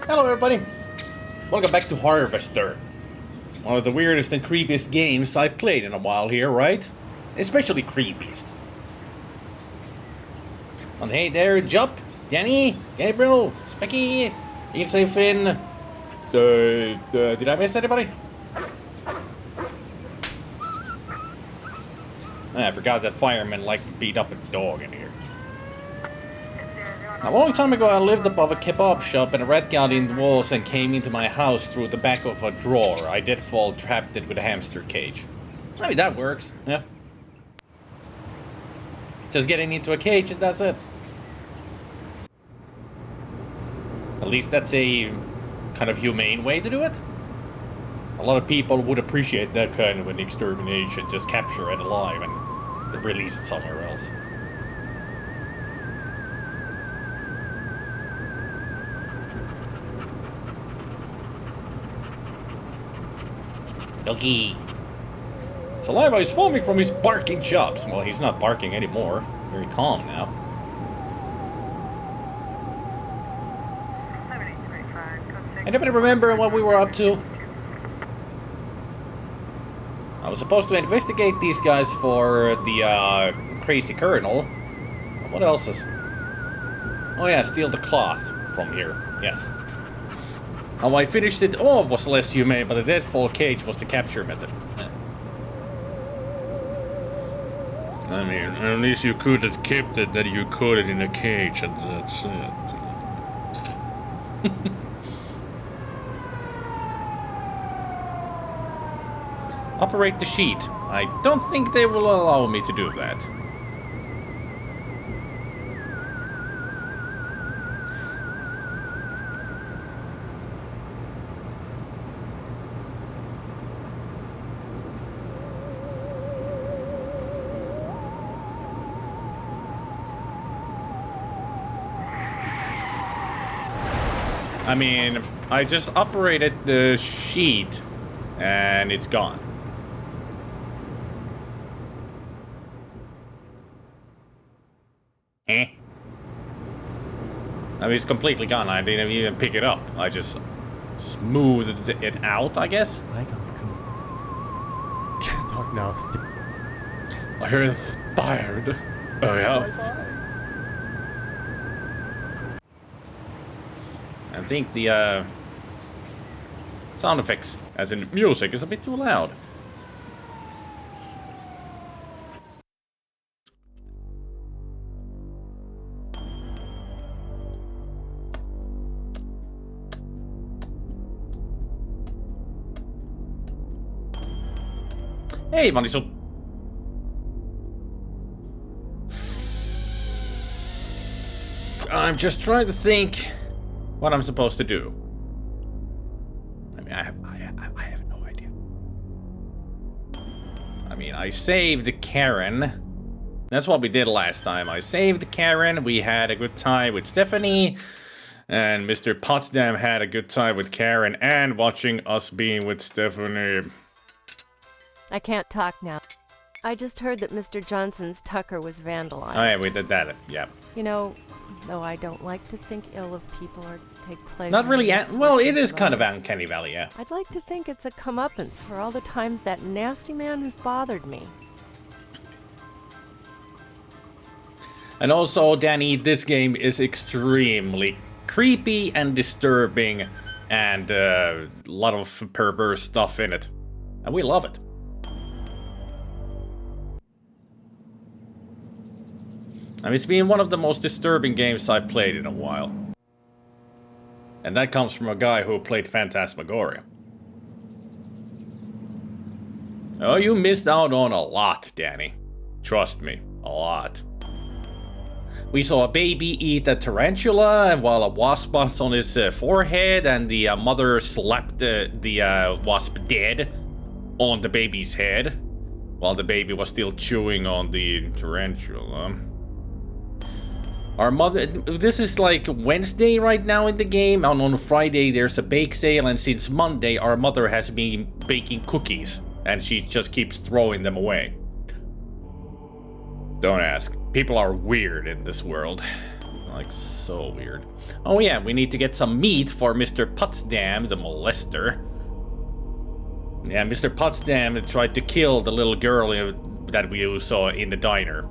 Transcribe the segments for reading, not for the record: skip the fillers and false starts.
Hello everybody, welcome back to Harvester. One of the weirdest and creepiest games I've played in a while here, right? Especially creepiest. And hey there, Jup, Danny, Gabriel, Specky, you can say Finn. Did I miss anybody? I forgot that firemen like to beat up a dog in here. Now, a long time ago, I lived above a kebab shop and a rat got in the walls and came into my house through the back of a drawer. I did fall trapped it with a hamster cage. I mean, that works, yeah. Just getting into a cage and that's it. At least that's a kind of humane way to do it. A lot of people would appreciate that kind of an extermination. Just capture it alive and release it somewhere else. Doggy. So Levi is foaming from his barking chops. Well, he's not barking anymore. Very calm now. Anybody remember what we were up to? I was supposed to investigate these guys for the crazy colonel. What else is... Oh yeah, steal the cloth from here. Yes. How I finished it off was less humane, but the deadfall cage was the capture method. I mean, at least you could have kept it that you caught it in a cage, and that's it. Operate the sheet. I don't think they will allow me to do that. I mean, I just operated the sheet and it's gone. Eh? I mean, it's completely gone. I didn't even pick it up. I just smoothed it out, I guess. I can't talk now. I hear inspired. Oh yeah. I think the sound effects, as in music, is a bit too loud. Hey, Vanisel. I'm just trying to think what I'm supposed to do. I mean, I have no idea. I mean, I saved Karen. That's what we did last time. I saved Karen. We had a good time with Stephanie. And Mr. Potsdam had a good time with Karen and watching us being with Stephanie. I can't talk now. I just heard that Mr. Johnson's Tucker was vandalized. Oh yeah, we did that, yeah. You know, though I don't like to think ill of people or take pleasure. Not really, well, it is kind of others. Uncanny Valley, yeah. I'd like to think it's a comeuppance for all the times that nasty man has bothered me. And also, Danny, this game is extremely creepy and disturbing and a lot of perverse stuff in it. And we love it. I mean, it's been one of the most disturbing games I've played in a while. And that comes from a guy who played Phantasmagoria. Oh, you missed out on a lot, Danny. Trust me, a lot. We saw a baby eat a tarantula while a wasp was on his forehead, and the mother slapped the wasp dead on the baby's head while the baby was still chewing on the tarantula. Our mother, this is like Wednesday right now in the game, and on Friday there's a bake sale, and since Monday our mother has been baking cookies, and she just keeps throwing them away. Don't ask. People are weird in this world. Like, so weird. Oh yeah, we need to get some meat for Mr. Potsdam, the molester. Yeah, Mr. Potsdam tried to kill the little girl that we saw in the diner.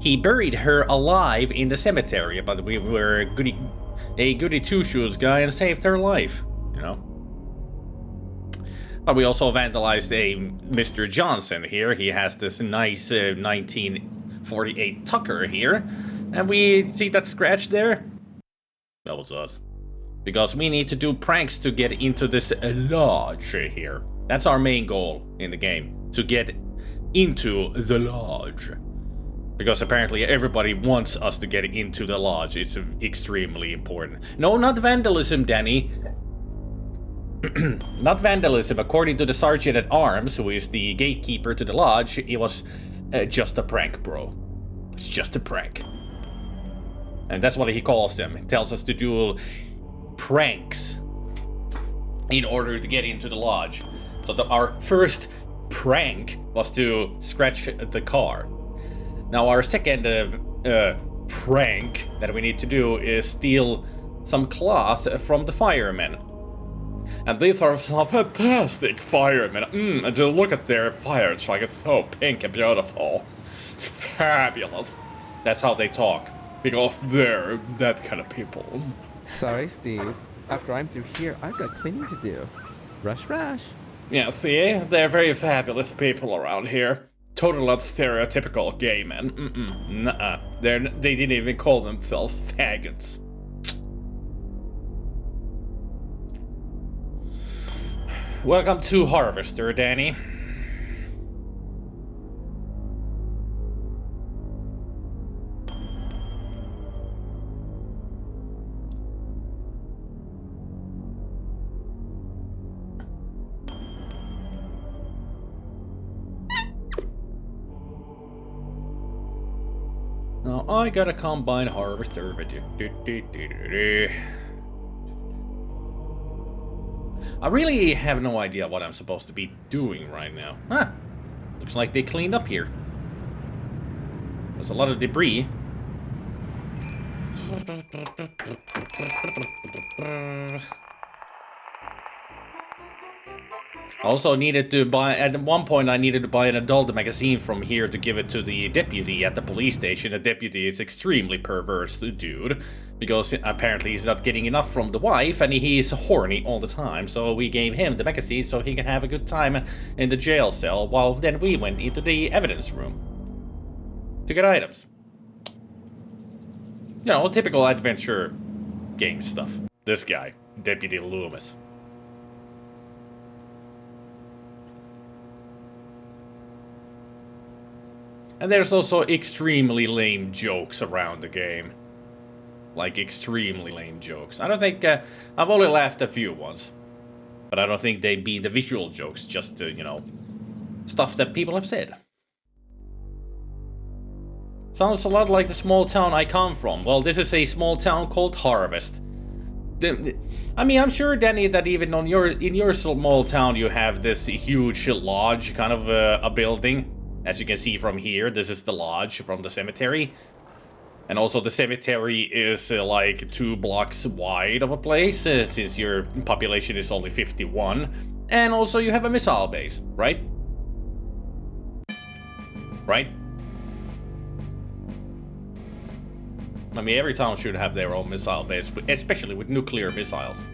He buried her alive in the cemetery, but we were a goody two-shoes guy and saved her life, you know? But we also vandalized a Mr. Johnson here. He has this nice 1948 Tucker here. And we see that scratch there? That was us. Because we need to do pranks to get into this lodge here. That's our main goal in the game. To get into the lodge. Because apparently everybody wants us to get into the lodge. It's extremely important. No, not vandalism, Danny. Not vandalism. According to the Sergeant at Arms, who is the gatekeeper to the lodge, it was just a prank, bro. It's just a prank. And that's what he calls them. He tells us to do pranks in order to get into the lodge. So our first prank was to scratch the car. Now our second prank that we need to do is steal some cloth from the firemen. And these are some fantastic firemen. And to look at their fire truck, it's so pink and beautiful. It's fabulous. That's how they talk. Because they're that kind of people. Sorry, Steve. After I'm through here, I've got cleaning to do. Rush, rush. Yeah, see? They're very fabulous people around here. Total stereotypical gay men. Nuh-uh. They didn't even call themselves faggots. Welcome to Harvester, Danny. Now I got a combine harvester. I really have no idea what I'm supposed to be doing right now. Huh. Looks like they cleaned up here. There's a lot of debris. Also needed to buy, at one point I needed to buy an adult magazine from here to give it to the deputy at the police station. The deputy is extremely perverse dude, because apparently he's not getting enough from the wife and he's horny all the time. So we gave him the magazine so he can have a good time in the jail cell, while then we went into the evidence room to get items. You know, typical adventure game stuff. This guy, Deputy Loomis. And there's also extremely lame jokes around the game. Like, extremely lame jokes. I don't think... I've only laughed a few ones. But I don't think they'd be the visual jokes, just, you know... stuff that people have said. Sounds a lot like the small town I come from. Well, this is a small town called Harvest. I mean, I'm sure, Danny, that even in your small town you have this huge lodge, kind of a building. As you can see from here, this is the lodge from the cemetery. And also the cemetery is like 2 blocks wide of a place, since your population is only 51. And also you have a missile base, right? Right? I mean, every town should have their own missile base, especially with nuclear missiles.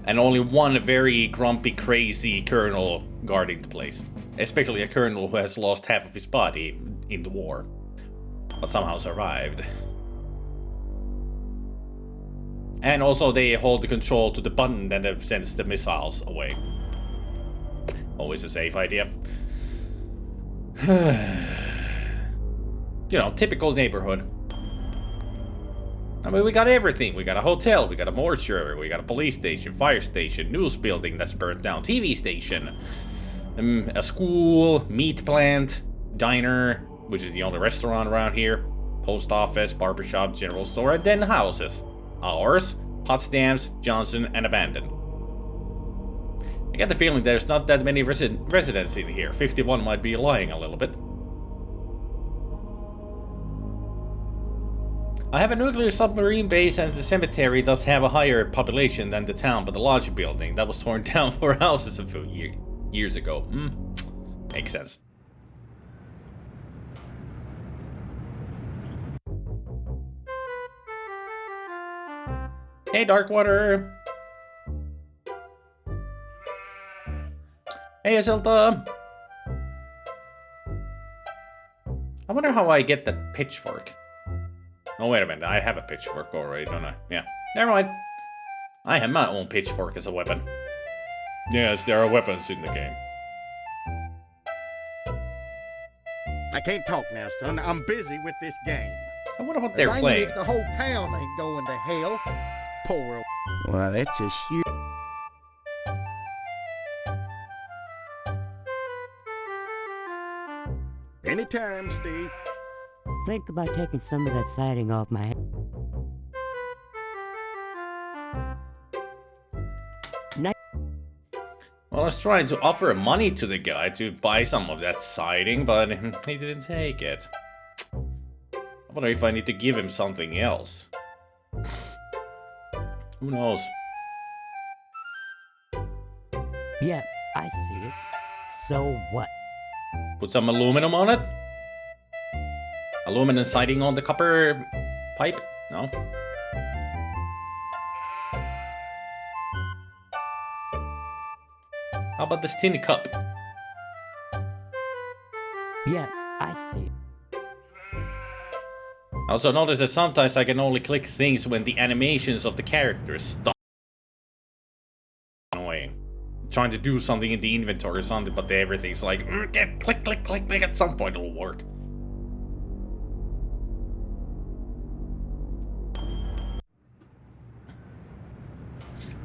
And only one very grumpy, crazy colonel guarding the place. Especially a colonel who has lost half of his body in the war, but somehow survived. And also they hold the control to the button that sends the missiles away. Always a safe idea. You know, typical neighborhood. I mean, we got everything. We got a hotel, we got a mortuary, we got a police station, fire station, news building that's burnt down, TV station. A school, meat plant, diner, which is the only restaurant around here, post office, barbershop, general store, and then houses. Ours, Potsdam's, Johnson, and abandoned. I get the feeling there's not that many residents in here. 51 might be lying a little bit. I have a nuclear submarine base and the cemetery does have a higher population than the town, but the larger building that was torn down for houses a few years ago. Makes sense. Hey, Darkwater. Hey, Isilda. I wonder how I get that pitchfork. Oh, wait a minute. I have a pitchfork already, don't I? Yeah. Never mind. I have my own pitchfork as a weapon. Yes, there are weapons in the game. I can't talk now, son. I'm busy with this game. I wonder what they're Dang it, playing. The whole town ain't going to hell. Poor. Well, that's just huge. Anytime, Steve. Think about taking some of that siding off my head. Well, I was trying to offer money to the guy to buy some of that siding, but he didn't take it. I wonder if I need to give him something else. Who knows? Yeah, I see it. So what? Put some aluminum on it? Aluminum siding on the copper pipe? No? How about this tin cup? Yeah, I see it. I also noticed that sometimes I can only click things when the animations of the characters stop. Annoying. Trying to do something in the inventory or something, but everything's like, click, click, click, click, at some point it'll work.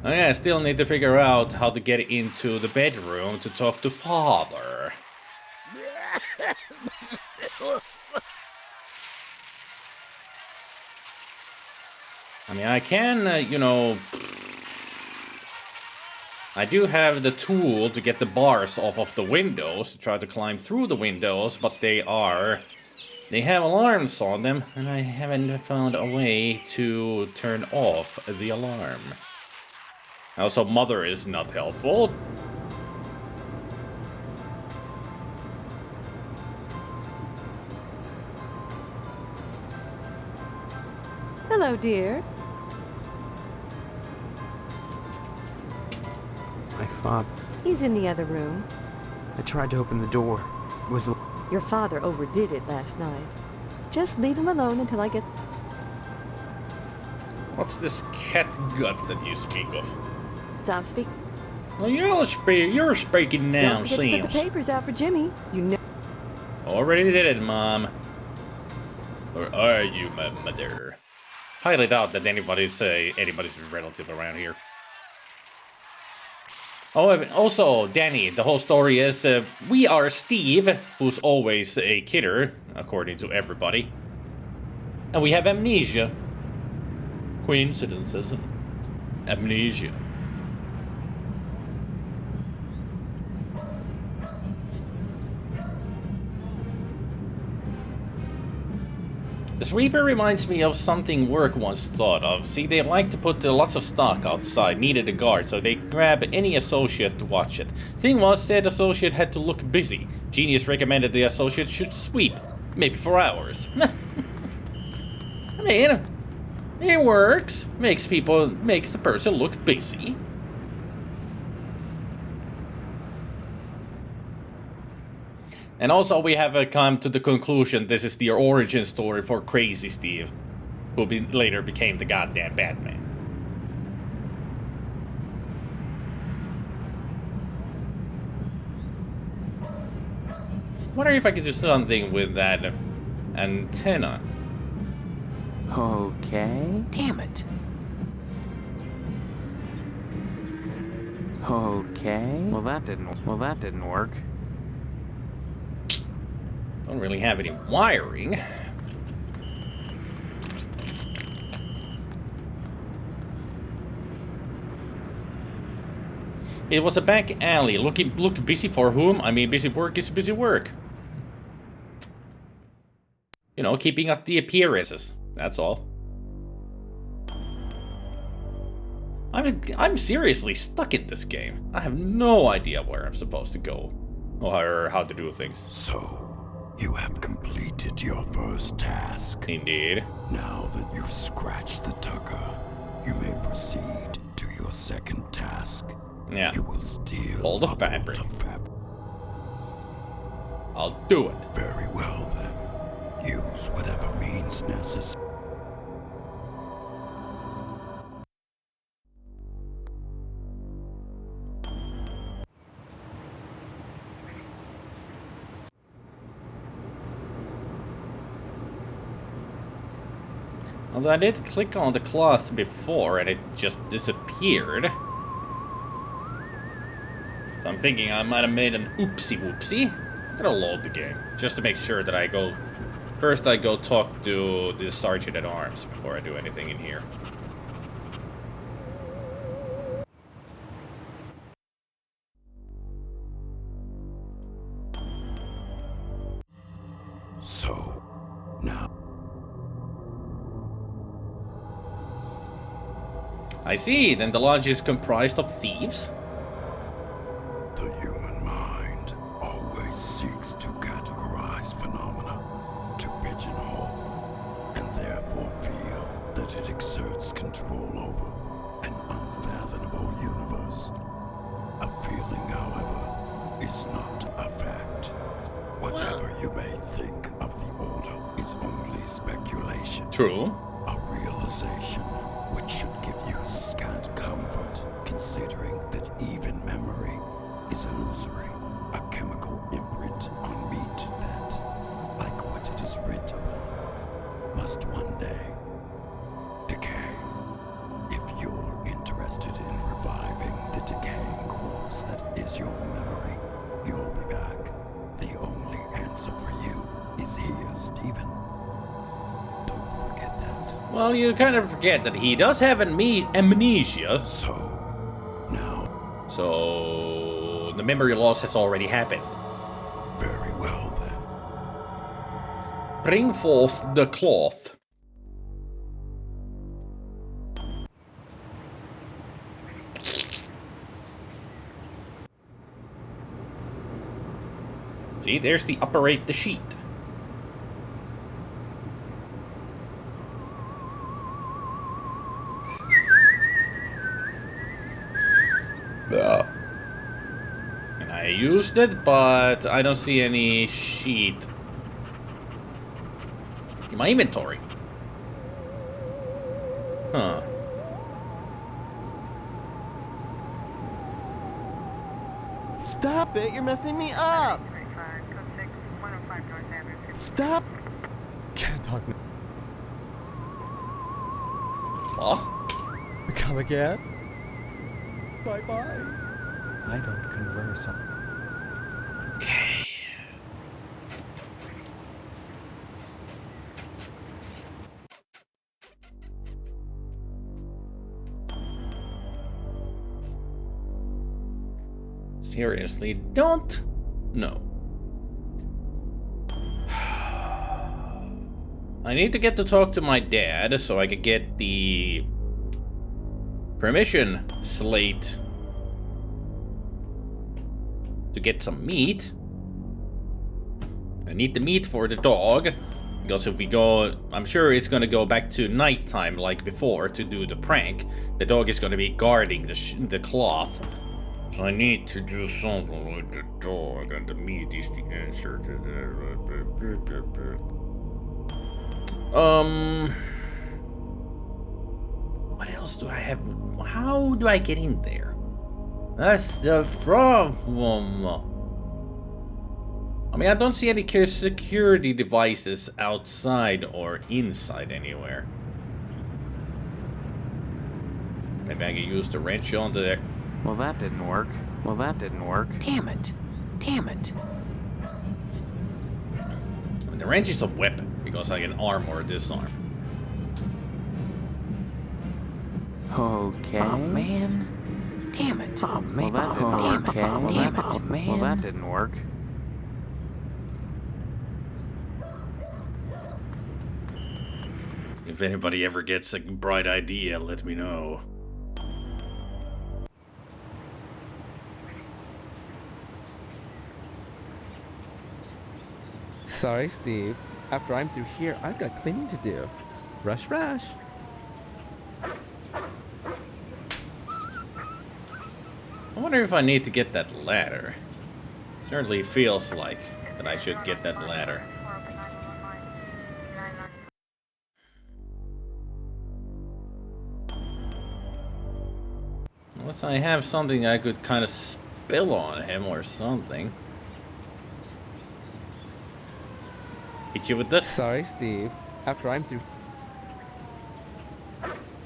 Oh yeah, I still need to figure out how to get into the bedroom to talk to Father. I mean, I can, you know... I do have the tool to get the bars off of the windows, to try to climb through the windows, but they have alarms on them, and I haven't found a way to turn off the alarm. Also, Mother is not helpful. Hello, dear. My father. He's in the other room. I tried to open the door. It was. Your father overdid it last night. Just leave him alone until I get... What's this cat gut that you speak of? Stop speaking. Well, you're speaking now, Don't forget to put the seems. papers out for Jimmy. You know... Already did it, Mom. Or are you my mother? Highly doubt that anybody's relative around here. Oh, and also, Danny, the whole story is, we are Steve, who's always a kidder, according to everybody. And we have amnesia. Coincidence, isn't it? Amnesia. This Reaper reminds me of something work once thought of. See, they like to put lots of stock outside, needed a guard, so they grab any associate to watch it. Thing was, said associate had to look busy. Genius recommended the associate should sweep, maybe for hours. I mean, it works. Makes the person look busy. And also we have come to the conclusion this is the origin story for Crazy Steve, who later became the goddamn Batman. Wonder if I could do something with that antenna. Okay. Damn it. Okay. Well, that didn't work. Don't really have any wiring. It was a back alley. Look busy for whom? I mean, busy work is busy work. You know, keeping up the appearances. That's all. I'm seriously stuck in this game. I have no idea where I'm supposed to go or how to do things. So, you have completed your first task. Indeed. Now that you've scratched the tucker, you may proceed to your second task. Yeah. You will steal All the a fabric. bolt of fabric. I'll do it. Very well then. Use whatever means necessary. Although I did click on the cloth before and it just disappeared. So I'm thinking I might have made an oopsie whoopsie. I'm gonna load the game just to make sure that I go. First, I go talk to the sergeant at arms before I do anything in here. So, now. I see, then the lodge is comprised of thieves? The human mind always seeks to categorize phenomena, to pigeonhole, and therefore feel that it exerts control over an unfathomable universe. A feeling, however, is not a fact. Whatever you may think of the order is only speculation. True. A realization which should give you scant comfort, considering that even memory is illusory, a chemical imprint on meat that, like what it is writ upon, must one day decay. If you're interested in reviving the decaying corpse that is your memory, you'll be back. The only answer for you is here, Stephen. Don't forget that. Well, you kind of forget that he does have amnesia. So, now, So the memory loss has already happened. very well then. Bring forth the cloth. See, there's the operate the sheet. And I used it, but I don't see any sheet in my inventory. Huh. Stop it! You're messing me up! Stop! Can't talk now. Cloth? Come again? Bye-bye. I don't converse. Okay. Seriously, don't? No. I need to get to talk to my dad so I could get the permission slate to get some meat. I need the meat for the dog, because if we go, I'm sure it's gonna go back to nighttime like before to do the prank. The dog is gonna be guarding the cloth. So I need to do something with the dog, and the meat is the answer to that. What else do I have? How do I get in there? That's the problem. I mean, I don't see any security devices outside or inside anywhere. Maybe I can use the wrench on the... Well, that didn't work. Well, that didn't work. Damn it. Damn it. The wrench is a weapon, because I can arm or disarm. Okay. Oh, man. Damn it. Oh, man. Well, that didn't work. Okay. Damn it. Oh, man. Well, that didn't work. If anybody ever gets a bright idea, let me know. Sorry, Steve. After I'm through here, I've got cleaning to do. Rush, rush. I wonder if I need to get that ladder. Certainly feels like that I should get that ladder. Unless I have something I could kind of spill on him or something. Hit you with this? Sorry, Steve. After I'm through...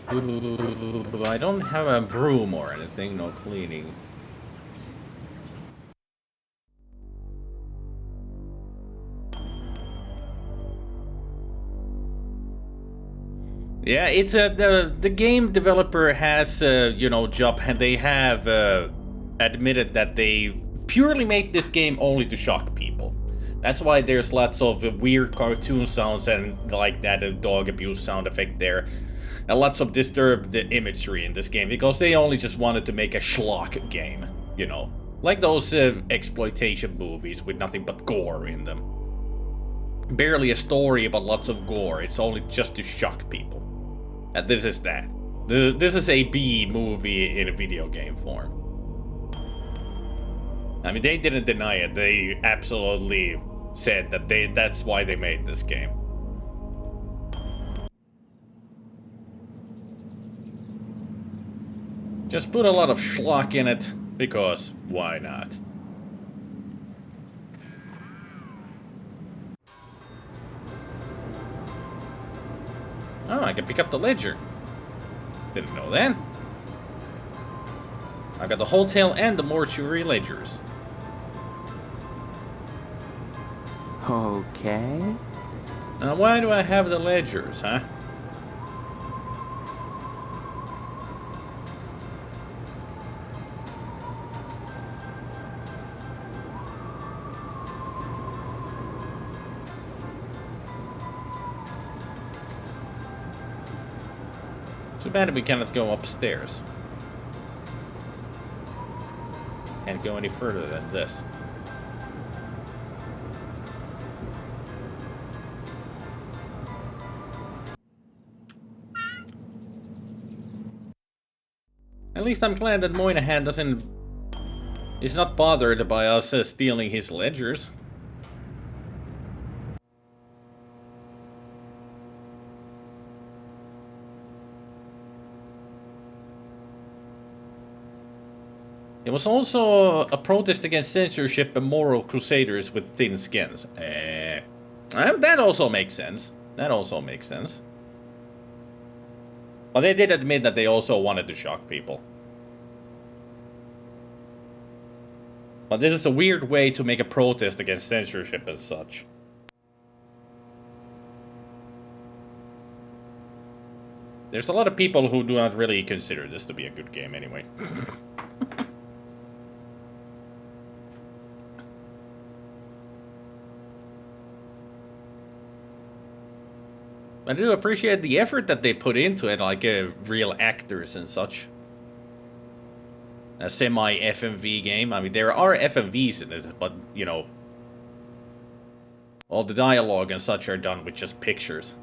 I don't have a broom or anything, no cleaning. Yeah, it's the game developer has you know, they have admitted that they purely made this game only to shock people. That's why there's lots of weird cartoon sounds and like that dog abuse sound effect there. And lots of disturbed imagery in this game, because they only just wanted to make a schlock game, you know. Like those exploitation movies with nothing but gore in them. Barely a story, but lots of gore. It's only just to shock people. And this is that. This is a B movie in a video game form. I mean, they didn't deny it. They absolutely said that that's why they made this game. Just put a lot of schlock in it, because why not? Oh, I can pick up the ledger. Didn't know that. I got the hotel and the mortuary ledgers. Okay. Now, why do I have the ledgers, huh? Too bad we cannot go upstairs. Can't go any further than this. At least I'm glad that Moynihan is not bothered by us stealing his ledgers. It was also a protest against censorship and moral crusaders with thin skins. That also makes sense. That also makes sense. But they did admit that they also wanted to shock people. But this is a weird way to make a protest against censorship and such. There's a lot of people who do not really consider this to be a good game anyway. I do appreciate the effort that they put into it, like real actors and such. A semi-FMV game. I mean, there are FMVs in it, but, you know, all the dialogue and such are done with just pictures.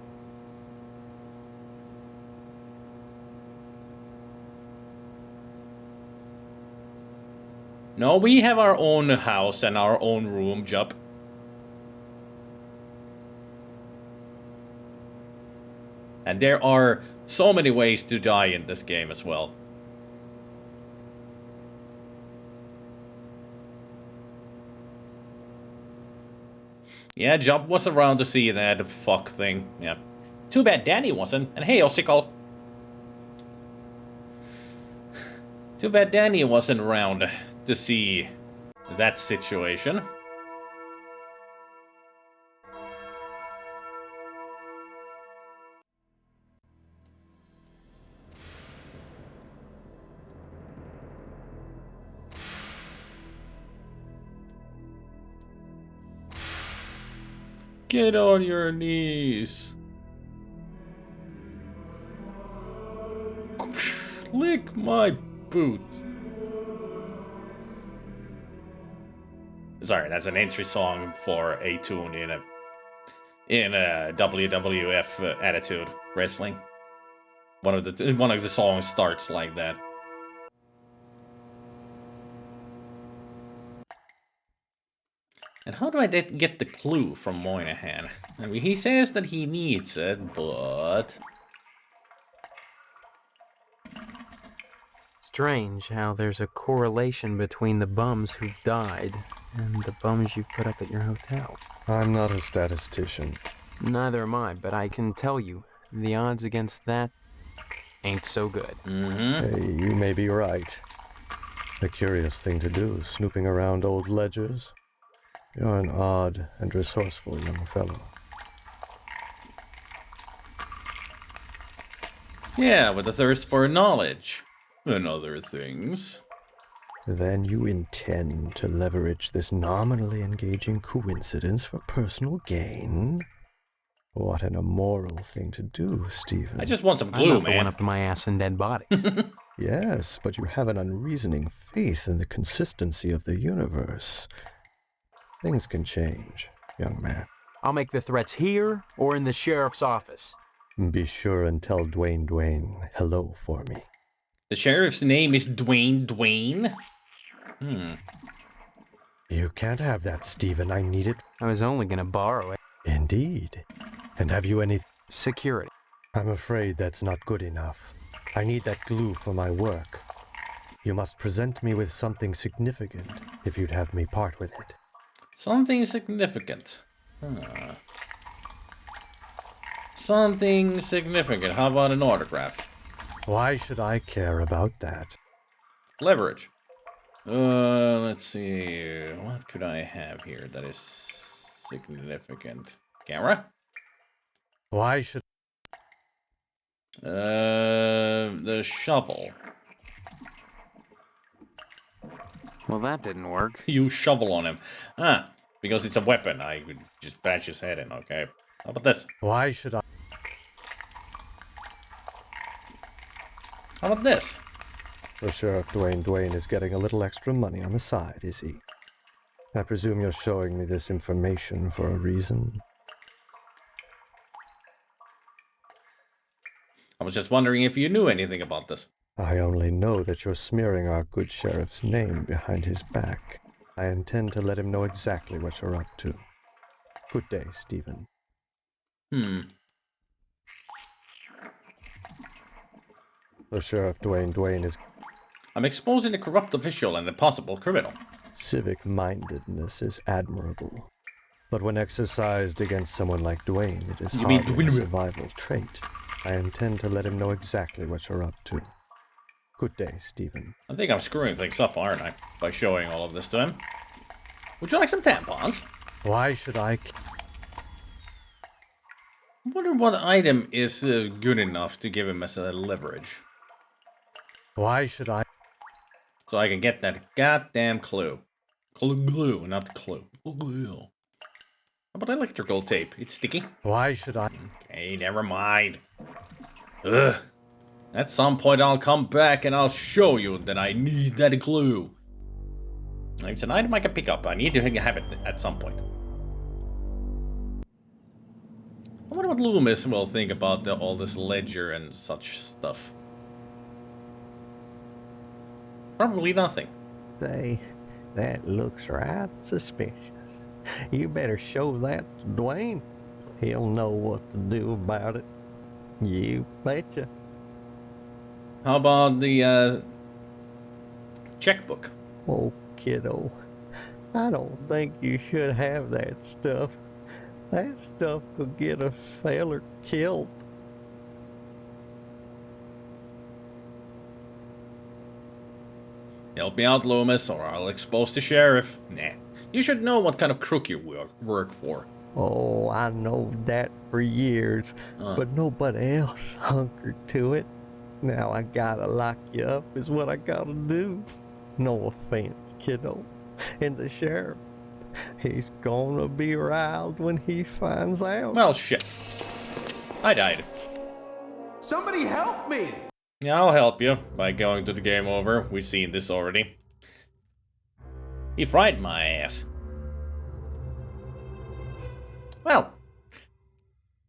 No, we have our own house and our own room, Jup. And there are so many ways to die in this game as well. Yeah, Jup was around to see that fuck thing. Yeah. Too bad Danny wasn't. And hey, Ossicle. Too bad Danny wasn't around to see that situation. Get on your knees. Lick my boot. Sorry, that's an entry song for a tune in a in WWF Attitude Wrestling. One of the songs starts like that. And how do I get the clue from Moynihan? I mean, he says that he needs it, but... Strange how there's a correlation between the bums who've died and the bums you've put up at your hotel. I'm not a statistician. Neither am I, but I can tell you, the odds against that ain't so good. Hey, you may be right. A curious thing to do, snooping around old ledgers. You're an odd and resourceful young fellow. Yeah, with a thirst for knowledge. And other things. Then you intend to leverage this nominally engaging coincidence for personal gain? What an immoral thing to do, Stephen. I just want some I'm glue, not the man. one up to my ass in dead bodies. Yes, but you have an unreasoning faith in the consistency of the universe. Things can change, young man. I'll make the threats here or in the sheriff's office. Be sure and tell Dwayne hello for me. The sheriff's name is Dwayne. You can't have that, Stephen. I need it. I was only gonna borrow it. Indeed. And have you any... Security. I'm afraid that's not good enough. I need that glue for my work. You must present me with something significant if you'd have me part with it. Something significant. Something significant. How about an autograph? Why should I care about that? Leverage. Let's see. What could I have here that is significant? Camera? Why should... The shovel. Well, that didn't work. You shovel on him. Ah, because it's a weapon. I could just bash his head in, okay? How about this? Why should I... How about this? The Sheriff Dwayne is getting a little extra money on the side, is he? I presume you're showing me this information for a reason? I was just wondering if you knew anything about this. I only know that you're smearing our good sheriff's name behind his back. I intend to let him know exactly what you're up to. Good day, Stephen. The Sheriff Dwayne is... I'm exposing a corrupt official and a possible criminal. Civic-mindedness is admirable. But when exercised against someone like Dwayne, it is You mean hardly a Dwayne? survival trait. I intend to let him know exactly what you're up to. Good day, Stephen. I think I'm screwing things up, aren't I? By showing all of this to him. Would you like some tampons? Why should I... I wonder what item is good enough to give him as a leverage. Why should I... So I can get that goddamn clue. Glue, not clue. Glue. How about electrical tape? It's sticky. Why should I... Okay, never mind. Ugh. At some point I'll come back and I'll show you that I need that glue. It's an item I can pick up. I need to have it at some point. I wonder what Loomis will think about all this ledger and such stuff. Probably nothing. Say, that looks right suspicious. You better show that to Dwayne. He'll know what to do about it. You betcha. How about the checkbook? Oh, kiddo, I don't think you should have that stuff. That stuff could get a feller killed. Help me out, Loomis, or I'll expose the sheriff. Nah. You should know what kind of crook you work for. Oh, I know that for years, but nobody else hunkered to it. Now I gotta lock you up is what I gotta do. No offense, kiddo. And the sheriff, he's gonna be riled when he finds out. Well, shit. I died. Somebody help me! Yeah, I'll help you by going to the game over. We've seen this already. He fried my ass. Well,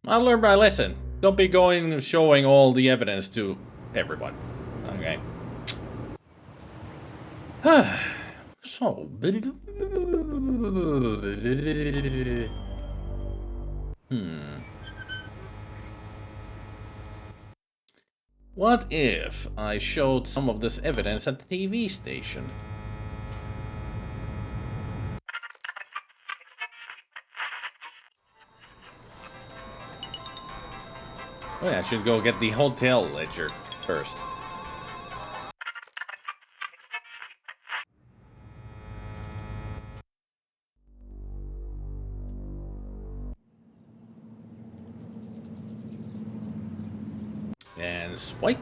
I learned my lesson. Don't be going and showing all the evidence to everyone. Okay. So. What if I showed some of this evidence at the TV station? Oh yeah, I should go get the hotel ledger first. And swipe.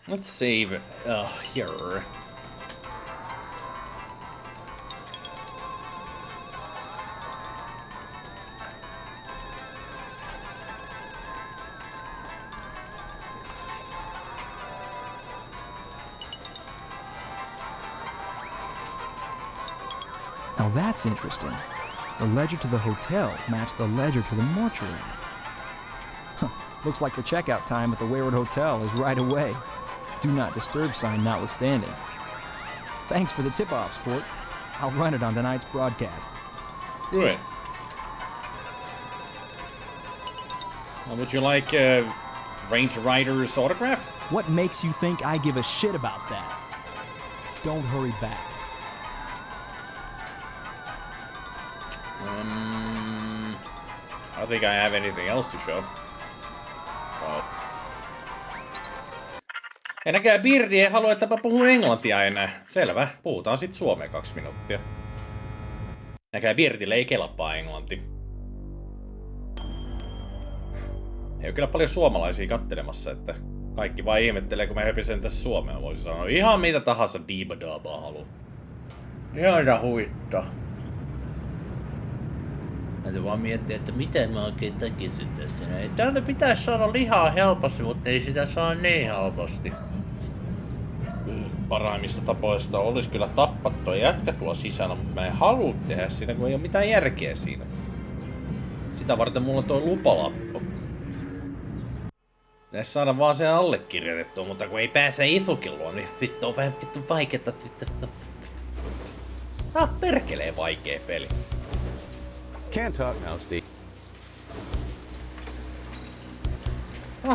Let's save here. Now that's interesting. The ledger to the hotel matched the ledger to the mortuary. Huh. Looks like the checkout time at the Wayward Hotel is right away. Do not disturb sign notwithstanding. Thanks for the tip-off, sport. I'll run it on tonight's broadcast. Good. Well, would you like Range Rider's autograph? What makes you think I give a shit about that? Don't hurry back. I don't think I have anything else to show. Oh. Ja näköjään Birdi ei halua, että mä puhun englantia enää. Selvä, puhutaan sit suomea 2 minuuttia. Näköjään Birdille ei kelpaa englanti. Ei ole kyllä paljon suomalaisia kattelemassa, että kaikki vaan ihmettelee, kun mä höpisen tässä suomea. Voisi sanoa ihan mitä tahansa diibadaabaa haluaa. Ihan huvittaa. Täytyy vaan miettiä, että miten mä oikein tekisin tässä. Täältä pitäisi saada lihaa helposti, mutta ei sitä saa niin helposti. Parhaimmista tapoista olisi kyllä tappaa tuo jätkä tuo sisällä, mutta mä en halua tehdä sitä, kun ei ole mitään järkeä siinä. Sitä varten mulla on toi lupalappu. Pitäisi saada vaan sen allekirjoitettua, mutta kun ei pääse Ifukin luo, niin vittu on vähän vittu vaikeeta. Perkelee vaikea peli. Can't talk now, Steve.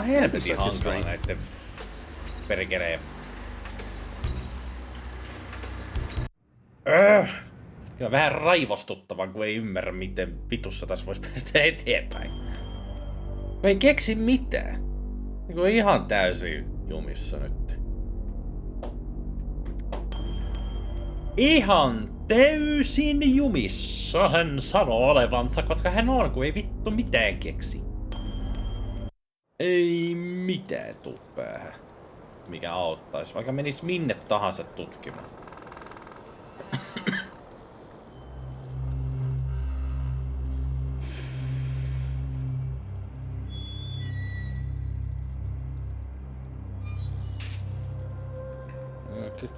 Helvetin hankala näitten perkeleen. Ja vähän raivostuttava, kun ei ymmärrä, miten vitussa tässä voisi päästä eteenpäin. Ei keksi mitään. Niin on ihan täysin jumissa nyt. Ihan täysin jumissa hän sanoo olevansa, koska hän on, kun ei vittu mitään keksi. Ei mitään tuu päähän, mikä auttaisi, vaikka menis minne tahansa tutkimaan.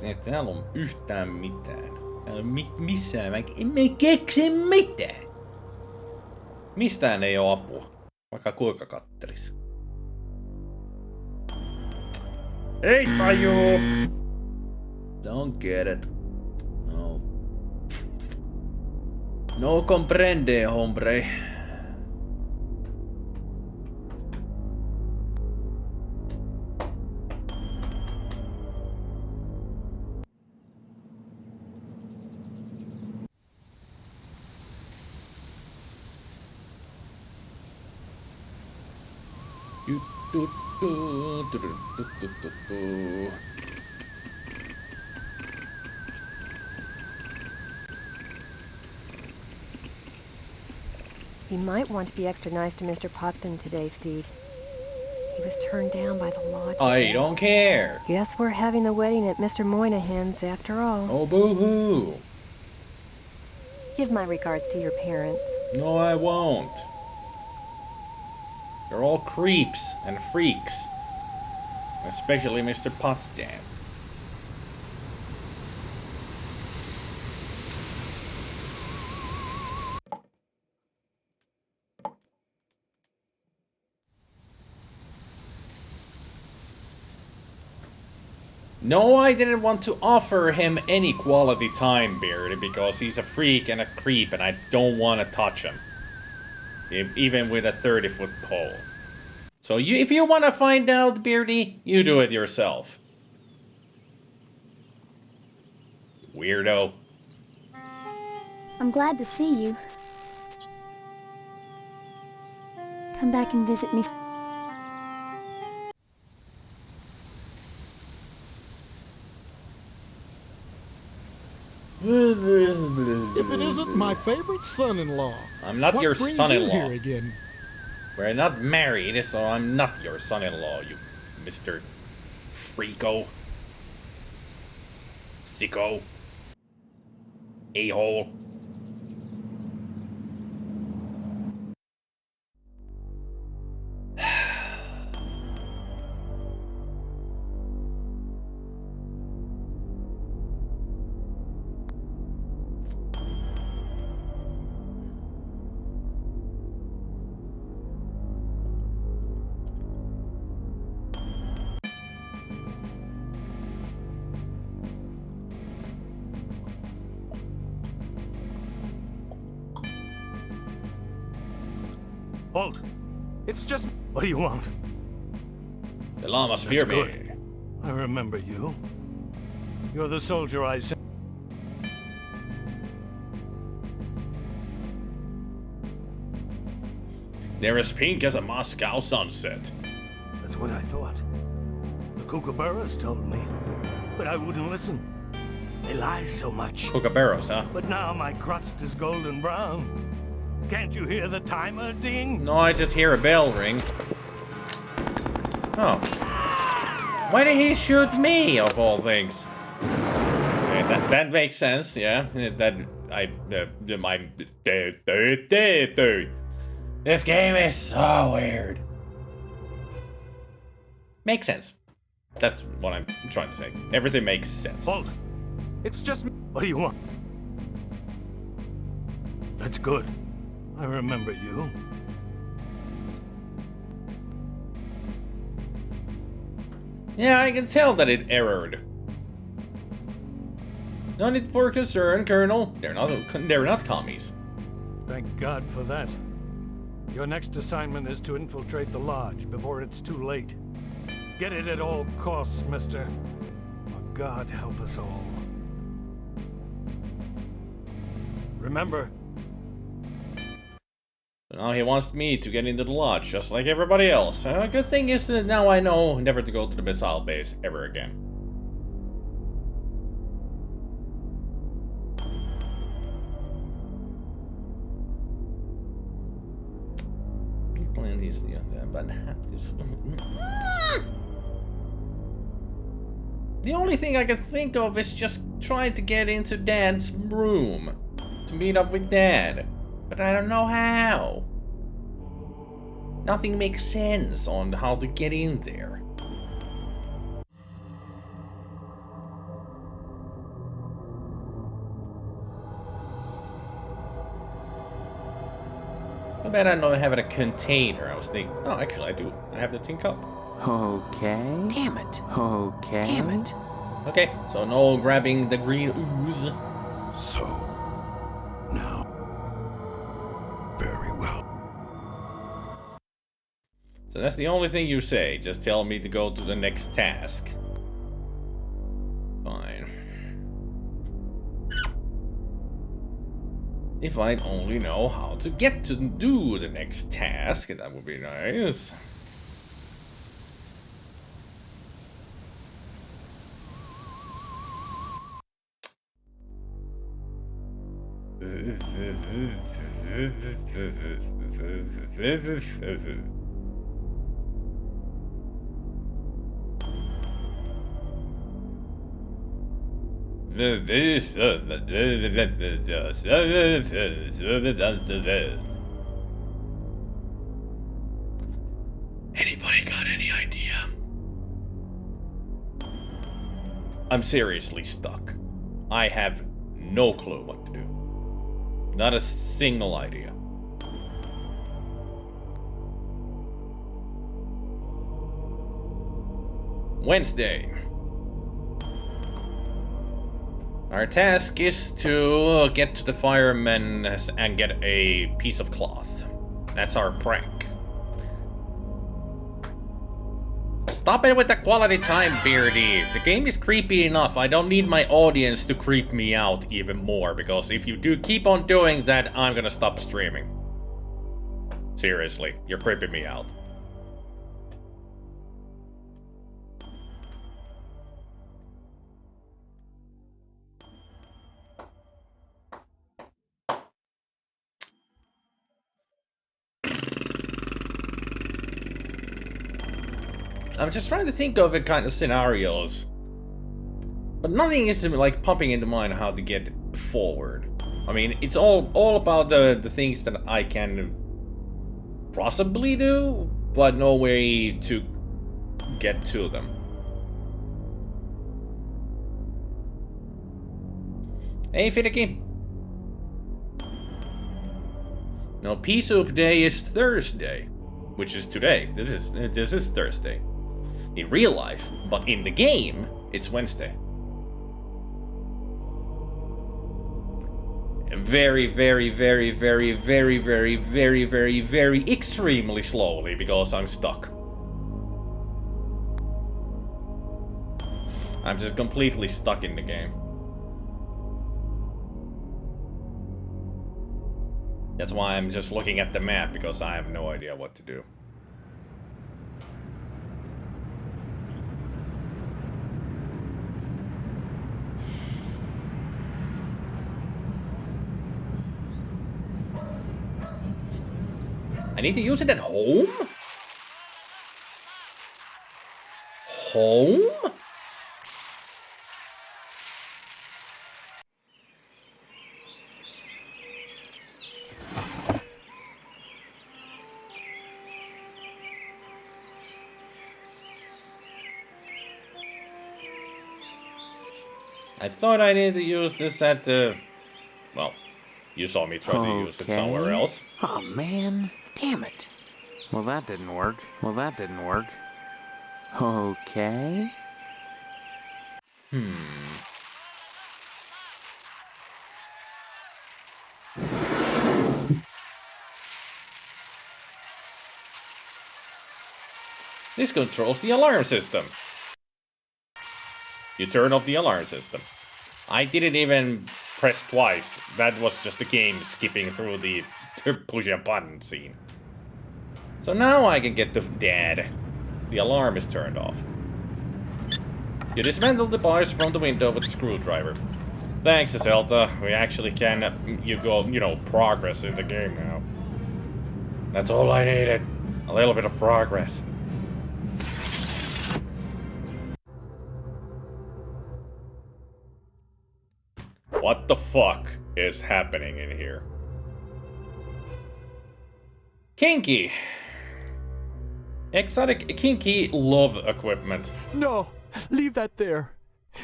Ei täällä on yhtään mitään. Täällä on missään. Mä en keksi mitään. Mistään ei oo apua. Vaikka kuinka kattelis. Ei tajuu! Don't get it. No. No comprende, hombre. You might want to be extra nice to Mr. Potsdam today, Steve. He was turned down by the lodge. I don't care. Guess we're having the wedding at Mr. Moynihan's after all. Oh, boo-hoo. Give my regards to your parents. No, I won't. They're all creeps and freaks. Especially Mr. Potsdam. No, I didn't want to offer him any quality time, Beardy, because he's a freak and a creep and I don't want to touch him. Even with a 30-foot pole. So if you want to find out, Beardy, you do it yourself. Weirdo. I'm glad to see you. Come back and visit me. If it isn't my favorite son-in-law. I'm not your son-in-law. Here again? We're not married, so I'm not your son-in-law, you Mr. Freako. Sicko. A-hole. Halt! It's just... What do you want? The llamas fear me. Good. I remember you. You're the soldier I sent. They're as pink as a Moscow sunset. That's what I thought. The kookaburras told me, but I wouldn't listen. They lie so much. Kookaburras, huh? But now my crust is golden brown. Can't you hear the timer ding? No, I just hear a bell ring. Oh. Why did he shoot me, of all things? Okay, that makes sense, yeah. This game is so weird. Makes sense. That's what I'm trying to say. Everything makes sense. Halt! It's just... What do you want? That's good. I remember you. Yeah, I can tell that it errored. No need for concern, Colonel. They're not commies. Thank God for that. Your next assignment is to infiltrate the lodge before it's too late. Get it at all costs, mister. Oh, God help us all. Remember, now he wants me to get into the lodge, just like everybody else. Good thing is that now I know never to go to the missile base ever again. People in these, but the only thing I can think of is just trying to get into Dad's room to meet up with Dad. But I don't know how. Nothing makes sense on how to get in there. I bet I know I have a container. I was thinking, oh, actually I do. I have the tin cup. Okay. Damn it. Okay. Damn it. Okay, so no grabbing the green ooze. So, now. Very well. So that's the only thing you say. Just tell me to go to the next task. Fine. If I'd only know how to get to do the next task, that would be nice. I'm seriously stuck. I have no clue what to do. Not a single idea. Wednesday. Our task is to get to the firemen and get a piece of cloth. That's our prank. Stop it with the quality time, Beardy. The game is creepy enough. I don't need my audience to creep me out even more, because if you do keep on doing that, I'm gonna stop streaming. Seriously, you're creeping me out. I'm just trying to think of a kind of scenarios, but nothing is like popping into mind how to get forward. I mean, it's all about the things that I can possibly do, but no way to get to them. Hey, Finicky. No, Pea Soup Day is Thursday, which is today. This is Thursday. In real life, but in the game, it's Wednesday. Very, very, very, very, very, very, very, very, very extremely slowly, because I'm stuck. I'm just completely stuck in the game. That's why I'm just looking at the map, because I have no idea what to do. I need to use it at home? Home? I thought I needed to use this at the... Well, you saw me try to use it somewhere else. Oh man, damn it. Well, that didn't work. Okay. This controls the alarm system. You turn off the alarm system. I didn't even press twice. That was just the game skipping through the push a button scene. So now I can get to Dad. The alarm is turned off. You dismantle the bars from the window with a screwdriver. Thanks, Zelda. We actually can, progress in the game now. That's all I needed. A little bit of progress. What the fuck is happening in here? Kinky. Exotic Kinky love equipment. No, leave that there.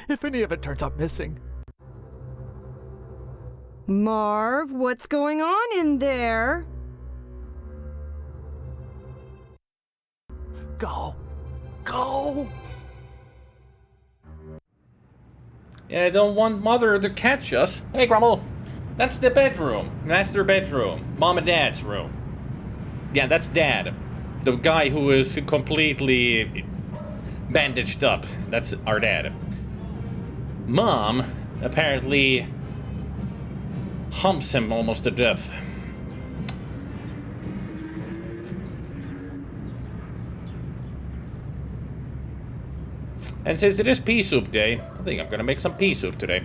If any of it turns up missing. Marv, what's going on in there? Go. Go! Yeah, I don't want Mother to catch us. Hey, Grumble. That's the bedroom. Master bedroom. Mom and Dad's room. Yeah, that's Dad. The guy who is completely bandaged up. That's our dad. Mom apparently humps him almost to death. And since it is Pea Soup Day, I think I'm gonna make some pea soup today.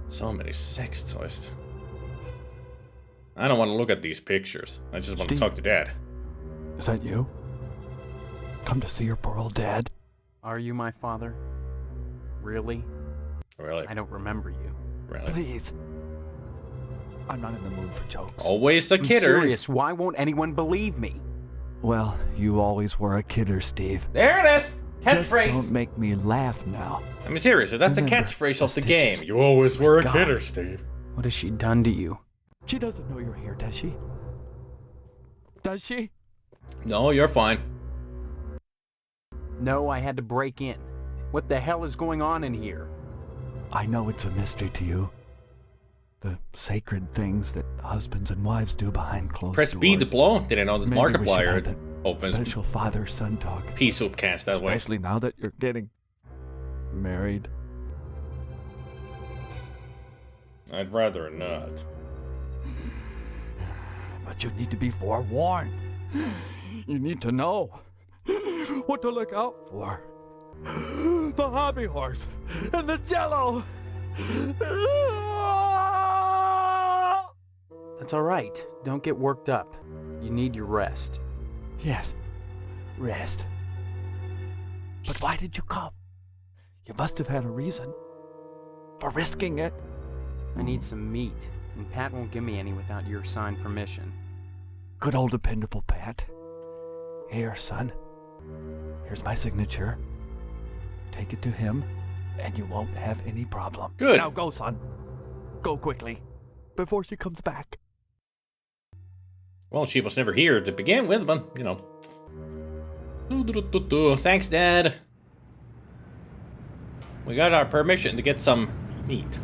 So many sex toys. I don't want to look at these pictures. I just want to talk to Dad. Is that you? Come to see your poor old dad? Are you my father? Really? Really? I don't remember you. Really? Please. I'm not in the mood for jokes. Always a I'm kidder. serious. Why won't anyone believe me? Well, you always were a kidder, Steve. There it is! Catchphrase! Just don't make me laugh now. I'm serious, that's the Remember catchphrase of the stitches. game. You always were a God. kidder, Steve. What has she done to you? She doesn't know you're here, does she? Does she? No, you're fine. No, I had to break in. What the hell is going on in here? I know it's a mystery to you. The sacred things that husbands and wives do behind closed Press doors. B to blow. Didn't know that Maybe we should Markiplier have that opens special father-son talk. pea soup cans that way. Especially now that you're getting married. I'd rather not. But you need to be forewarned. You need to know what to look out for. The hobby horse and the jello. That's all right. Don't get worked up. You need your rest. Yes, rest. But why did you come? You must have had a reason for risking it. I need some meat, and Pat won't give me any without your signed permission. Good old dependable Pat. Here, son. Here's my signature. Take it to him, and you won't have any problem. Good. Now go, son. Go quickly, before she comes back. Well, she was never here to begin with, but, you know. Thanks, Dad. We got our permission to get some meat.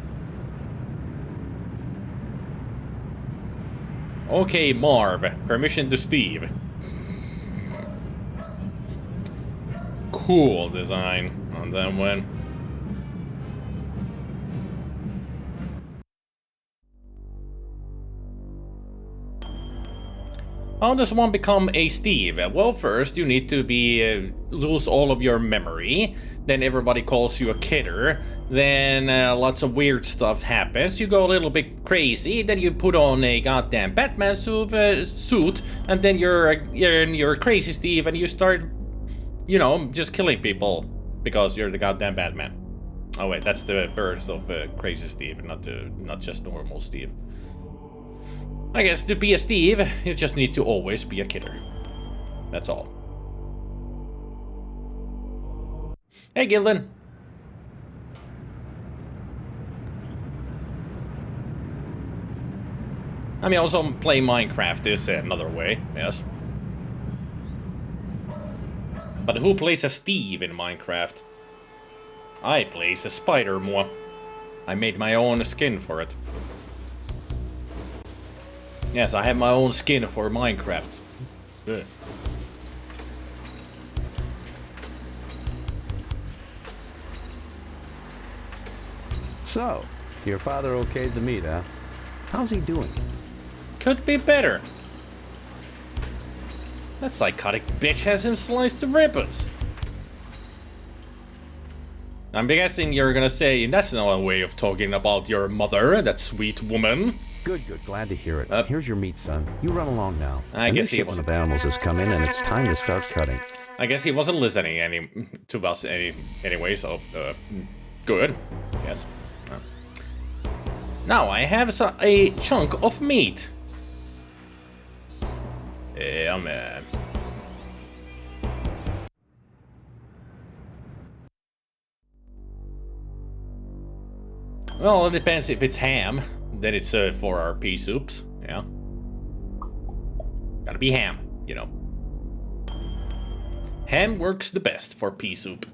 Okay, Marv. Permission to Steve. Cool design on that one. How does one become a Steve? Well, first you need to lose all of your memory. Then everybody calls you a kidder. Then lots of weird stuff happens. You go a little bit crazy. Then you put on a goddamn Batman suit, and then you're a crazy Steve, and you start, you know, just killing people because you're the goddamn Batman. Oh wait, that's the birth of crazy Steve, not just normal Steve. I guess to be a Steve, you just need to always be a kidder. That's all. Hey, Gildan. I mean, also play Minecraft is another way, yes. But who plays a Steve in Minecraft? I play as a spider more. I made my own skin for it. Yes, I have my own skin for Minecraft. Good. So, your father okayed the meat, huh? How's he doing? Could be better. That psychotic bitch has him sliced to ribbons. I'm guessing you're gonna say that's not a way of talking about your mother, that sweet woman. Good, good. Glad to hear it. Here's your meat, son. You run along now. I guess he wasn't. Of animals has come in, and it's time to start cutting. I guess he wasn't listening to us anyway, so good. Yes. Now I have a chunk of meat. Yeah, man. Well, it depends if it's ham. Then it's for our pea soups. Yeah. Gotta be ham, you know. Ham works the best for pea soup.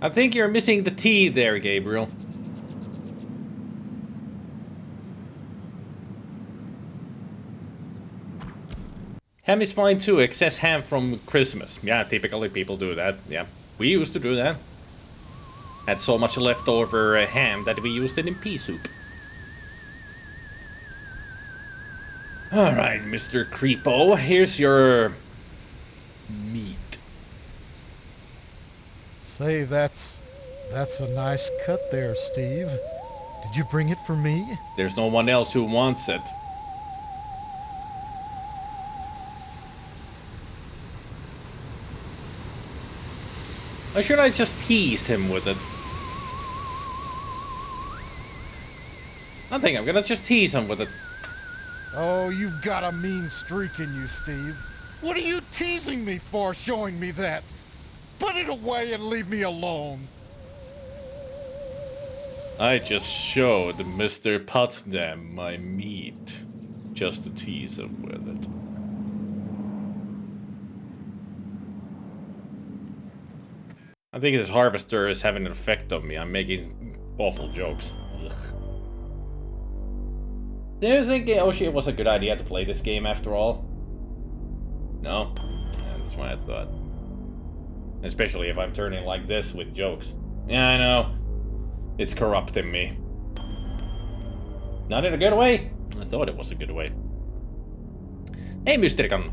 I think you're missing the T there, Gabriel. Ham is fine too, excess ham from Christmas. Yeah, typically people do that, yeah. We used to do that. Had so much leftover ham that we used it in pea soup. Alright, Mr. Creepo, here's your meat. Say, that's a nice cut there, Steve. Did you bring it for me? There's no one else who wants it. Or should I just tease him with it? I think I'm gonna just tease him with it. Oh, you've got a mean streak in you, Steve. What are you teasing me for, showing me that? Put it away and leave me alone. I just showed Mr. Potsdam my meat, just to tease him with it. I think this harvester is having an effect on me. I'm making awful jokes. Ugh. Do you think Yoshi was a good idea to play this game after all? No? Yeah, that's what I thought. Especially if I'm turning like this with jokes. Yeah, I know. It's corrupting me. Not in a good way? I thought it was a good way. Hey, Mysterikon.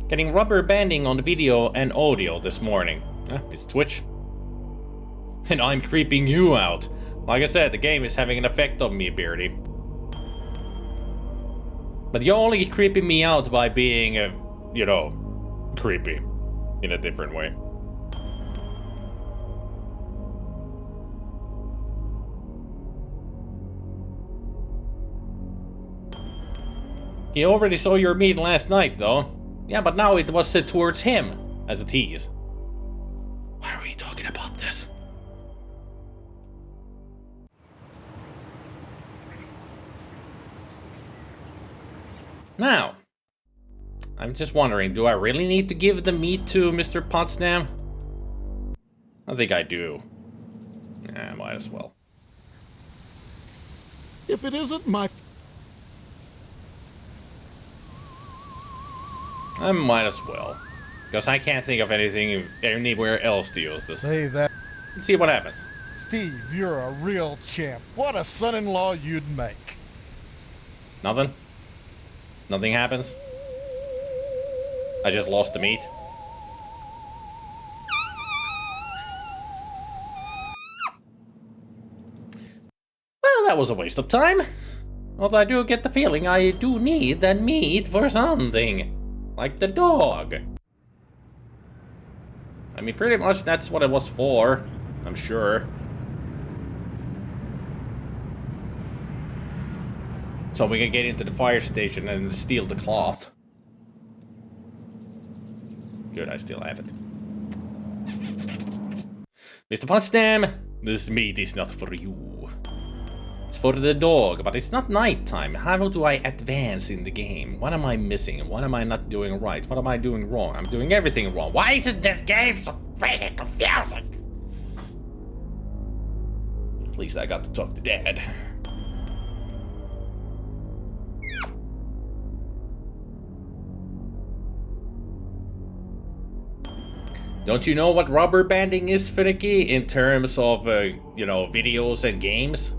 Getting rubber banding on the video and audio this morning. It's Twitch. And I'm creeping you out. Like I said, the game is having an effect on me, Beardy. But you're only creeping me out by being, you know, creepy. In a different way. He already saw your meat last night, though. Yeah, but now it was towards him as a tease. Why are we talking about this? Now, I'm just wondering, do I really need to give the meat to Mr. Potsdam? I think I do. Yeah, might as well. If it isn't my... I might as well. Because I can't think of anything anywhere else to use this. Say that. Let's see what happens. Steve, you're a real champ. What a son-in-law you'd make. Nothing? Nothing happens? I just lost the meat. Well, that was a waste of time. Although I do get the feeling I do need that meat for something. Like the dog. I mean, pretty much that's what it was for, I'm sure. So we can get into the fire station and steal the cloth. Good, I still have it. Mr. Potsdam, this meat is not for you. It's for the dog, but it's not nighttime. How do I advance in the game? What am I missing? What am I not doing right? What am I doing wrong? I'm doing everything wrong. Why isn't this game so freaking confusing? At least I got to talk to Dad. Don't you know what rubber banding is, Finicky, in terms of, you know, videos and games?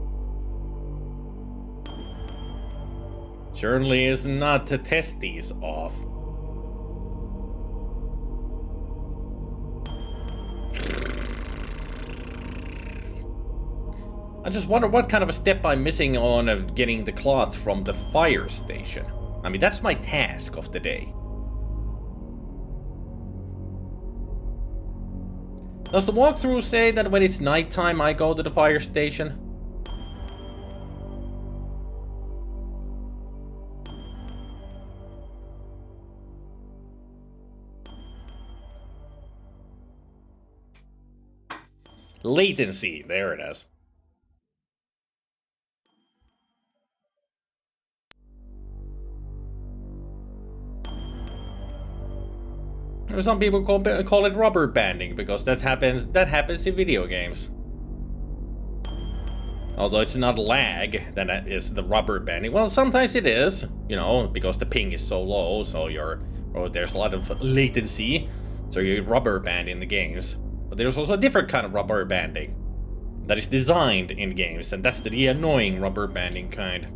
Certainly is not to test these off. I just wonder what kind of a step I'm missing on getting the cloth from the fire station. I mean, that's my task of the day. Does the walkthrough say that when it's nighttime I go to the fire station? Latency, there it is. Some people call it rubber banding because that happens in video games. Although it's not lag, then that is the rubber banding. Well, sometimes it is, you know, because the ping is so low, so there's a lot of latency, so you rubber band in the games. But there's also a different kind of rubber banding that is designed in games, and that's the annoying rubber banding kind.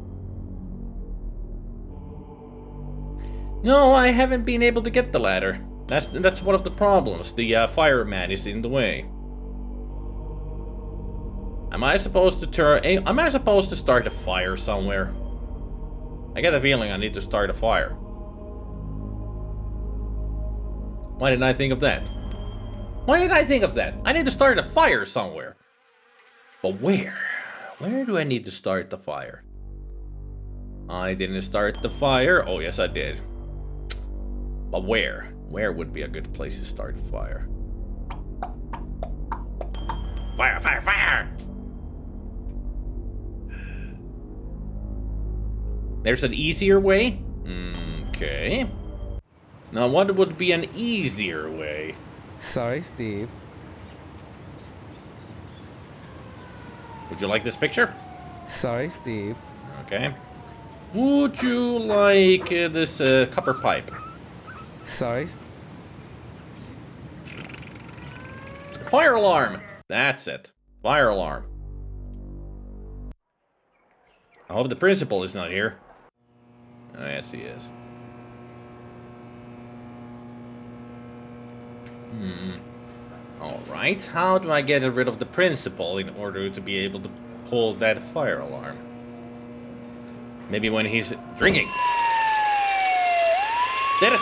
No, I haven't been able to get the ladder. That's one of the problems. The fireman is in the way. Am I supposed to start a fire somewhere? I get a feeling I need to start a fire. Why didn't I think of that? Why did I think of that? I need to start a fire somewhere. But where? Where do I need to start the fire? I didn't start the fire. Oh, yes, I did. But where? Where would be a good place to start a fire? Fire, fire, fire! There's an easier way? Okay. Now, what would be an easier way? Sorry, Steve. Would you like this picture? Sorry, Steve. Okay. Would you like this copper pipe? Sorry. Fire alarm! That's it. Fire alarm. I hope the principal is not here. Oh, yes, he is. Alright, how do I get rid of the principal in order to be able to pull that fire alarm? Maybe when he's drinking. Did it!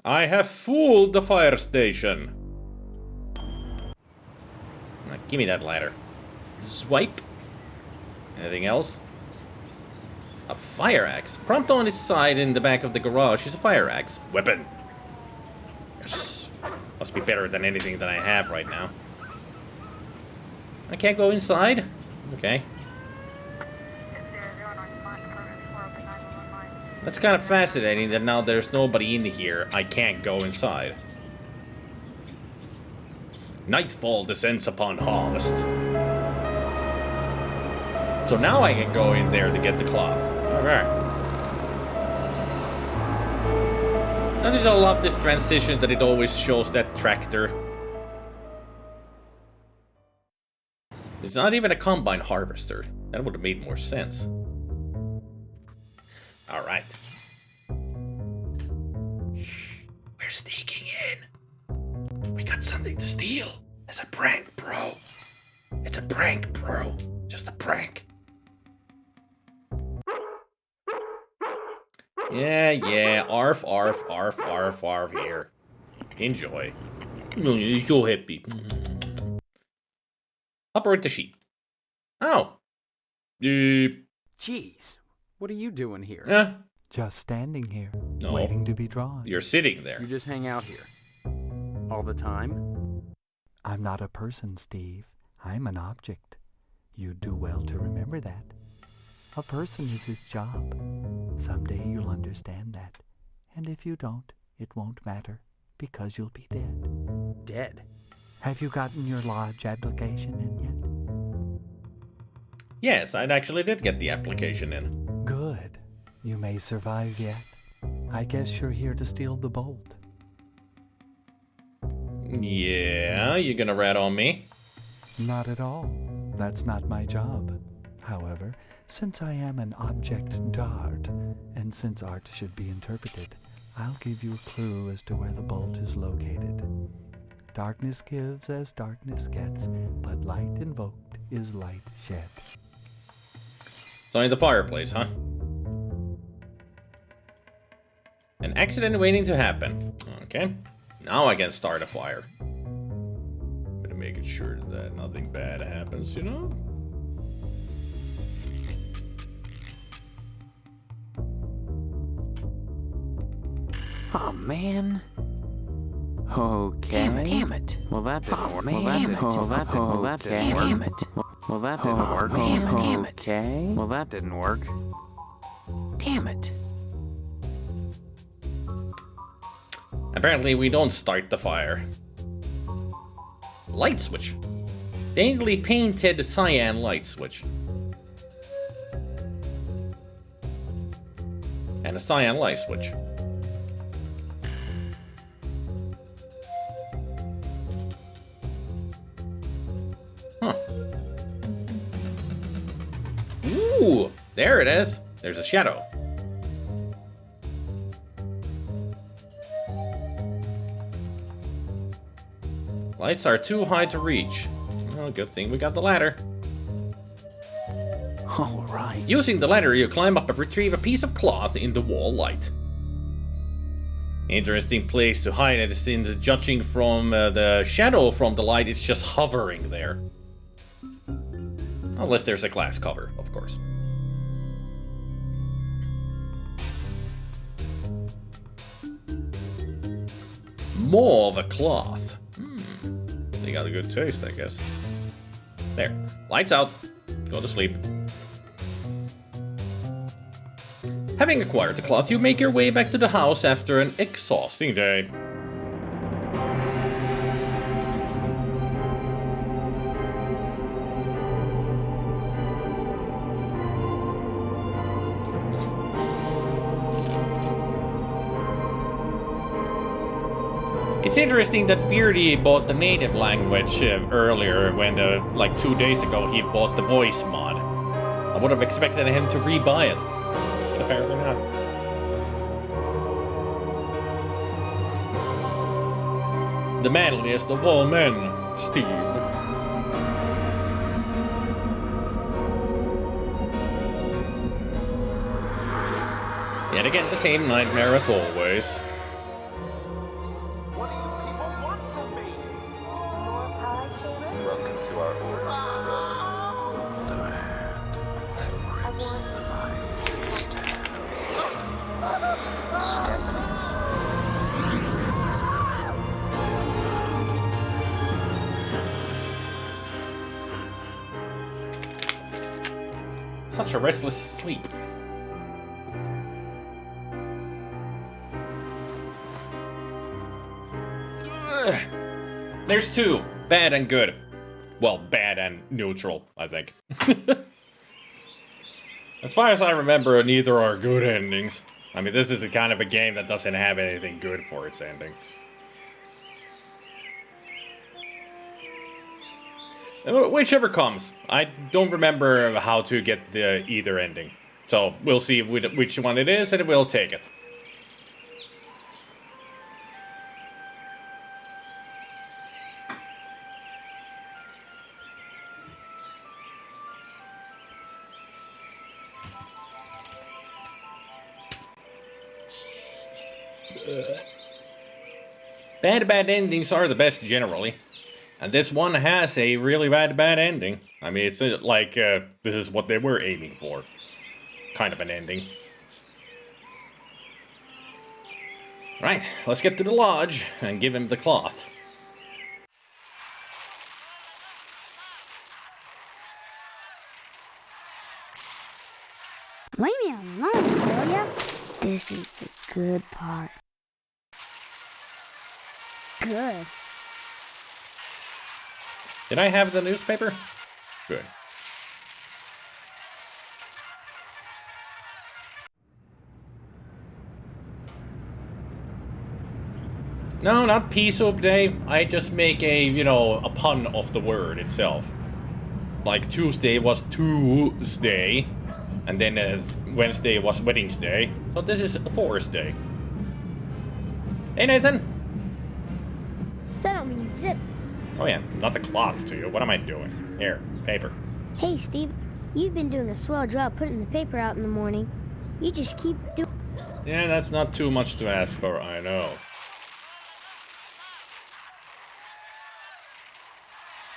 I have fooled the fire station. Now, give me that ladder. Swipe. Anything else? A fire axe. Prompt on its side in the back of the garage is a fire axe. Weapon. Yes. Must be better than anything that I have right now. I can't go inside? Okay. That's kind of fascinating that now there's nobody in here. I can't go inside. Nightfall descends upon Harvest. So now I can go in there to get the cloth. Okay. I just love this transition that it always shows that tractor. It's not even a combine harvester. That would have made more sense. Alright. Shh. We're sneaking in. We got something to steal. It's a prank, bro. It's a prank, bro. Just a prank. Yeah. Arf, arf, arf, arf, arf here. Enjoy. You're so happy. Operate the sheep. Oh. Jeez. What are you doing here? Yeah. Just standing here, No. waiting to be drawn. You're sitting there. You just hang out here. All the time? I'm not a person, Steve. I'm an object. You'd do well to remember that. A person is his job. Someday you'll understand that. And if you don't, it won't matter, because you'll be dead. Dead? Have you gotten your lodge application in yet? Yes, I actually did get the application in. Good. You may survive yet. I guess you're here to steal the bolt. Yeah, you gonna rat on me? Not at all. That's not my job. However, since I am an object d'art, and since art should be interpreted, I'll give you a clue as to where the bolt is located. Darkness gives as darkness gets, but light invoked is light shed. So in the fireplace, huh? An accident waiting to happen. Okay. Now I can start a fire. Better making sure that nothing bad happens, you know? Oh, man. Okay. Damn it. Well, that didn't work. Well, that didn't work. Well, that didn't work. Damn it. Well, that didn't work. Damn it. Okay. Well, that didn't work. Damn it. Apparently we don't start the fire. Light switch. Daintily painted cyan light switch. And a cyan light switch. Huh. Ooh, there it is. There's a shadow. Lights are too high to reach. Oh, good thing we got the ladder. Alright. Using the ladder, you climb up and retrieve a piece of cloth in the wall light. Interesting place to hide it, since judging from the shadow from the light, it's just hovering there. Unless there's a glass cover, of course. More of a cloth. They got a good taste, I guess. There. Lights out. Go to sleep. Having acquired the cloth, you make your way back to the house after an exhausting day. It's interesting that Beardy bought the native language earlier when, like 2 days ago, he bought the voice mod. I would have expected him to rebuy it, but apparently not. The manliest of all men, Steve. Yet again, the same nightmare as always. Welcome to our order. The hand that grips the mind is Stephanie. Such a restless sleep. Ugh. There's two. Bad and good. Well, bad and neutral, I think. As far as I remember, neither are good endings. I mean, this is the kind of a game that doesn't have anything good for its ending. Whichever comes. I don't remember how to get the either ending. So, we'll see which one it is, and we'll take it. Bad endings are the best generally. And this one has a really bad ending. I mean, it's like, this is what they were aiming for. Kind of an ending. Right, let's get to the lodge and give him the cloth. Leave me alone, will ya? This is the good part. Good. Did I have the newspaper? Good. No, not pea soup day. I just make a, you know, a pun of the word itself. Like Tuesday was Tuesday, and then Wednesday was Wednesday. So this is Thursday. Hey, Nathan. That don't mean zip. Oh yeah, not the cloth to you. What am I doing? Here, paper. Hey, Steve. You've been doing a swell job putting the paper out in the morning. You just keep doing... Yeah, that's not too much to ask for, I know.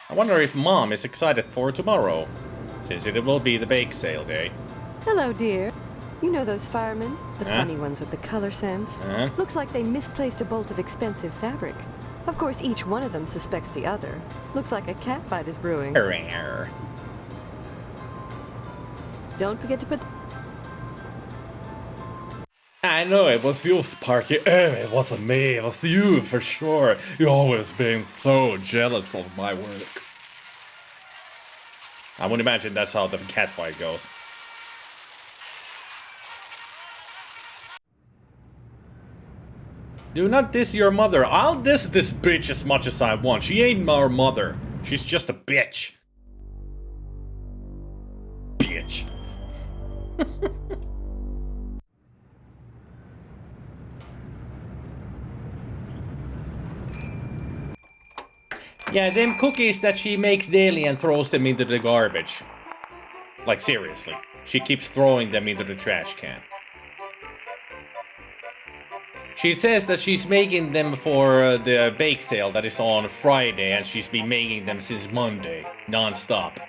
I wonder if Mom is excited for tomorrow, since it will be the bake sale day. Hello, dear. You know those firemen? The funny ones with the color sense? Looks like they misplaced a bolt of expensive fabric. Of course, each one of them suspects the other. Looks like a cat fight is brewing. Don't forget to put... I know, it was you, Sparky. It wasn't me, it was you, for sure. You always being so jealous of my work. I would imagine that's how the cat fight goes. Do not diss your mother. I'll diss this bitch as much as I want. She ain't our mother. She's just a bitch. Bitch. Yeah, them cookies that she makes daily and throws them into the garbage. Like, seriously. She keeps throwing them into the trash can. She says that she's making them for the bake sale that is on Friday, and she's been making them since Monday, non-stop.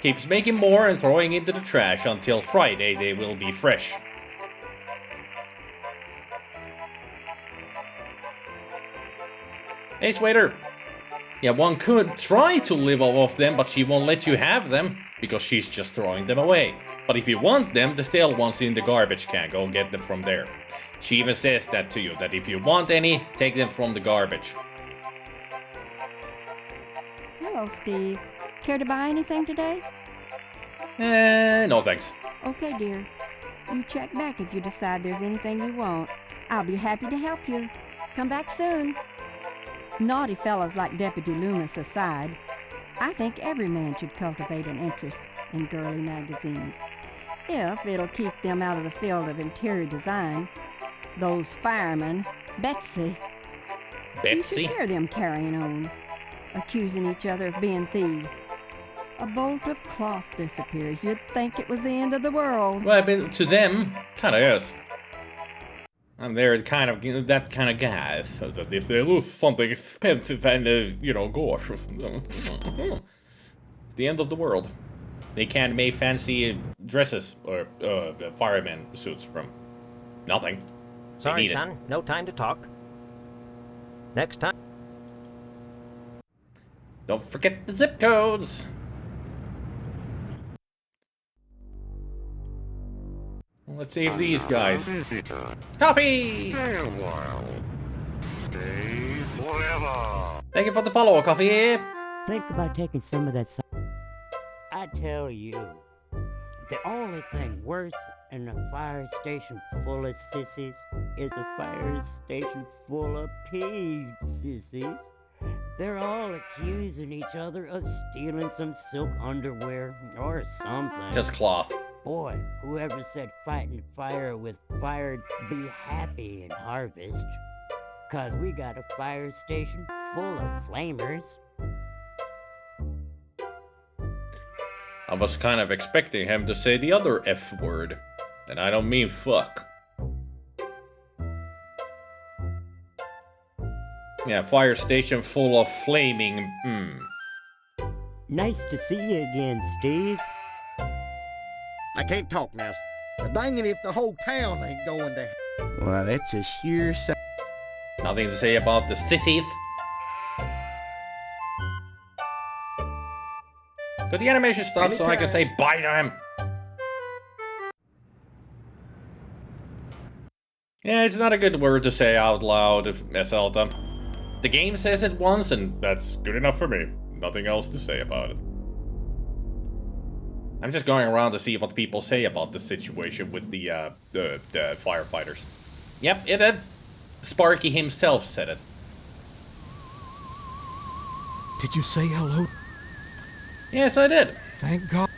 Keeps making more and throwing into the trash until Friday they will be fresh. Hey, Swader. Yeah, one could try to live off them, but she won't let you have them, because she's just throwing them away. But if you want them, the stale ones in the garbage can, go get them from there. She even says that to you, that if you want any, take them from the garbage. Hello, Steve. Care to buy anything today? No thanks. Okay, dear. You check back if you decide there's anything you want. I'll be happy to help you. Come back soon. Naughty fellows like Deputy Loomis aside, I think every man should cultivate an interest in girly magazines, if it'll keep them out of the field of interior design. Those firemen, Betsy. You should hear them carrying on, accusing each other of being thieves. A bolt of cloth disappears. You'd think it was the end of the world. Well, but to them, kind of is. And they're kind of that kind of guy, so that if they lose something expensive and, gosh, it's the end of the world. They can't make fancy dresses or fireman suits from nothing. Sorry, son, no time to talk. Next time. Don't forget the zip codes. Let's save these guys. Coffee! Thank you for the follow, Coffee. Think about taking some of that. I tell you, the only thing worse than a fire station full of sissies is a fire station full of peeved sissies. They're all accusing each other of stealing some silk underwear or something. Just cloth. Boy, whoever said fighting fire with fire be happy in harvest. 'Cause we got a fire station full of flamers. I was kind of expecting him to say the other F word. And I don't mean fuck. Yeah, fire station full of flaming, Nice to see you again, Steve. I can't talk now. Dang it if the whole town ain't going to... Well, that's a sheer... Nothing to say about the sissies. Could the animation stop so I can say bye to him? Yeah, it's not a good word to say out loud, Zelda. The game says it once, and that's good enough for me. Nothing else to say about it. I'm just going around to see what people say about the situation with the firefighters. Yep, it did. Sparky himself said it. Did you say hello? Yes, I did. Thank God.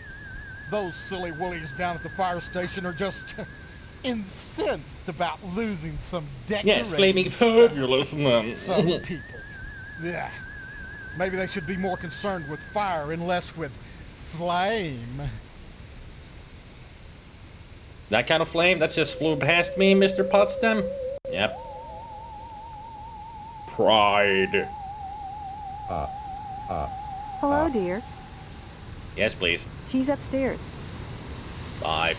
Those silly woolies down at the fire station are just incensed about losing some decorating. Yes, flaming fabulous, man. Some people. Yeah. Maybe they should be more concerned with fire and less with flame. That kind of flame that just flew past me, Mr. Potsdam? Yep. Pride. Hello, dear. Yes, please. She's upstairs. Bye.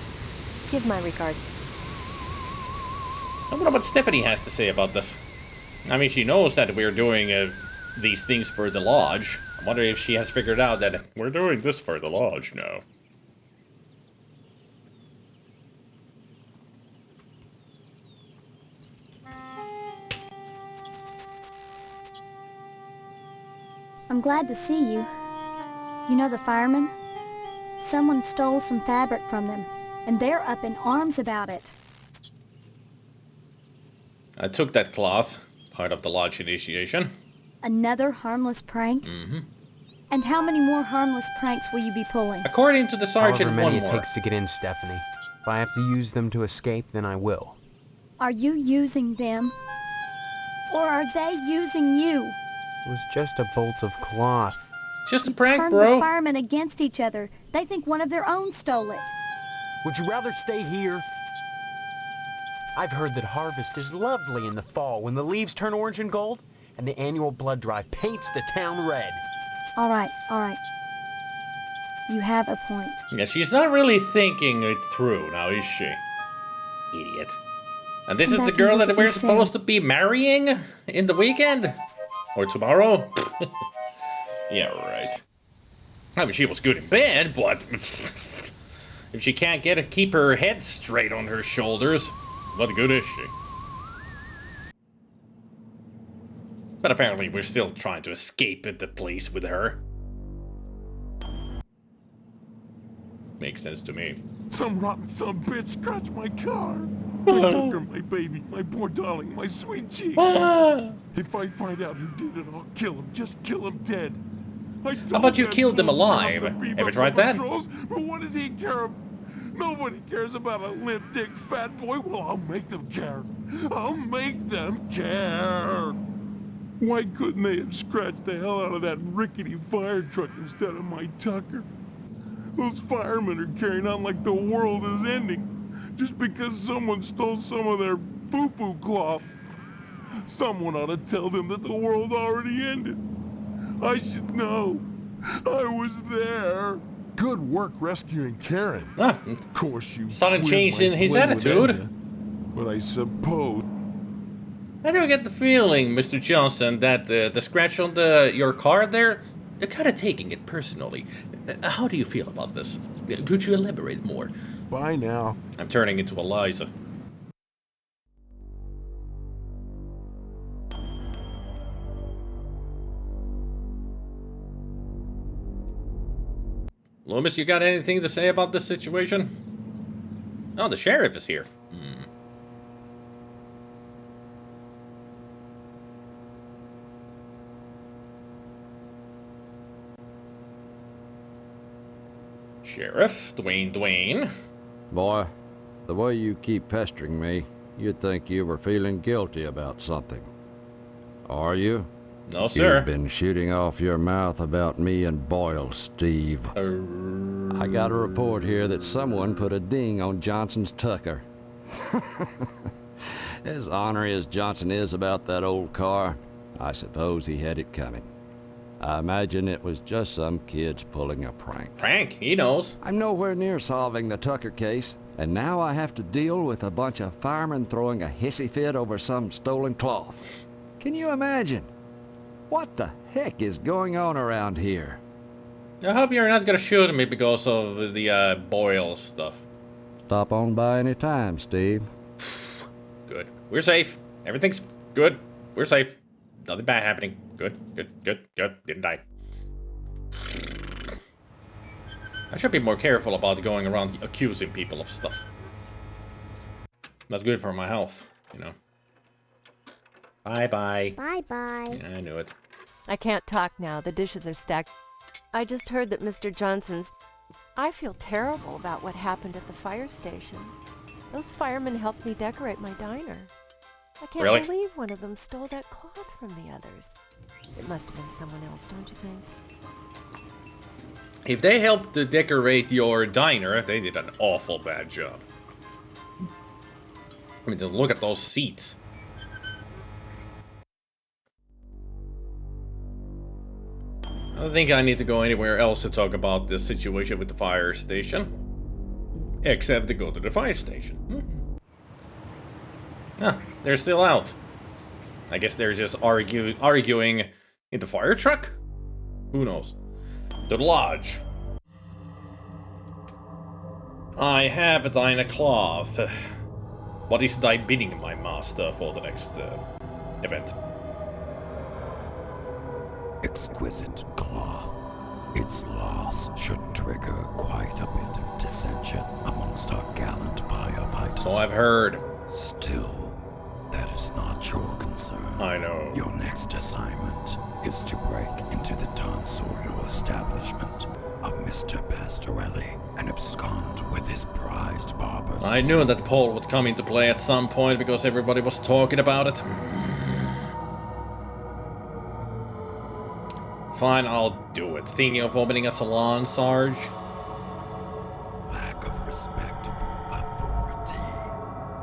Give my regards. I wonder what Stephanie has to say about this. I mean, she knows that we're doing these things for the lodge. I wonder if she has figured out that we're doing this for the lodge now. I'm glad to see you. You know the firemen? Someone stole some fabric from them, and they're up in arms about it. I took that cloth, part of the lodge initiation. Another harmless prank? Mm-hmm. And how many more harmless pranks will you be pulling? According to the sergeant, However many one it more. takes to get in, Stephanie. If I have to use them to escape, then I will. Are you using them? Or are they using you? It was just a bolt of cloth. Just a prank, Turned bro. the firemen against each other. They think one of their own stole it. Would you rather stay here? I've heard that harvest is lovely in the fall when the leaves turn orange and gold, and the annual blood drive paints the town red. All right. You have a point. Yeah, she's not really thinking it through now, is she? Idiot. And this is the girl that we're supposed to be marrying in the weekend? Or tomorrow? Yeah, right. I mean, she was good in bed, but if she can't keep her head straight on her shoulders, what good is she? But apparently we're still trying to escape the place with her. Makes sense to me. Some rotten son of a bitch scratched my car. I took her, my baby, my poor darling, my sweet cheeks. If I find out who did it, I'll kill him. Just kill him dead. How about you kill them alive? Ever tried that? But what does he care? Nobody cares about a limp dick fat boy. Well, I'll make them care. I'll make them care. Why couldn't they have scratched the hell out of that rickety fire truck instead of my Tucker? Those firemen are carrying on like the world is ending just because someone stole some of their foo-foo cloth. Someone ought to tell them that the world already ended. I should know. I was there. Good work rescuing Karen. Of course you. Sudden change in his attitude. But I suppose. I do get the feeling, Mr. Johnson, that the scratch on your car there, you're kind of taking it personally. How do you feel about this? Could you elaborate more? Bye now. I'm turning into Eliza. Loomis, you got anything to say about this situation? Oh, the sheriff is here. Sheriff, Dwayne. Boy, the way you keep pestering me, you'd think you were feeling guilty about something. Are you? No, sir. You've been shooting off your mouth about me and Boyle, Steve. I got a report here that someone put a ding on Johnson's Tucker. As ornery as Johnson is about that old car, I suppose he had it coming. I imagine it was just some kids pulling a prank. Prank? He knows. I'm nowhere near solving the Tucker case, and now I have to deal with a bunch of firemen throwing a hissy fit over some stolen cloth. Can you imagine? What the heck is going on around here? I hope you're not gonna shoot me because of the Boyle stuff. Stop on by any time, Steve. Good. We're safe. Everything's good. We're safe. Nothing bad happening. Good. Didn't die. I should be more careful about going around accusing people of stuff. Not good for my health, you know. Bye-bye. Bye-bye. Yeah, I knew it. I can't talk now. The dishes are stacked. I just heard that Mr. Johnson's... I feel terrible about what happened at the fire station. Those firemen helped me decorate my diner. I can't believe one of them stole that cloth from the others. It must have been someone else, don't you think? If they helped to decorate your diner, they did an awful bad job. I mean, look at those seats. I don't think I need to go anywhere else to talk about the situation with the fire station. Except to go to the fire station. They're still out. I guess they're just arguing in the fire truck? Who knows? To the lodge. I have thine a cloth. What is thy bidding, my master, for the next event? Exquisite cloth. Its loss should trigger quite a bit of dissension amongst our gallant firefighters. So I've heard. Still, that is not your concern. I know. Your next assignment is to break into the tonsorial establishment of Mr. Pastorelli and abscond with his prized barbers. I knew that Paul would come into play at some point because everybody was talking about it. Fine, I'll do it. Thinking of opening a salon, Sarge? Lack of respectable authority.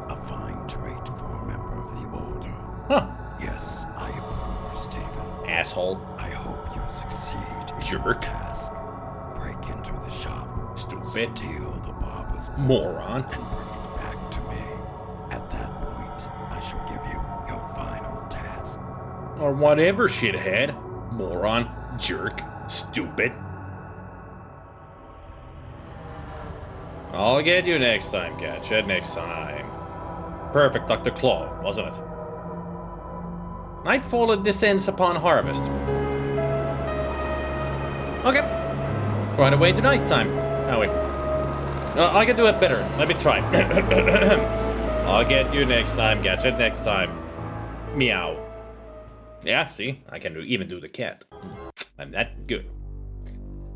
A fine trait for a member of the Order. Huh. Yes, I approve, Stephen. Asshole. I hope you succeed in Jerk. your task. Break into the shop. Stupid. Steal the barber's moron. And bring it back to me. At that point, I shall give you your final task. Or whatever, shithead. Moron. Jerk. Stupid. I'll get you next time, Catchet. Next time. Perfect, Dr. Claw, wasn't it? Nightfall descends upon harvest. Okay. Right away to nighttime. How we? I can do it better. Let me try. I'll get you next time, Gadget. Next time. Meow. Yeah, see? I can even do the cat. I'm that good.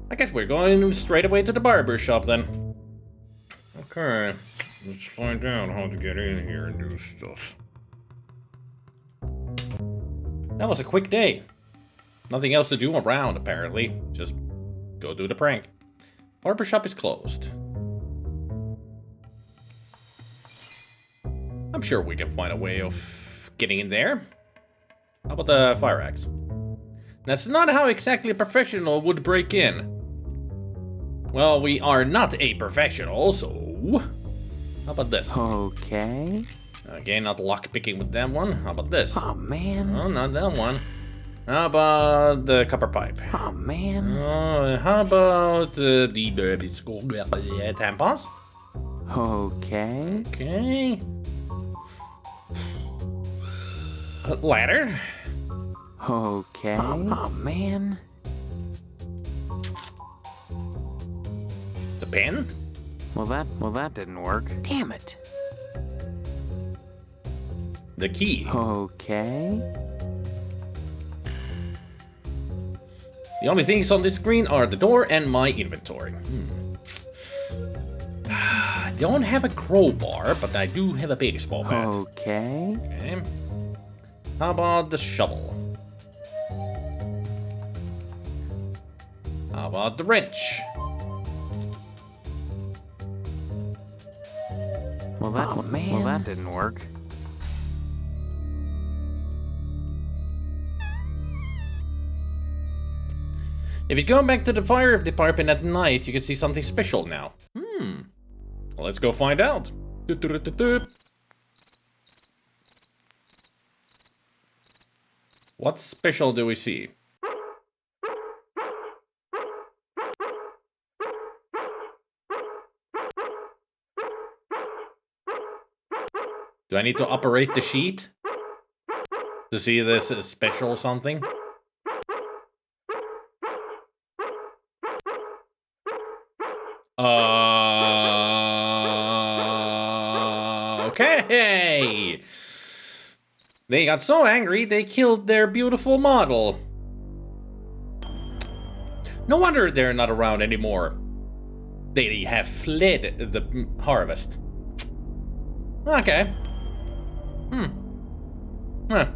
I guess we're going straight away to the barber shop then. Okay. Let's find out how to get in here and do stuff. That was a quick day. Nothing else to do around, apparently. Just go do the prank. Barbershop is closed. I'm sure we can find a way of getting in there. How about the fire axe? That's not how exactly a professional would break in. Well, we are not a professional, so... How about this? Okay. Okay, not lockpicking with that one. How about this? Oh, man. Oh, not that one. How about the copper pipe? Oh, man. How about the tampons? Okay. Okay. Ladder? Okay. Oh, man. The pen? Well, that didn't work. Damn it. The key. Okay. The only things on this screen are the door and my inventory. I don't have a crowbar, but I do have a baseball bat. Okay. Okay. How about the shovel? How about the wrench? Well, that didn't work. If you go back to the fire department at night, you can see something special now. Well, let's go find out. What special do we see? Do I need to operate the sheet to see this as special something? Okay. They got so angry they killed their beautiful model. No wonder they're not around anymore. They have fled the harvest. Okay. Huh.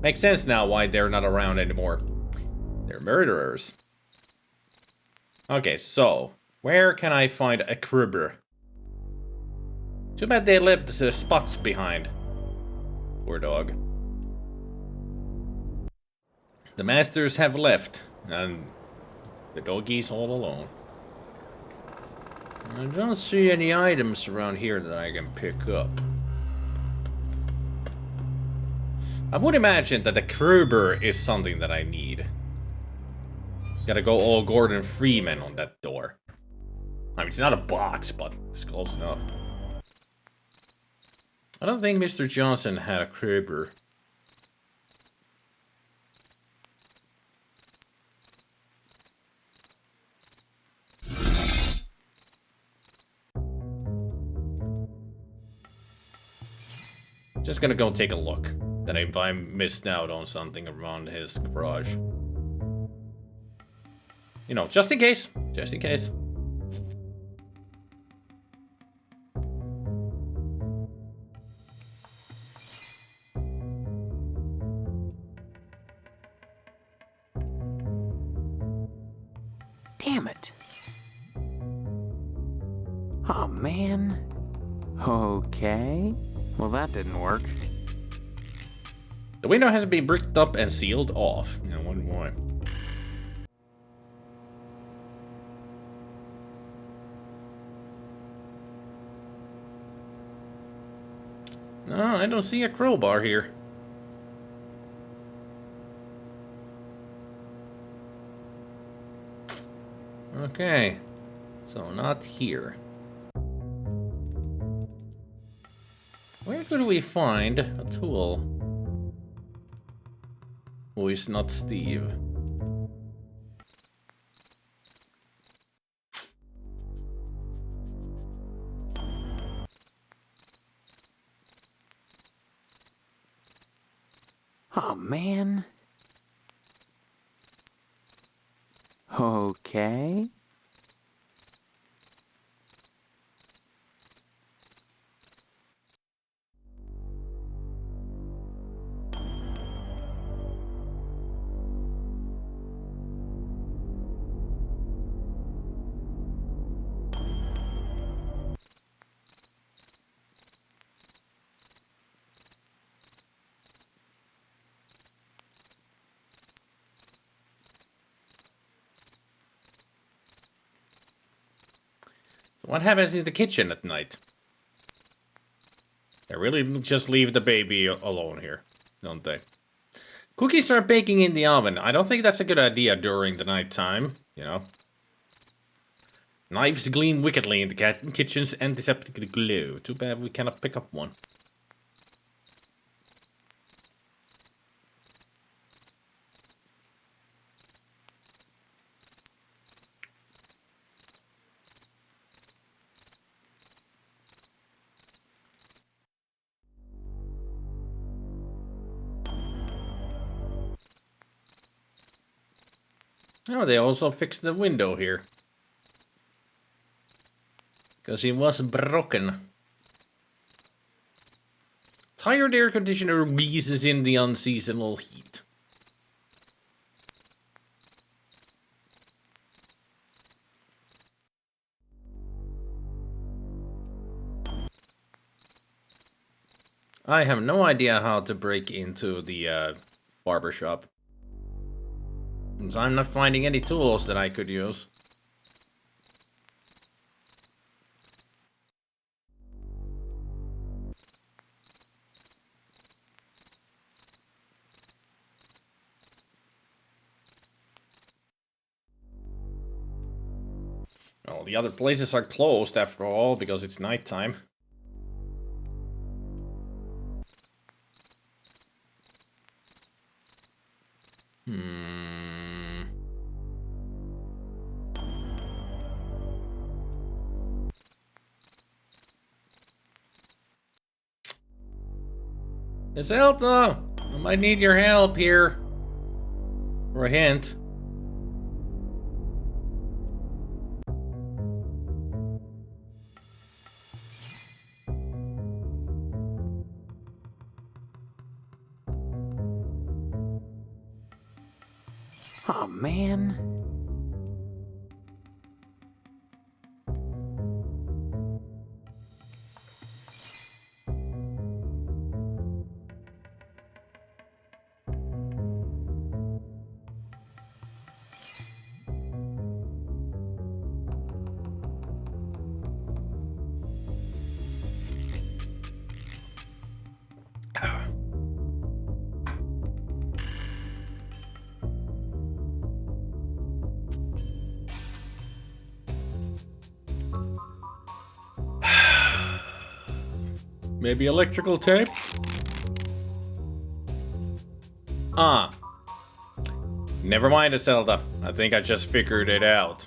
Makes sense now why they're not around anymore. They're murderers. Okay, so where can I find a cribber? Too bad they left the spots behind. Poor dog. The masters have left, and the doggy's all alone. I don't see any items around here that I can pick up. I would imagine that the crowbar is something that I need. Gotta go all Gordon Freeman on that door. I mean, it's not a box, but it's close enough. I don't think Mr. Johnson had a crowbar. Just gonna go take a look. Then if I missed out on something around his garage. You know, just in case. Just in case. damn it. Oh man. Okay. Well, that didn't work. The window has been bricked up and sealed off. Yeah, one more. No, I don't see a crowbar here. Okay, so not here. Where could we find a tool who is not Steve? Oh man. Okay. What happens in the kitchen at night? They really just leave the baby alone here, don't they? Cookies are baking in the oven. I don't think that's a good idea during the night time, you know. Knives gleam wickedly in the kitchen's antiseptic glow. Too bad we cannot pick up one. Oh, they also fixed the window here. Because it was broken. Tired air conditioner wheezes in the unseasonal heat. I have no idea how to break into the barbershop. So I'm not finding any tools that I could use. Well, the other places are closed after all because it's nighttime. Zelda, I might need your help here. Or a hint. Oh man. Maybe electrical tape? Ah. Never mind, Zelda. I think I just figured it out.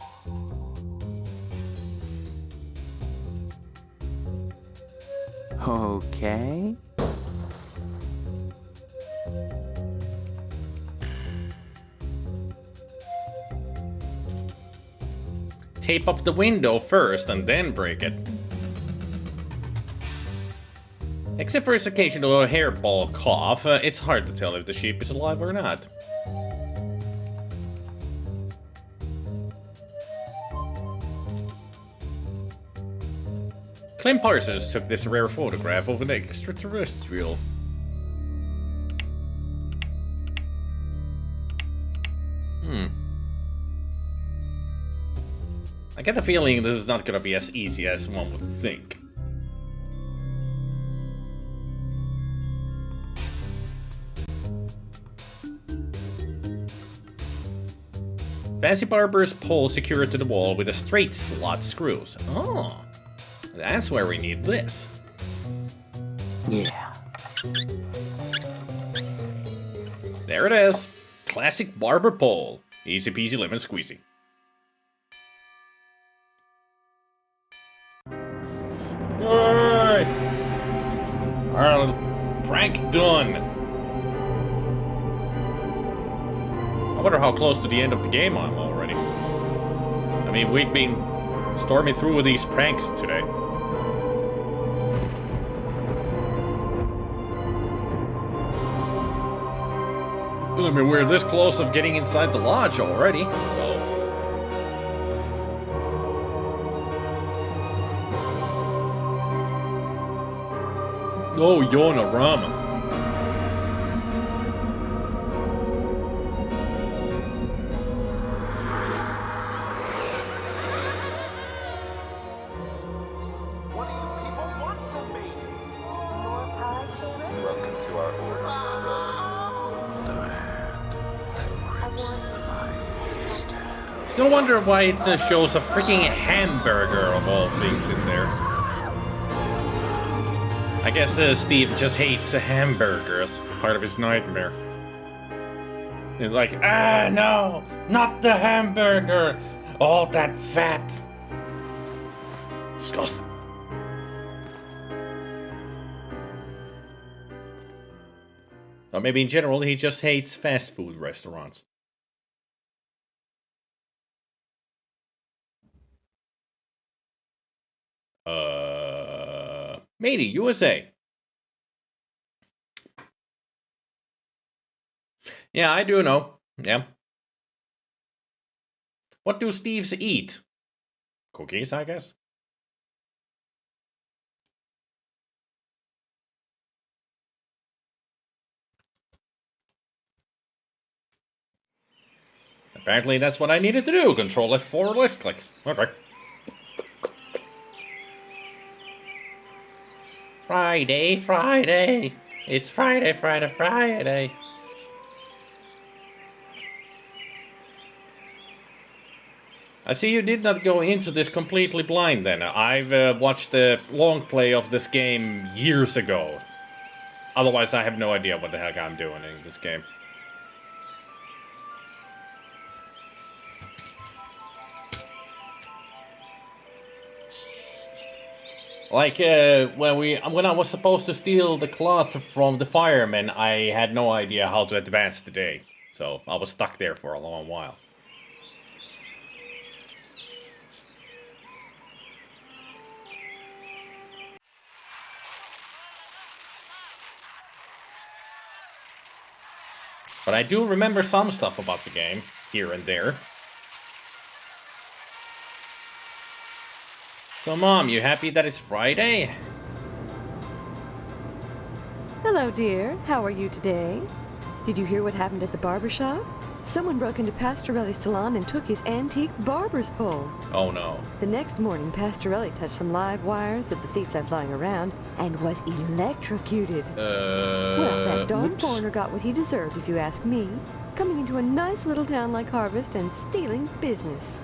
Okay. Tape up the window first and then break it. Except for its occasional hairball cough, it's hard to tell if the sheep is alive or not. Clem Parsons took this rare photograph of an extraterrestrial. I get the feeling this is not gonna be as easy as one would think. Fancy barber's pole secured to the wall with a straight slot screws. Oh, that's where we need this. Yeah. There it is. Classic barber pole. Easy peasy lemon squeezy. Alright. Alright, prank done. I wonder how close to the end of the game I'm already. I mean, we've been storming through with these pranks today. I mean, we're this close of getting inside the lodge already, so... Oh, Yona Ramen. Welcome to our order. Still wonder why it shows a freaking hamburger of all things in there. I guess Steve just hates hamburgers. Part of his nightmare. He's like, ah, no, not the hamburger. All that fat. Disgusting. Or maybe in general, he just hates fast food restaurants. Matey, USA. Yeah, I do know. Yeah. What do Steves eat? Cookies, I guess. Apparently that's what I needed to do. Control F4, left click. Okay. Friday, Friday. It's Friday, Friday, Friday. I see you did not go into this completely blind then. I've watched the long play of this game years ago. Otherwise, I have no idea what the heck I'm doing in this game. Like, when I was supposed to steal the cloth from the firemen, I had no idea how to advance the day. So, I was stuck there for a long while. But I do remember some stuff about the game, here and there. So, Mom, you happy that it's Friday? Hello, dear. How are you today? Did you hear what happened at the barber shop? Someone broke into Pastorelli's salon and took his antique barber's pole. Oh, no. The next morning, Pastorelli touched some live wires that the thief left lying around and was electrocuted. Well, that darn foreigner got what he deserved, if you ask me. Coming into a nice little town like Harvest and stealing business.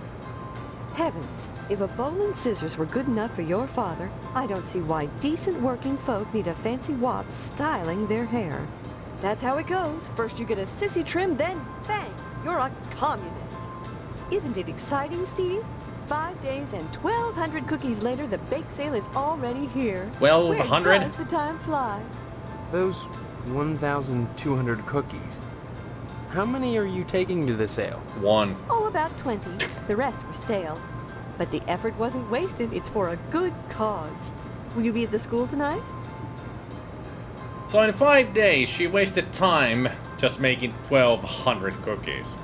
Heavens, if a bowl and scissors were good enough for your father, I don't see why decent working folk need a fancy wop styling their hair. That's how it goes. First you get a sissy trim, then bang, you're a communist. Isn't it exciting, Steve? 5 days and 1,200 cookies later, the bake sale is already here. 1,200? Where does the time fly? Those 1,200 cookies. How many are you taking to the sale? 1. Oh, about 20. The rest were stale. But the effort wasn't wasted. It's for a good cause. Will you be at the school tonight? So in 5 days, she wasted time just making 1,200 cookies.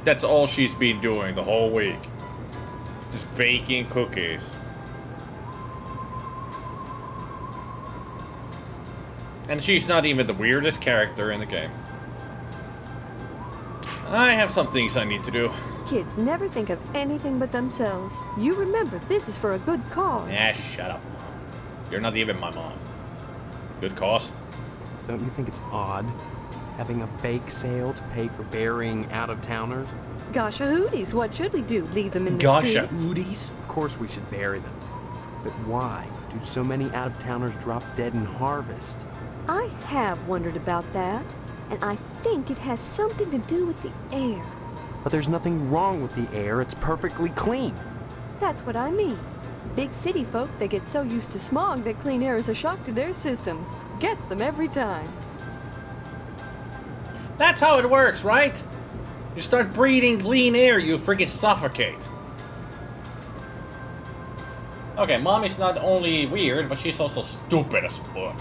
That's all she's been doing the whole week. Just baking cookies. And she's not even the weirdest character in the game. I have some things I need to do. Kids never think of anything but themselves. You remember, this is for a good cause. Ah, shut up, Mom. You're not even my mom. Good cause? Don't you think it's odd having a bake sale to pay for burying out-of-towners? Gosh hooties, what should we do? Leave them in the streets? hooties? Of course we should bury them. But why do so many out-of-towners drop dead in harvest? I have wondered about that, and I think it has something to do with the air. But there's nothing wrong with the air, it's perfectly clean. That's what I mean. Big city folk, they get so used to smog that clean air is a shock to their systems. Gets them every time. That's how it works, right? You start breathing clean air, you freaking suffocate. Okay, Mommy's not only weird, but she's also stupid as fuck.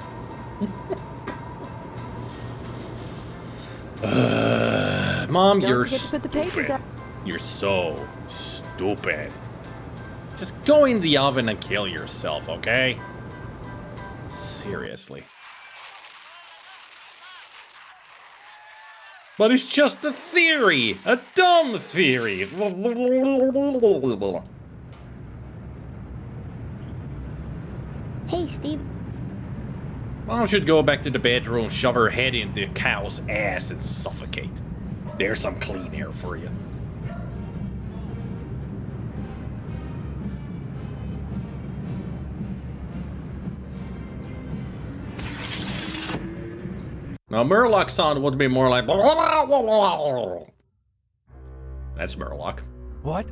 Mom, Don't you're forget to put the papers stupid. up. You're so stupid. Just go in the oven and kill yourself, okay? Seriously. But it's just a theory! A dumb theory! Hey, Steve. Mom should go back to the bedroom, shove her head in the cow's ass and suffocate. There's some clean air for you. Now, Murloc's sound would be more like... That's Murloc. What?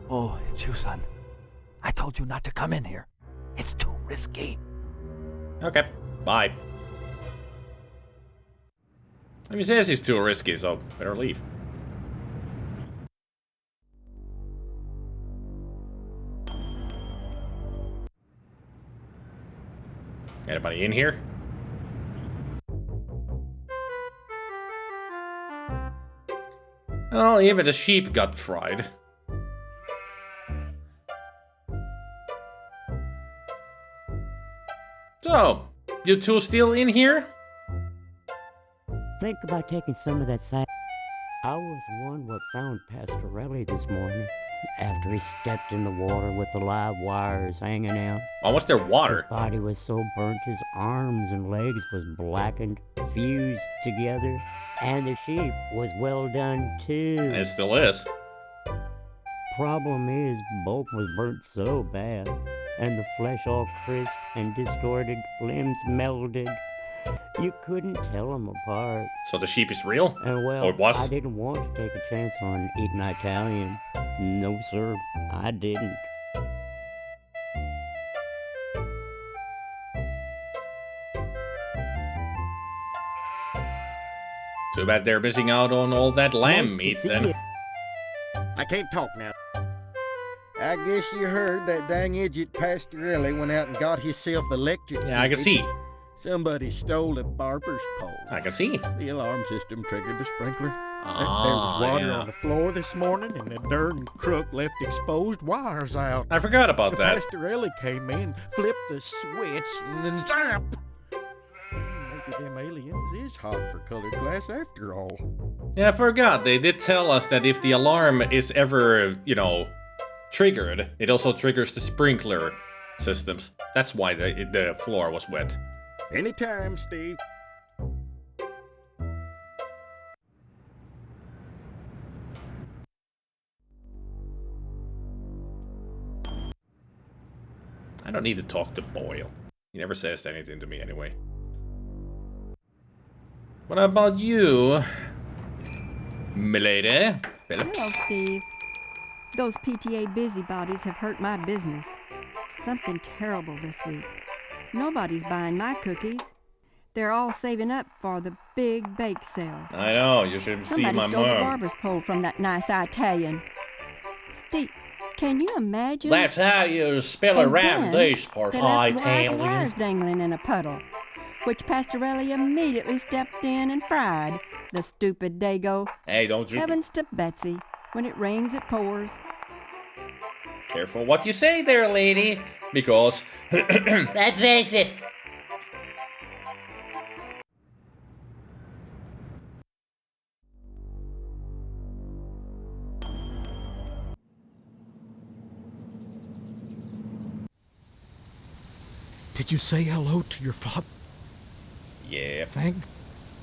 Oh, it's you, son. I told you not to come in here. It's too risky. Okay, bye. He says he's too risky, so better leave. Anybody in here? Oh, even the sheep got fried. So, you two still in here? Think about taking some of that side. I was the one what found Pastorelli this morning after he stepped in the water with the live wires hanging out. Oh, what's their water? His body was so burnt his arms and legs was blackened, fused together, and the sheep was well done too. It still is. Problem is, both was burnt so bad, and the flesh all crisp and distorted, limbs melded. You couldn't tell them apart. So the sheep is real? And well, or was? I didn't want to take a chance on eating Italian. No, sir, I didn't. Too bad they're missing out on all that lamb Nice to meat see then. you. I can't talk now. I guess you heard that dang idiot Pastorelli went out and got himself electric. Yeah, I can see. Somebody stole the barber's pole. I can see. The alarm system triggered the sprinkler. Ah, There was water yeah. on the floor this morning, and the darn crook left exposed wires out. I forgot about The that. Pastorelli came in, flipped the switch, and then zap! Maybe them aliens is hot for colored glass after all. Yeah, I forgot. They did tell us that if the alarm is ever, you know, triggered, it also triggers the sprinkler systems. That's why the floor was wet. Anytime, Steve. I don't need to talk to Boyle. He never says anything to me anyway. What about you, milady? Phillips? Hello, Steve. Those PTA busybodies have hurt my business. Something terrible this week. Nobody's buying my cookies. They're all saving up for the big bake sale. I know, you should see Somebody my stole the mom. barber's pole from that nice Italian. Steve, can you imagine? That's how you spell And around then these parts, they left Italian. wires dangling in a puddle, which Pastorelli immediately stepped in and fried. The stupid dago. Hey, don't you... Heavens to Betsy. When it rains, it pours. Careful what you say there, lady, because... That's racist. Did you say hello to your father? Yeah. Thank.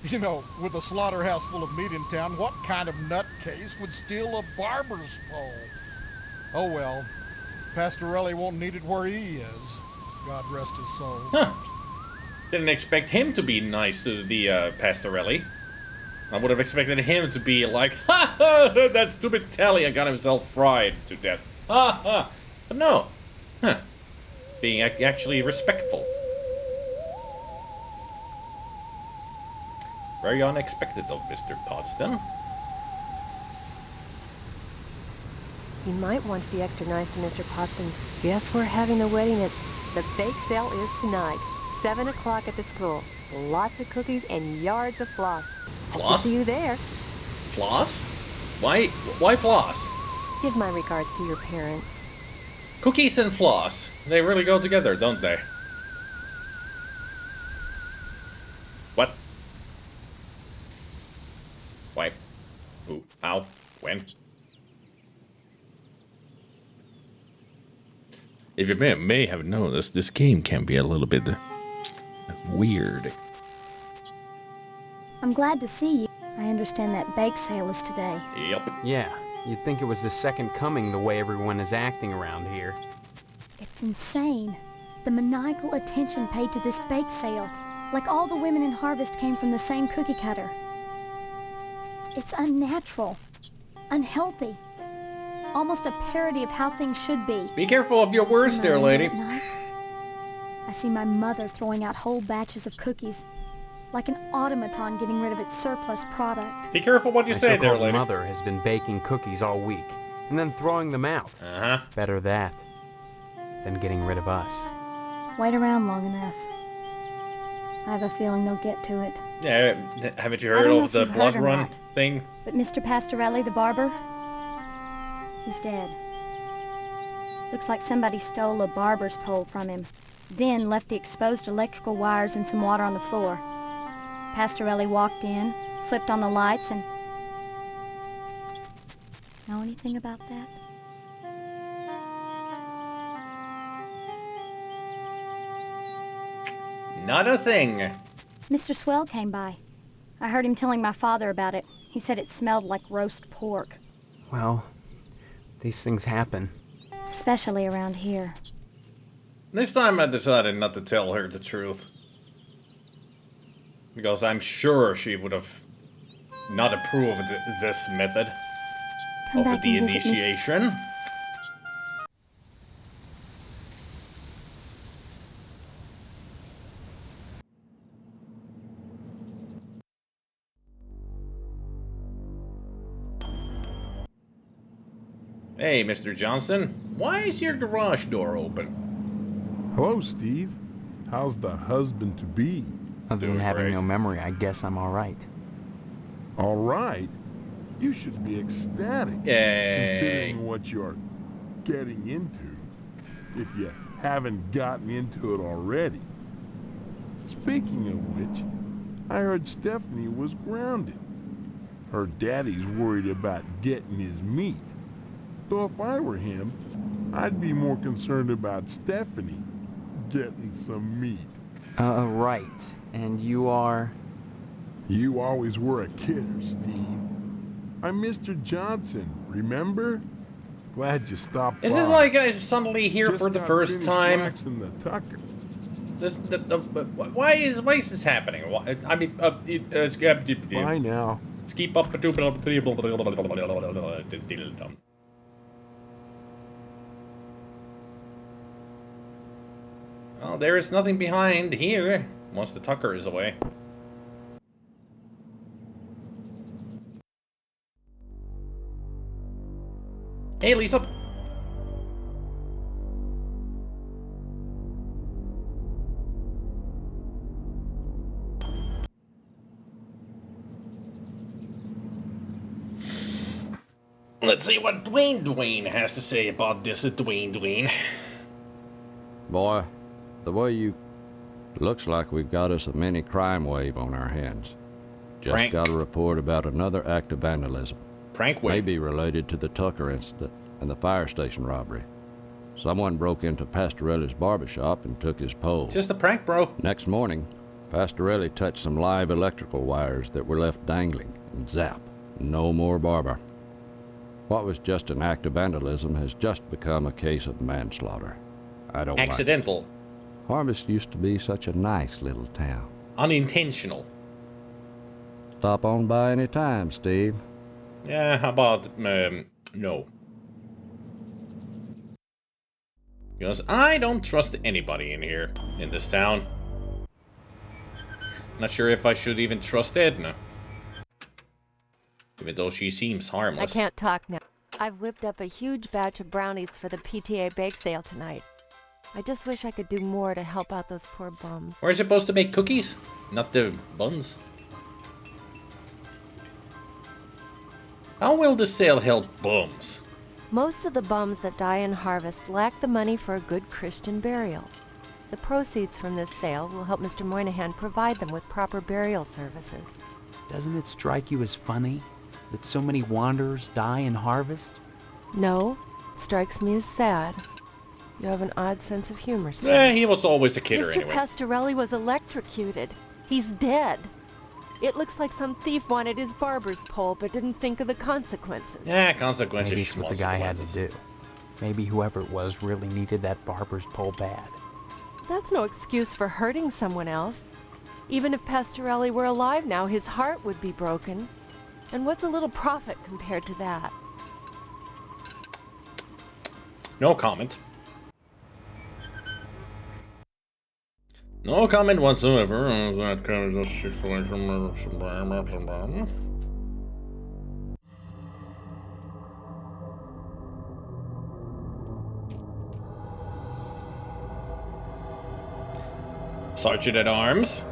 You know, with a slaughterhouse full of meat in town, what kind of nutcase would steal a barber's pole? Oh well, Pastorelli won't need it where he is. God rest his soul. Huh. Didn't expect him to be nice to the Pastorelli. I would have expected him to be like, ha ha, that stupid Talia got himself fried to death. Ha ha. But no. Huh. Being actually respectful. Very unexpected of Mr. Potsdam. You might want to be extra nice to Mr. Potsdam. Yes, we're having the wedding at... The bake sale is tonight. 7 o'clock at the school. Lots of cookies and yards of floss. Floss? Hope to see you there. Floss? Why floss? Give my regards to your parents. Cookies and floss. They really go together, don't they? What? Why? Ooh, ow. When? If you may have noticed, this game can be a little bit weird. I'm glad to see you. I understand that bake sale is today. Yep. Yeah, you'd think it was the second coming the way everyone is acting around here. It's insane. The maniacal attention paid to this bake sale. Like all the women in Harvest came from the same cookie cutter. It's unnatural. Unhealthy. Almost a parody of how things should be. Be careful of your words there, lady. At night, I see my mother throwing out whole batches of cookies. Like an automaton getting rid of its surplus product. Be careful what you say there, lady. My mother has been baking cookies all week, and then throwing them out. Better that than getting rid of us. Wait around long enough. I have a feeling they'll get to it. Yeah, haven't you heard of the blood run thing? But Mr. Pastorelli, the barber, he's dead. Looks like somebody stole a barber's pole from him, then left the exposed electrical wires and some water on the floor. Pastorelli walked in, flipped on the lights, and... Know anything about that? Not a thing. Mr. Swell came by. I heard him telling my father about it. He said it smelled like roast pork. Well, these things happen. Especially around here. This time I decided not to tell her the truth. Because I'm sure she would have not approved this method of the initiation. Hey, Mr. Johnson, why is your garage door open? Hello, Steve. How's the husband-to-be? Other than having no memory, I guess I'm all right. All right? You should be ecstatic. Yay. Considering what you're getting into, if you haven't gotten into it already. Speaking of which, I heard Stephanie was grounded. Her daddy's worried about getting his meat. So if I were him, I'd be more concerned about Stephanie getting some meat. Right. And you are? You always were a kidder, Steve. I'm Mr. Johnson, remember? Glad you stopped Is by. this like I'm suddenly here Just for the got first finished time? waxing the Tucker. Why is this happening? I mean, Bye now. Keep up. Oh, there is nothing behind here once the Tucker is away. Hey, Lisa. Let's see what Dwayne has to say about this Dwayne. Boy, the way you... Looks like we've got us a mini crime wave on our hands. Just Prank. got a report about another act of vandalism. Prank wave. Maybe related to the Tucker incident and the fire station robbery. Someone broke into Pastorelli's barbershop and took his pole. Just a prank, bro. Next morning, Pastorelli touched some live electrical wires that were left dangling, and zap, no more barber. What was just an act of vandalism has just become a case of manslaughter. I don't Accidental. Like it. Harvest used to be such a nice little town. Unintentional. Stop on by any time, Steve. Yeah, how about, no. Because I don't trust anybody in here, in this town. Not sure if I should even trust Edna. Even though she seems harmless. I can't talk now. I've whipped up a huge batch of brownies for the PTA bake sale tonight. I just wish I could do more to help out those poor bums. We're supposed to make cookies, not the buns. How will the sale help bums? Most of the bums that die in harvest lack the money for a good Christian burial. The proceeds from this sale will help Mr. Moynihan provide them with proper burial services. Doesn't it strike you as funny that so many wanderers die in harvest? No, it strikes me as sad. You have an odd sense of humor, Steve. He was always a kidder Mr. anyway. Pastorelli was electrocuted. He's dead. It looks like some thief wanted his barber's pole but didn't think of the consequences. Yeah, consequences. Maybe it's what the guy had to do. Maybe whoever it was really needed that barber's pole bad. That's no excuse for hurting someone else. Even if Pastorelli were alive now, his heart would be broken. And what's a little profit compared to that? No comment. No comment whatsoever. That kind of situation. Sergeant at Arms,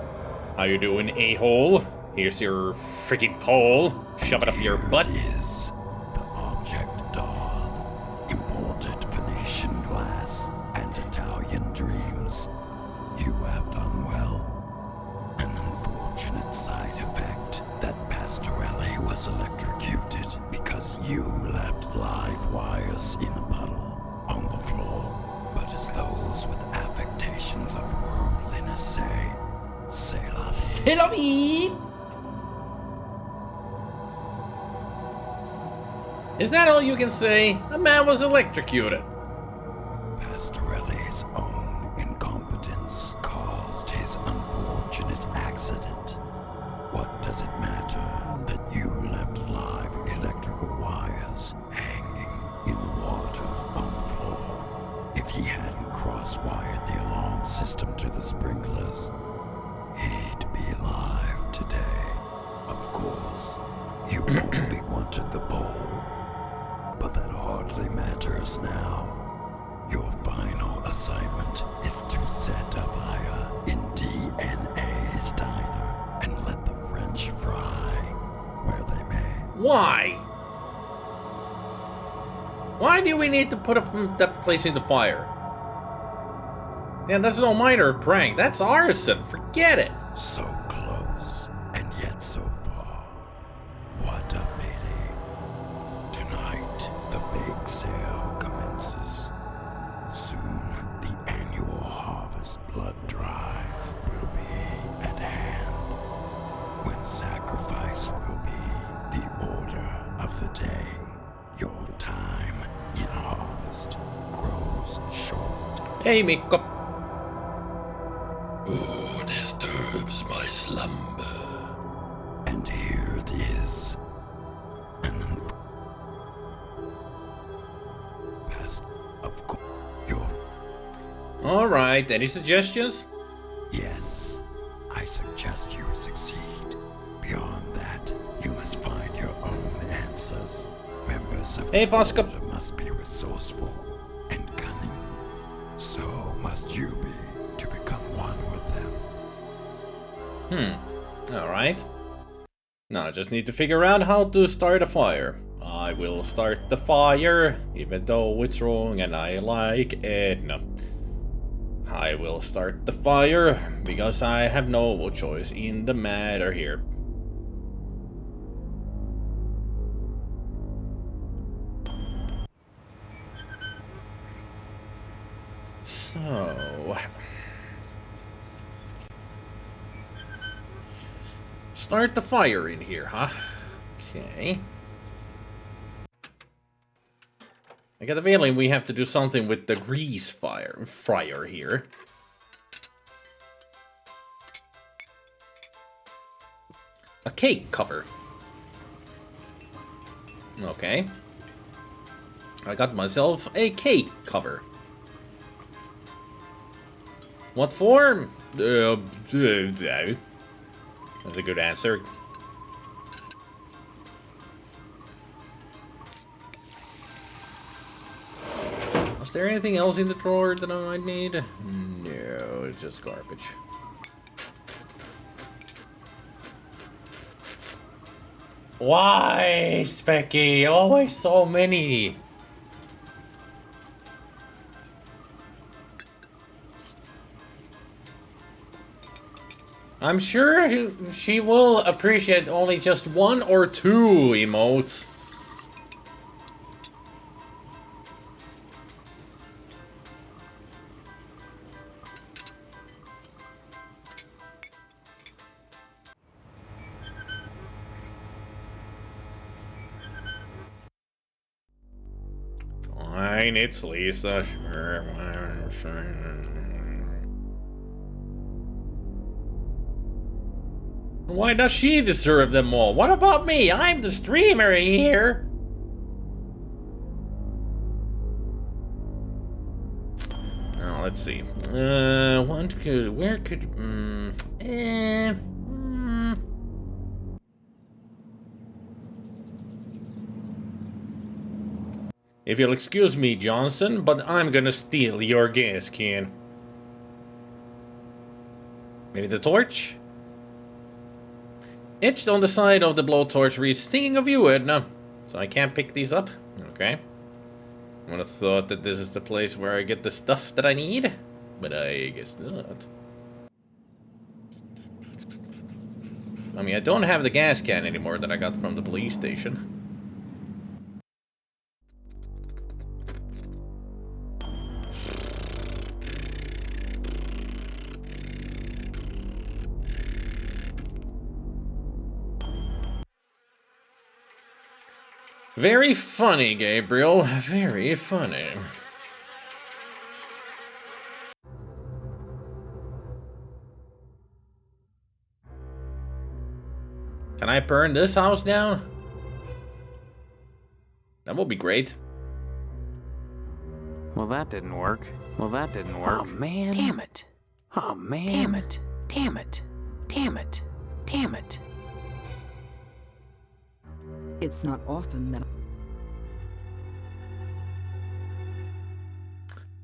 how you doing, a-hole? Here's your freaking pole. Shove it up your butt. Is the object doll, imported Venetian glass and Italian dreams. You have done well. An unfortunate side effect that Pastorelli was electrocuted because you left live wires in a puddle on the floor. But as those with affectations of worldliness say, c'est la vie. C'est la vie! Is that all you can say? A man was electrocuted. Pastorelli's own incompetence caused his unfortunate accident. What does it matter that you left live electrical wires hanging in the water on the floor? If he hadn't cross-wired the alarm system to the sprinklers, he'd be alive today. Of course, you only wanted the pole. But that hardly matters now. Your final assignment is to set a fire in DNA's diner and let the French fry where they may. Why? Why do we need to put that place in the fire? Man, that's no minor prank. That's arson. Forget it. So close, and yet so far. What a pity. Tonight, the big sale commences. Soon, the annual harvest blood drive will be at hand. When sacrifice will be the order of the day, your time in harvest grows short. Hey, Mikko. Who disturbs my slumber? And here it is. Alright, any suggestions? Yes, I suggest you succeed. Beyond that, you must find your own answers. Members of the order must be resourceful and cunning. So must you be to become one with them. Alright. Now I just need to figure out how to start a fire. I will start the fire, even though it's wrong and I like Edna. I will start the fire, because I have no choice in the matter here. So... Start the fire in here, huh? Okay. I got a feeling we have to do something with the grease fryer here. A cake cover. Okay. I got myself a cake cover. What for? That's a good answer. Is there anything else in the drawer that I might need? No, it's just garbage. Why, Specky? Always so many. I'm sure she will appreciate only just 1 or 2 emotes. Fine, it's Lisa. Sure. Why does she deserve them all? What about me? I'm the streamer here. Now let's see. Where could? If you'll excuse me, Johnson, but I'm gonna steal your gas can. Maybe the torch? Etched on the side of the blowtorch reads, "Thinking of you, Edna." So I can't pick these up? Okay. I would have thought that this is the place where I get the stuff that I need, but I guess not. I mean, I don't have the gas can anymore that I got from the police station. Very funny, Gabriel. Very funny. Can I burn this house down? That would be great. Well, that didn't work. Well, that didn't work. Oh, man. Damn it. Oh, man. Damn it. Damn it. Damn it. Damn it. It's not often that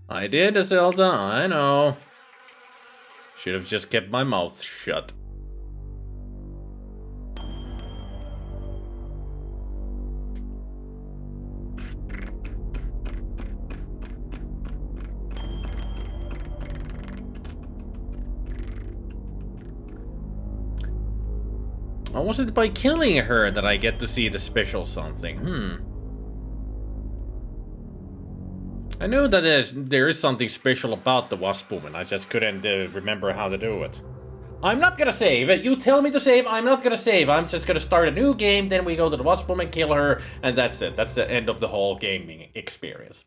I did, Zelda, I know. Should have just kept my mouth shut. Or was it by killing her that I get to see the special something? I knew that there is something special about the Wasp Woman, I just couldn't remember how to do it. I'm not gonna save. You tell me to save, I'm not gonna save. I'm just gonna start a new game, then we go to the Wasp Woman, kill her, and that's it. That's the end of the whole gaming experience.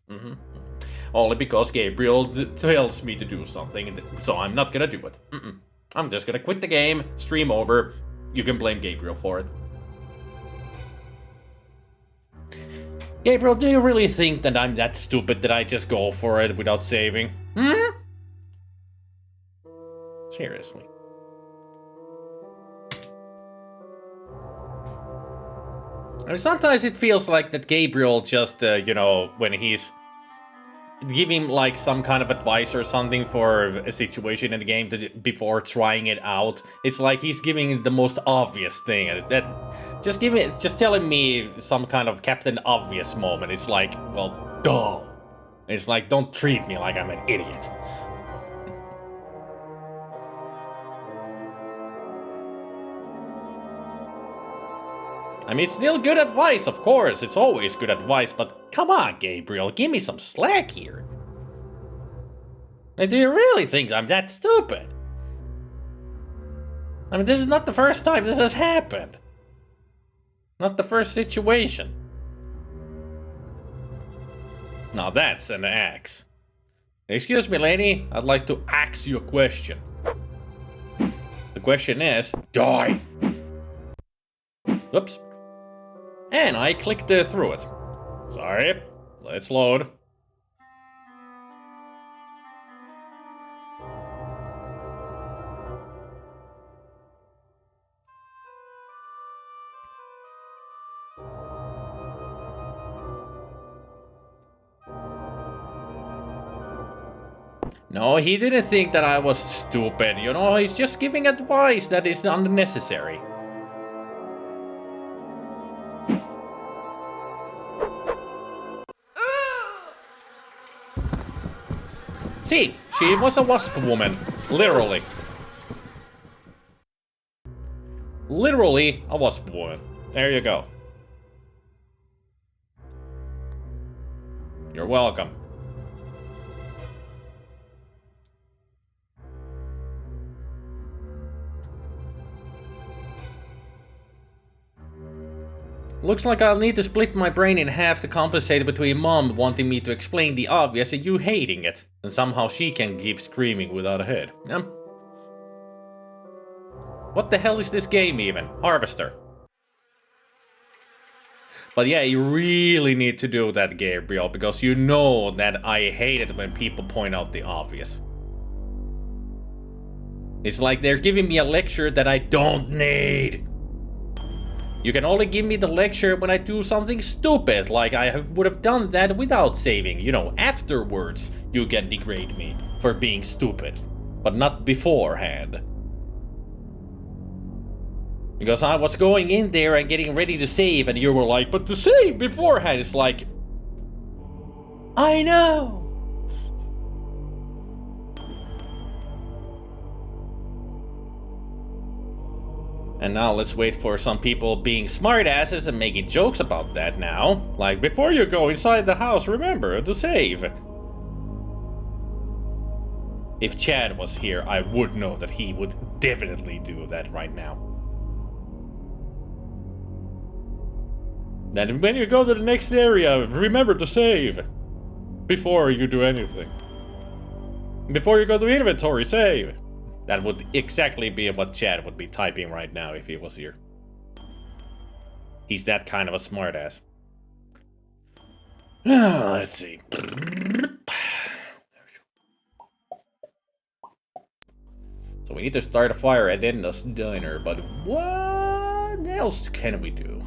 Only because Gabriel tells me to do something, so I'm not gonna do it. I'm just gonna quit the game, stream over. You can blame Gabriel for it. Gabriel, do you really think that I'm that stupid that I just go for it without saving? Seriously. I mean, sometimes it feels like that Gabriel just, you know, when he's giving like some kind of advice or something for a situation in the game before trying it out, it's like he's giving the most obvious thing. That just telling me some kind of Captain Obvious moment. It's like, well, duh. It's like, don't treat me like I'm an idiot. I mean, it's still good advice, of course. It's always good advice, but come on, Gabriel, give me some slack here. Like, do you really think I'm that stupid? I mean, this is not the first time this has happened. Not the first situation. Now that's an axe. Excuse me, lady. I'd like to ask you a question. The question is, die! Oops. And I clicked through it. Sorry. Let's load. No, he didn't think that I was stupid, you know, he's just giving advice that is unnecessary. See, she was a wasp woman, literally. Literally a wasp woman. There you go. You're welcome. Looks like I'll need to split my brain in half to compensate between Mom wanting me to explain the obvious and you hating it. And somehow she can keep screaming without a head. What the hell is this game even? Harvester. But yeah, you really need to do that, Gabriel, because you know that I hate it when people point out the obvious. It's like they're giving me a lecture that I don't need. You can only give me the lecture when I do something stupid, like I would have done that without saving. You know, afterwards you can degrade me for being stupid, but not beforehand. Because I was going in there and getting ready to save, and you were like, but to save beforehand, it's like... I know! And now let's wait for some people being smartasses and making jokes about that now. Like, before you go inside the house, remember to save. If Chad was here, I would know that he would definitely do that right now. Then when you go to the next area, remember to save. Before you do anything. Before you go to inventory, save. That would exactly be what Chad would be typing right now if he was here. He's that kind of a smartass. Let's see. So we need to start a fire at Edna's diner, but what else can we do?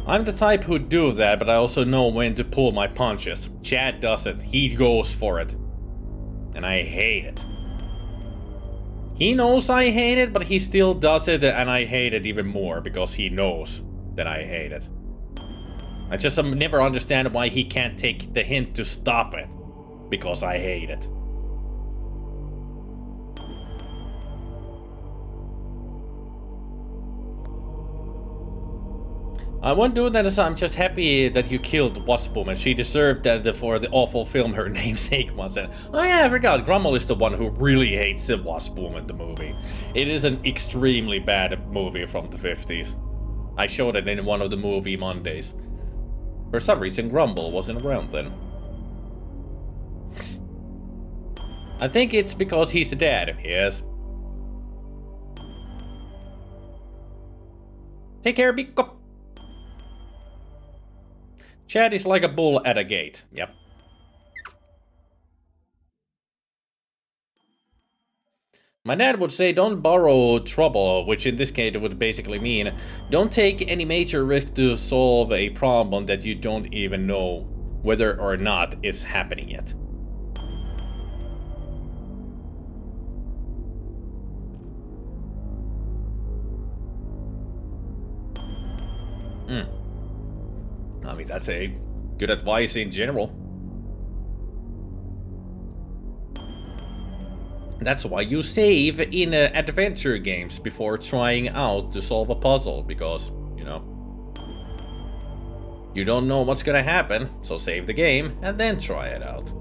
I'm the type who'd do that, but I also know when to pull my punches. Chad doesn't. He goes for it. And I hate it. He knows I hate it, but he still does it, and I hate it even more because he knows that I hate it. I just never understand why he can't take the hint to stop it. Because I hate it. I won't do that as I'm just happy that you killed Wasp Woman. She deserved that for the awful film her namesake was in. Oh yeah, I forgot. Grummel is the one who really hates the Wasp Woman, the movie. It is an extremely bad movie from the 50s. I showed it in one of the movie Mondays. For some reason, Grumble wasn't around then. I think it's because he's the dad, yes. Take care, Biko. Chad is like a bull at a gate. Yep. My dad would say don't borrow trouble, which in this case would basically mean don't take any major risk to solve a problem that you don't even know whether or not is happening yet. I mean, that's a good advice in general. That's why you save in adventure games before trying out to solve a puzzle, because, you know. You don't know what's gonna happen, so save the game and then try it out.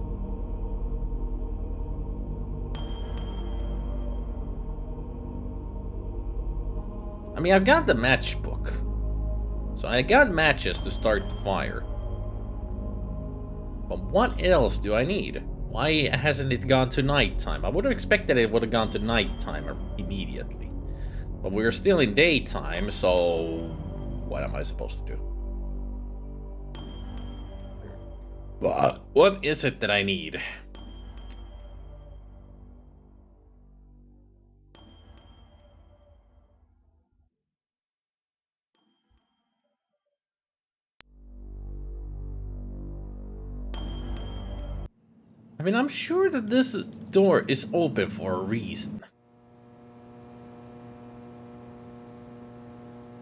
I mean, I've got the matchbook. So I got matches to start the fire. But what else do I need? Why hasn't it gone to nighttime? I would have expected it would have gone to nighttime immediately. But we're still in daytime, so what am I supposed to do? What is it that I need? I mean, I'm sure that this door is open for a reason.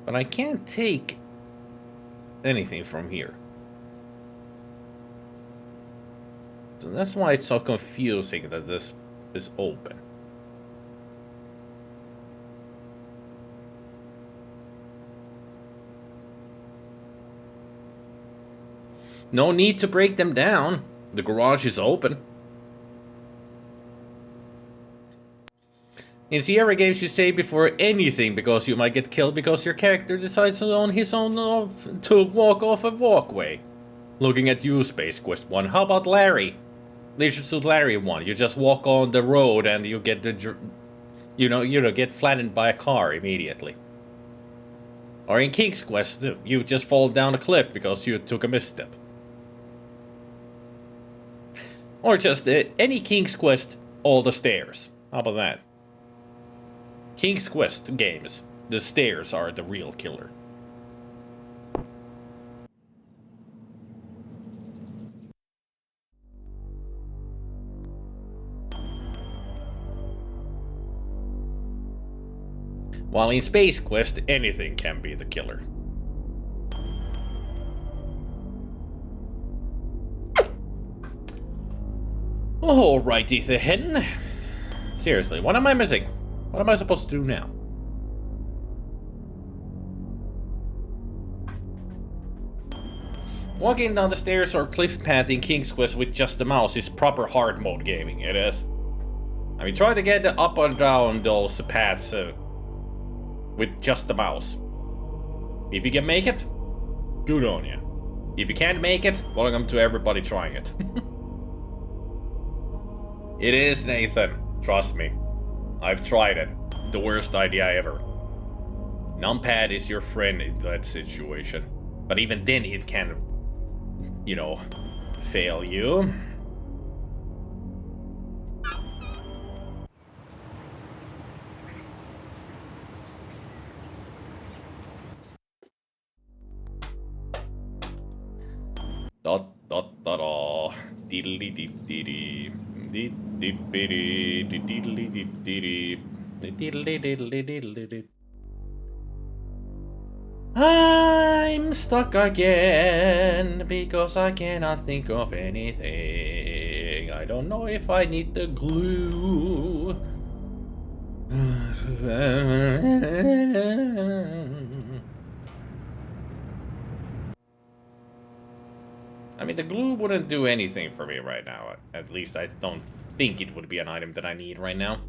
But I can't take anything from here. So that's why it's so confusing that this is open. No need to break them down. The garage is open. In Sierra games, you say before anything because you might get killed because your character decides on his own to walk off a walkway. Looking at you, Space Quest 1. How about Larry? Leisure Suit Larry 1. You just walk on the road and you get the, get flattened by a car immediately. Or in King's Quest, you just fall down a cliff because you took a misstep. Or just any King's Quest, all the stairs. How about that? King's Quest games, the stairs are the real killer. While in Space Quest, anything can be the killer. Alrighty then. Seriously, what am I missing? What am I supposed to do now? Walking down the stairs or cliff path in King's Quest with just the mouse is proper hard mode gaming, it is. I mean, try to get up and down those paths with just the mouse. If you can make it, good on you. If you can't make it, welcome to everybody trying it. It is, Nathan. Trust me. I've tried it. The worst idea ever. Numpad is your friend in that situation. But even then it can, fail you. Dot dot dot da. Diddly dee dee dee. I'm stuck again because I cannot think of anything. I don't know if I need the glue. I mean, the glue wouldn't do anything for me right now. At least I don't think it would be an item that I need right now.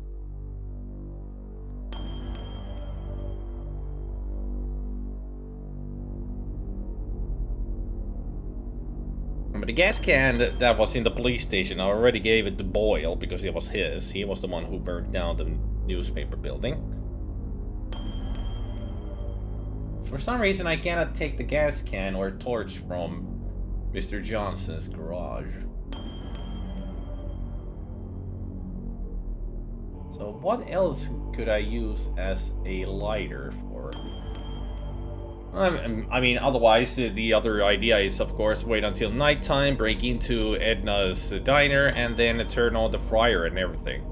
But the gas can that was in the police station, I already gave it to Boyle because it was his. He was the one who burned down the newspaper building. For some reason, I cannot take the gas can or torch from Mr. Johnson's garage. So what else could I use as a lighter for? I mean, otherwise, the other idea is, of course, wait until nighttime, break into Edna's diner, and then turn on the fryer and everything.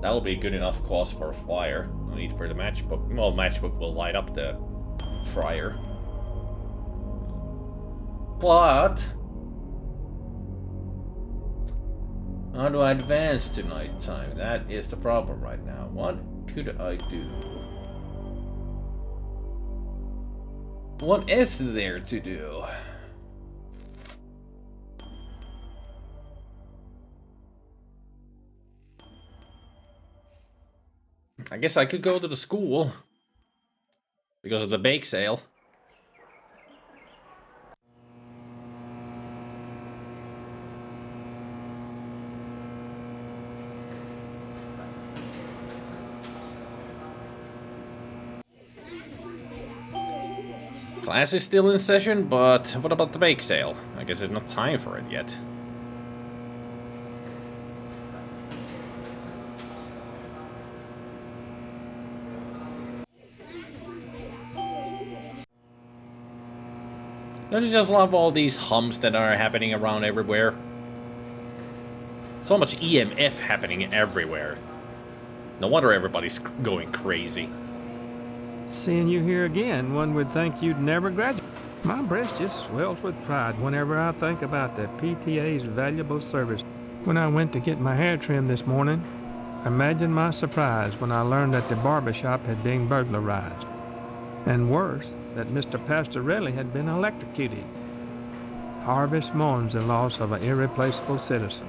That'll be good enough cause for a fire. No need for the matchbook. Well, matchbook will light up the fryer. But how do I advance to nighttime? That is the problem right now. What could I do? What is there to do? I guess I could go to the school. Because of the bake sale. Class is still in session, but what about the bake sale? I guess it's not time for it yet. Don't you just love all these hums that are happening around everywhere? So much EMF happening everywhere. No wonder everybody's going crazy. Seeing you here again, one would think you'd never graduate. My breast just swells with pride whenever I think about the PTA's valuable service. When I went to get my hair trimmed this morning, imagine my surprise when I learned that the barbershop had been burglarized. And worse, that Mr. Pastorelli had been electrocuted. Harvest mourns the loss of an irreplaceable citizen.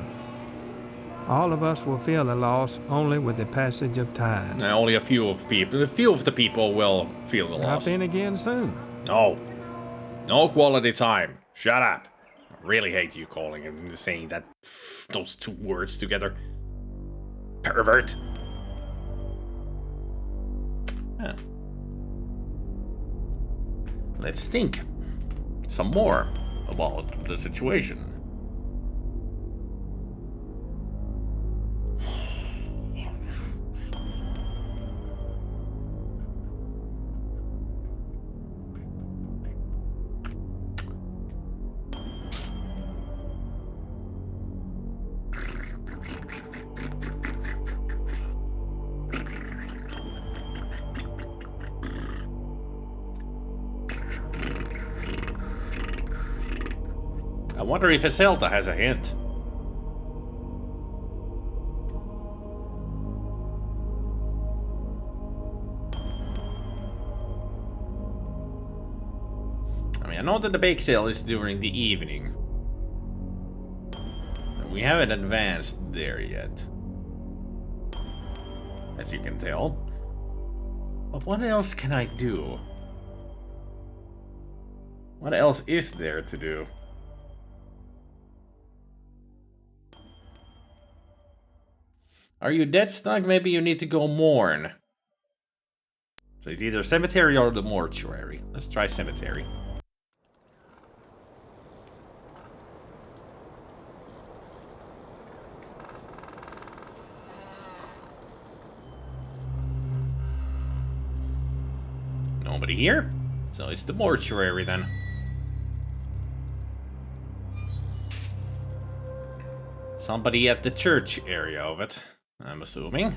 All of us will feel the loss only with the passage of time. Only a few of the people will feel the loss. Hop in again soon. No. No quality time. Shut up. I really hate you calling and saying that those two words together. Pervert. Yeah. Let's think some more about the situation. I wonder if Iselda has a hint. I mean, I know that the bake sale is during the evening. We haven't advanced there yet. As you can tell. But what else can I do? What else is there to do? Are you dead, Snug? Maybe you need to go mourn. So it's either cemetery or the mortuary. Let's try cemetery. Nobody here? So it's the mortuary then. Somebody at the church area of it, I'm assuming.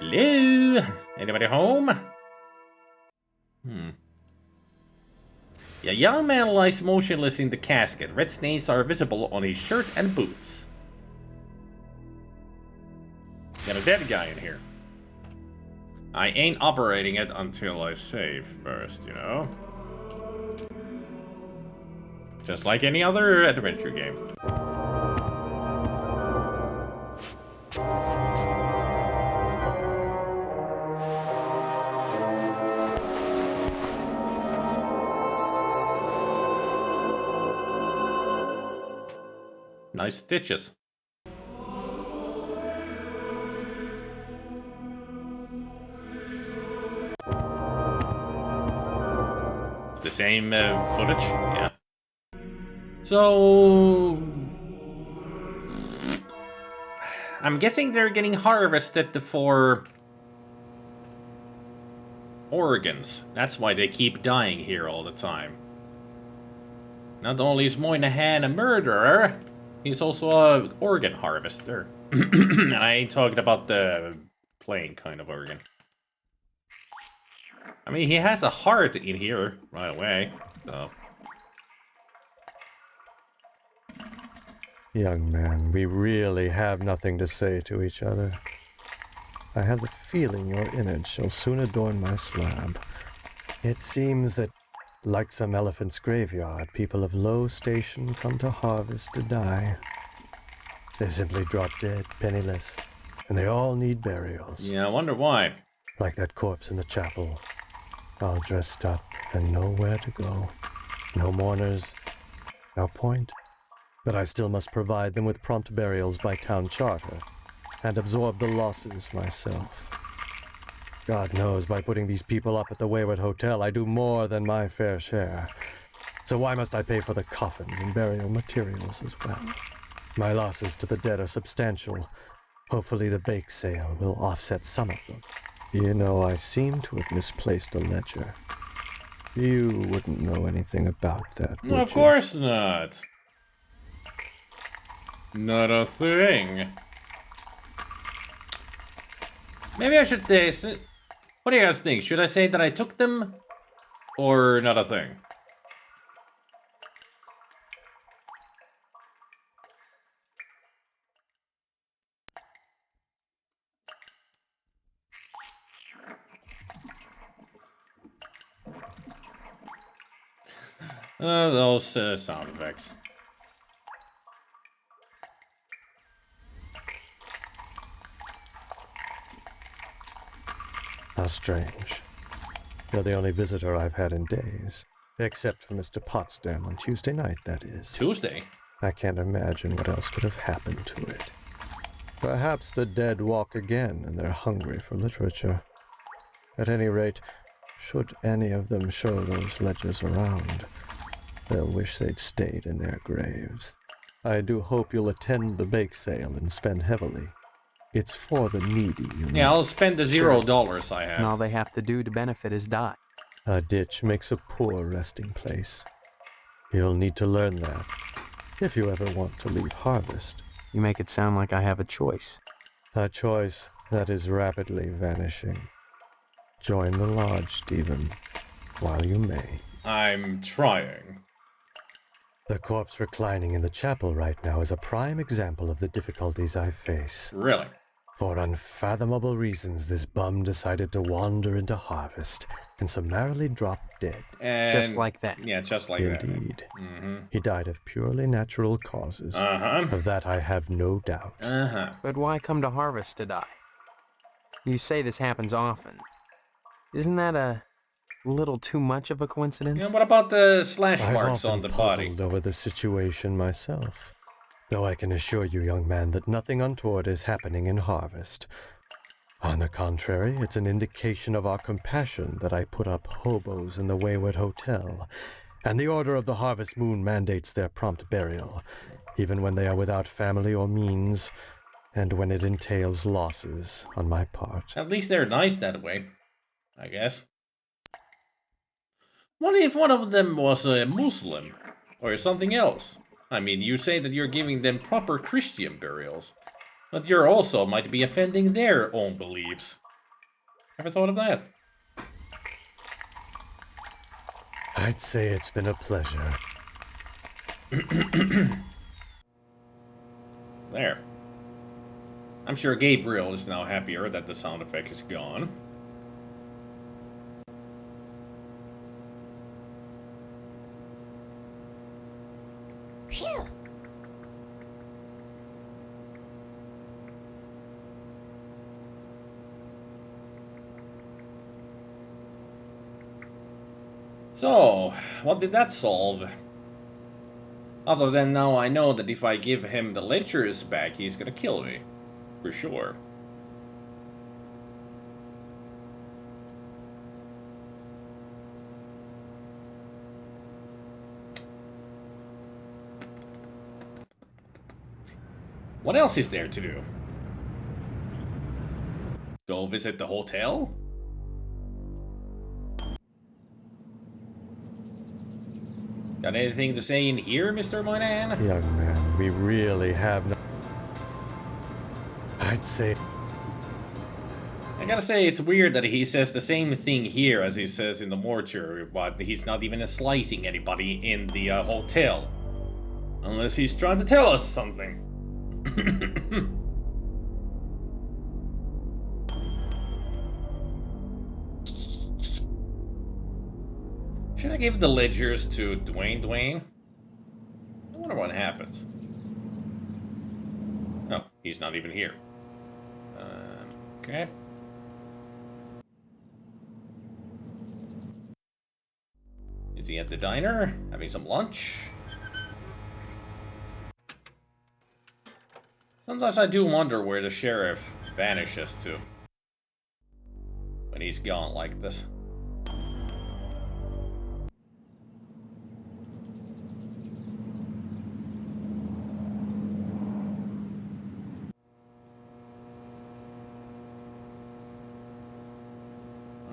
Hello? Anybody home? A young man lies motionless in the casket. Red stains are visible on his shirt and boots. Got a dead guy in here. I ain't operating it until I save first, you know? Just like any other adventure game. Nice stitches. It's the same footage? Yeah. So... I'm guessing they're getting harvested for organs. That's why they keep dying here all the time. Not only is Moynihan a murderer, he's also an organ harvester. And I ain't talking about the plain kind of organ. I mean, he has a heart in here right away, so... Young man, we really have nothing to say to each other. I have the feeling your image shall soon adorn my slab. It seems that Like some elephant's graveyard, people of low station come to harvest to die. They simply drop dead, penniless, and they all need burials. Yeah, I wonder why. Like that corpse in the chapel, all dressed up and nowhere to go. No mourners, no point. But I still must provide them with prompt burials by town charter, and absorb the losses myself. God knows, by putting these people up at the Wayward Hotel, I do more than my fair share. So why must I pay for the coffins and burial materials as well? My losses to the dead are substantial. Hopefully the bake sale will offset some of them. You know, I seem to have misplaced a ledger. You wouldn't know anything about that, No, would of you? course not. Not a thing. Maybe I should what do you guys think? Should I say that I took them? Or not a thing? Those sound effects. How strange. You're the only visitor I've had in days. Except for Mr. Potsdam on Tuesday night, that is. Tuesday? I can't imagine what else could have happened to it. Perhaps the dead walk again and they're hungry for literature. At any rate, should any of them show those ledgers around, they'll wish they'd stayed in their graves. I do hope you'll attend the bake sale and spend heavily. It's for the needy, you know. Yeah, I'll spend the $0 I have. And all they have to do to benefit is die. A ditch makes a poor resting place. You'll need to learn that, if you ever want to leave Harvest. You make it sound like I have a choice. A choice that is rapidly vanishing. Join the lodge, Stephen, while you may. I'm trying. The corpse reclining in the chapel right now is a prime example of the difficulties I face. Really? For unfathomable reasons, this bum decided to wander into Harvest and summarily drop dead. And just like that. Yeah, just like that. Indeed. Mm-hmm. He died of purely natural causes. Of that I have no doubt. But why come to Harvest to die? You say this happens often. Isn't that a little too much of a coincidence? Yeah, what about the slash I've marks often on the body? puzzled over the situation myself. Though I can assure you, young man, that nothing untoward is happening in Harvest. On the contrary, it's an indication of our compassion that I put up hobos in the Wayward Hotel, and the Order of the Harvest Moon mandates their prompt burial, even when they are without family or means, and when it entails losses on my part. At least they're nice that way, I guess. What if one of them was a Muslim? Or something else? I mean, you say that you're giving them proper Christian burials, but you also might be offending their own beliefs. Ever thought of that? I'd say it's been a pleasure. There. I'm sure Gabriel is now happier that the sound effect is gone. Phew. So, what did that solve? Other than now I know that if I give him the ledgers back, he's gonna kill me. For sure. What else is there to do? Go visit the hotel? Got anything to say in here, Mr. Moynihan? Young man, we really have no... I'd say... I gotta say, it's weird that he says the same thing here as he says in the mortuary, but he's not even slicing anybody in the hotel. Unless he's trying to tell us something. Should I give the ledgers to Dwayne? I wonder what happens. Oh, he's not even here. Okay. Is he at the diner? Having some lunch? Sometimes I do wonder where the sheriff vanishes to. When he's gone like this.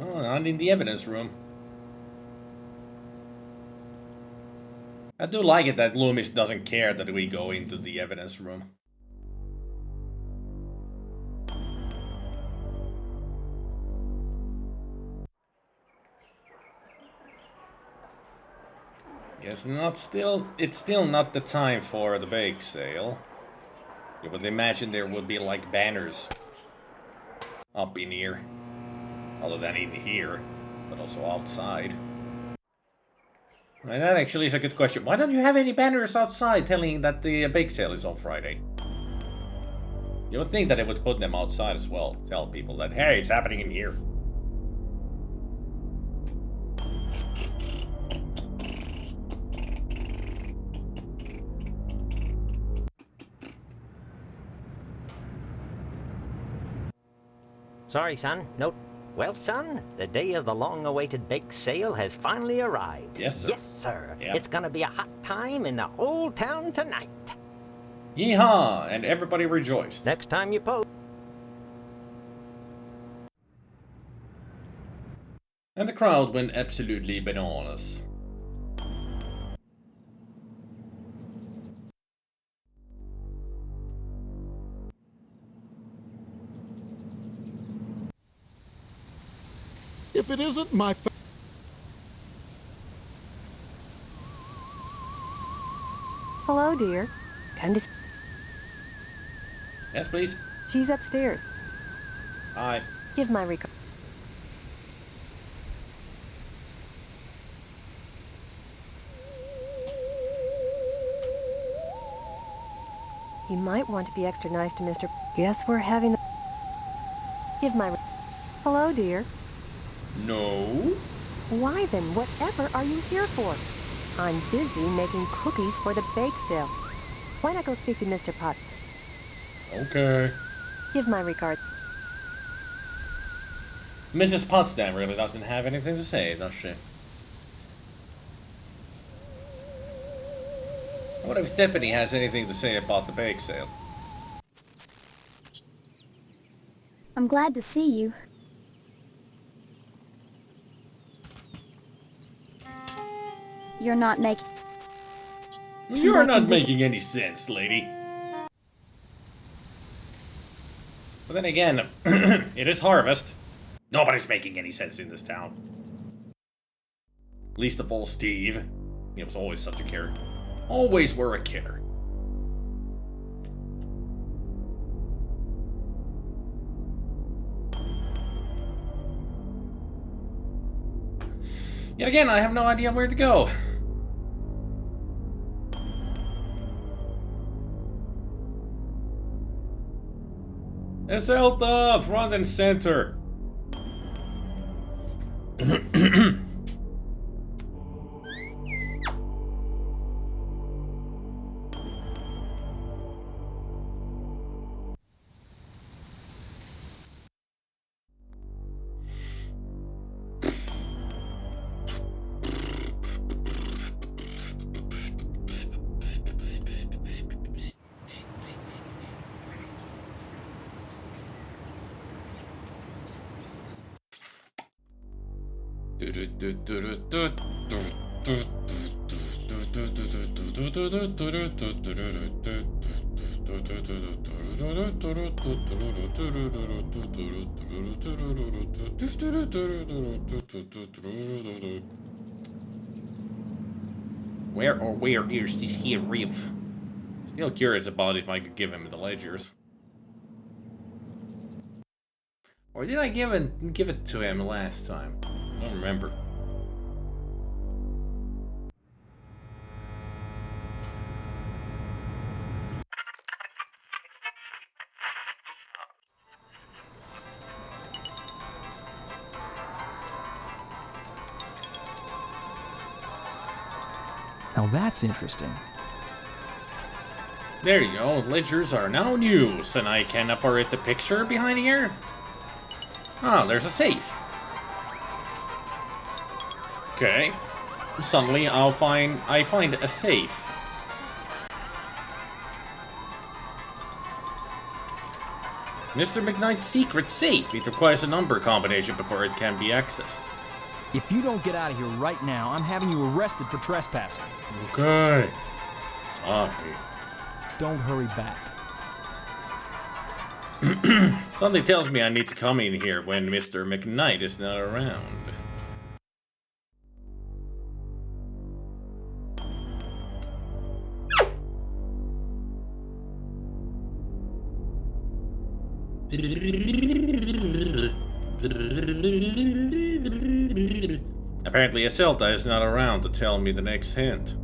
Oh, not in the evidence room. I do like it that Loomis doesn't care that we go into the evidence room. Guess it's still not the time for the bake sale. You would imagine there would be like banners up in here. Other than in here, but also outside. And that actually is a good question. Why don't you have any banners outside telling that the bake sale is on Friday? You would think that it would put them outside as well. Tell people that, hey, it's happening in here. Sorry, son. No. Well, son, the day of the long-awaited bake sale has finally arrived. Yes, sir. Yes, sir. Yep. It's gonna be a hot time in the whole town tonight. Yeehaw! And everybody rejoiced. Next time you post. And the crowd went absolutely bananas. If it isn't my Hello, dear. Come to... Yes, please. She's upstairs. Hi. Give my regard. You might want to be extra nice to Mr. Guess we're having... Give my... Hello, dear. No. Why then, whatever are you here for? I'm busy making cookies for the bake sale. Why not go speak to Mr. Potts? Okay. Give my regards. Mrs. Potsdam really doesn't have anything to say, does she? I wonder if Stephanie has anything to say about the bake sale. I'm glad to see you. You're not making... You're not making any sense, lady. But then again, it is harvest. Nobody's making any sense in this town. Least of all Steve. He was always such a killer. Always were a killer. Yet again, I have no idea where to go. Esselta, front and center. Where is this here reef? Still curious about if I could give him the ledgers. Or did I give it to him last time? I don't remember. Now that's interesting. There you go, ledgers are now in use, and I can operate the picture behind here. Ah, there's a safe. Okay. Suddenly I find a safe. Mr. McKnight's secret safe. It requires a number combination before it can be accessed. If you don't get out of here right now, I'm having you arrested for trespassing. Okay. Sorry. Don't hurry back. Something tells me I need to come in here when Mr. McKnight is not around. Apparently Iselda is not around to tell me the next hint.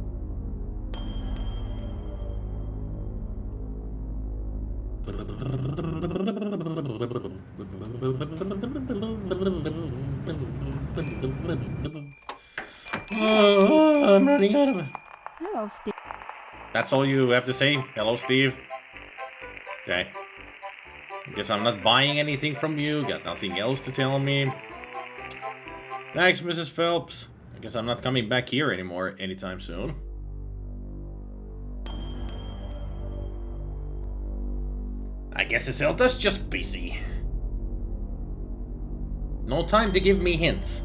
Oh, I'm running out of it. Hello, Steve. That's all you have to say? Hello, Steve? Okay. Guess I'm not buying anything from you. Got nothing else to tell me. Thanks, Mrs. Phelps. I guess I'm not coming back here anymore anytime soon. I guess Iselda's just busy. No time to give me hints.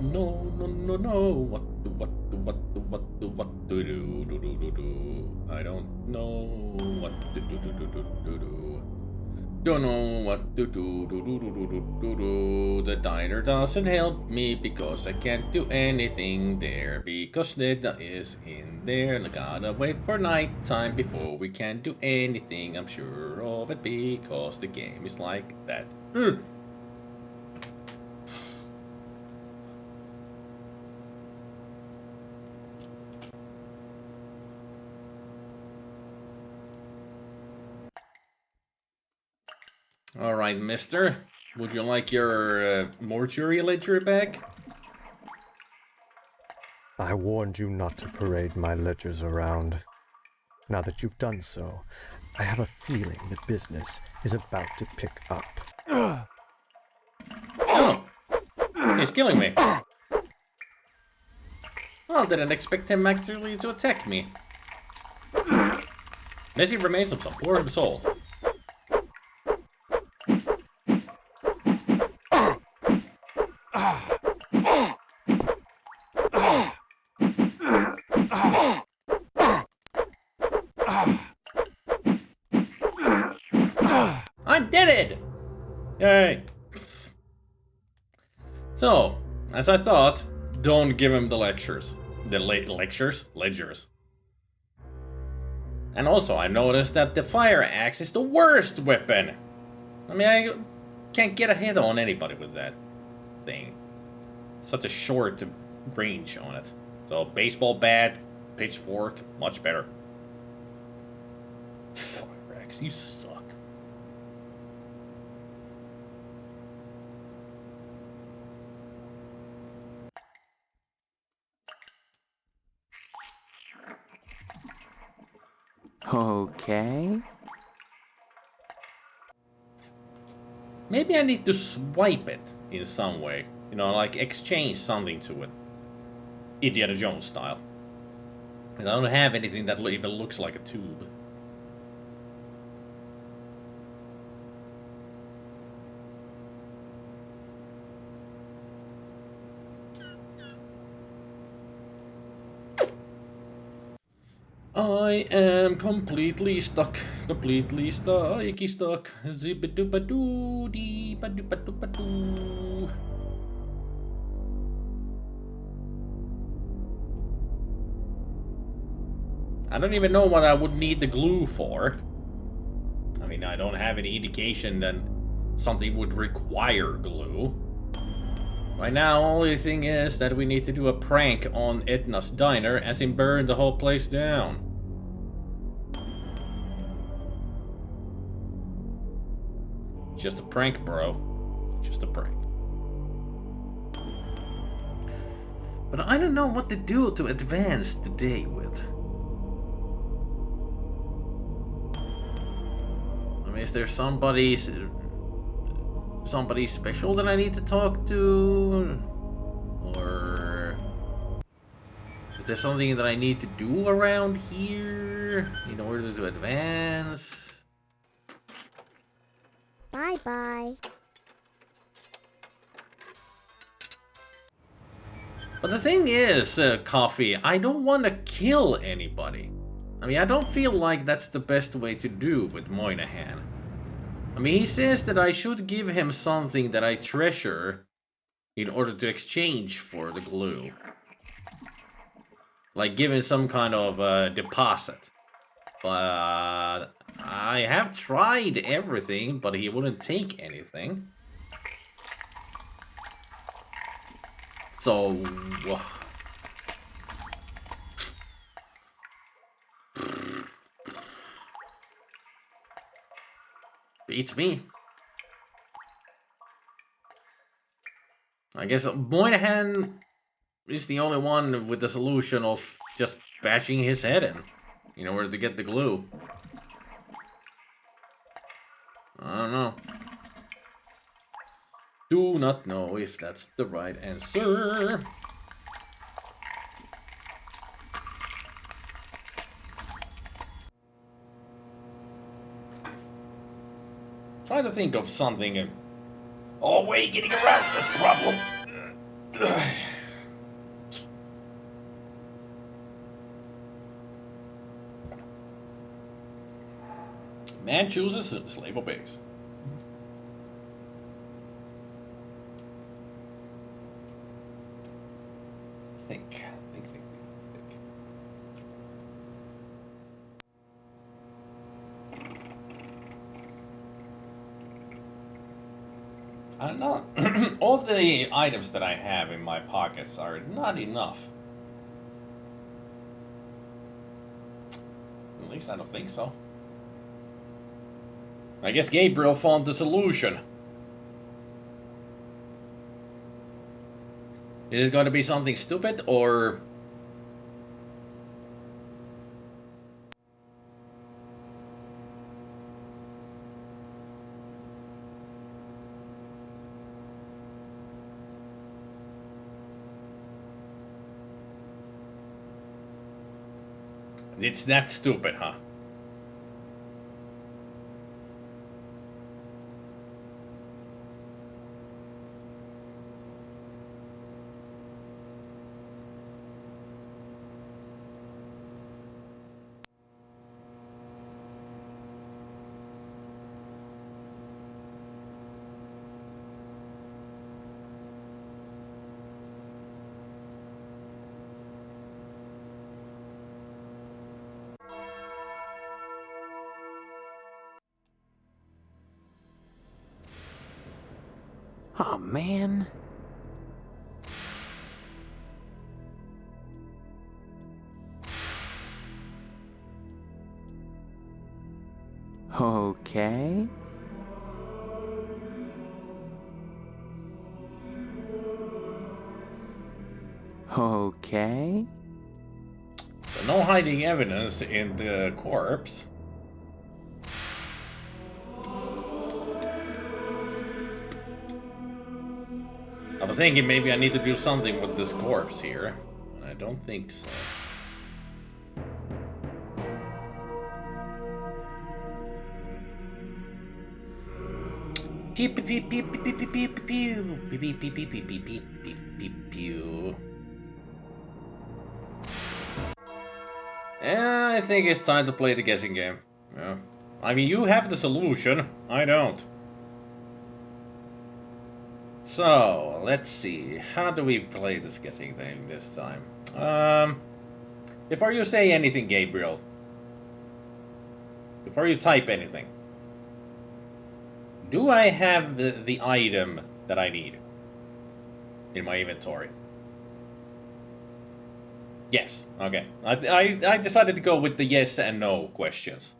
No. What to do. I don't know what to do. Don't know what to do. The diner doesn't help me because I can't do anything there because Neda is in there and I gotta wait for night time before we can do anything. I'm sure of it because the game is like that. Alright, mister. Would you like your mortuary ledger back? I warned you not to parade my ledgers around. Now that you've done so, I have a feeling that business is about to pick up. Oh! He's killing me. Well, didn't expect him actually to attack me. Messy remains of some poor soul. I'm dead! Yay! So, as I thought, don't give him the lectures. The ledgers. And also, I noticed that the fire axe is the worst weapon. I mean, I can't get a hit on anybody with that thing. Such a short range on it. So, baseball bat, pitchfork, much better. Fire axe, you suck. Okay. Maybe I need to swipe it in some way. You know, like exchange something to it. Indiana Jones style. And I don't have anything that even looks like a tube. I am completely stuck. Zibba-dooba-doo-dee-ba-dooba-doo. I don't even know what I would need the glue for. I mean, I don't have any indication that something would require glue. Right now, only thing is that we need to do a prank on Edna's diner, as in burn the whole place down. Just a prank, bro. Just a prank. But I don't know what to do to advance the day with. I mean, is there somebody special that I need to talk to? Or is there something that I need to do around here in order to advance? Bye-bye. But the thing is, Coffee, I don't want to kill anybody. I mean, I don't feel like that's the best way to do with Moynihan. I mean, he says that I should give him something that I treasure in order to exchange for the glue. Like giving some kind of deposit. But I have tried everything, but he wouldn't take anything. So... beats me. I guess Moynihan is the only one with the solution of just bashing his head in order to get the glue. I don't know. Do not know if that's the right answer. Trying to think of something. Oh, way getting around this problem. Man chooses, slave obeys. Think. I don't know. All the items that I have in my pockets are not enough. At least I don't think so. I guess Gabriel found the solution. Is it going to be something stupid or... It's that stupid, huh? Oh, man. Okay. Okay. So no hiding evidence in the corpse. I was thinking maybe I need to do something with this corpse here, but I don't think so. Pew pew pew pew pew pew pew pew pew pew pew pew pew pew pew pew. Yeah, I think it's time to play the guessing game. Yeah. I mean, you have the solution. I don't. So, let's see. How do we play this guessing thing this time? Before you say anything, Gabriel. Before you type anything. Do I have the item that I need in my inventory? Yes. Okay. I decided to go with the yes and no questions.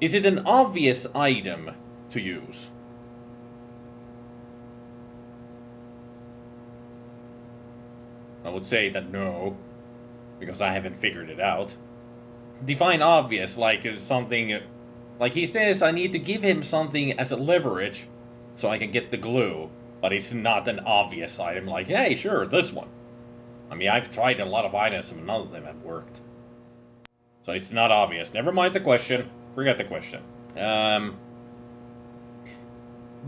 Is it an obvious item to use? I would say that no, because I haven't figured it out. Define obvious, like something... Like he says, I need to give him something as a leverage so I can get the glue. But it's not an obvious item, like, hey, sure, this one. I mean, I've tried a lot of items and none of them have worked. So it's not obvious. Never mind the question. Forget the question.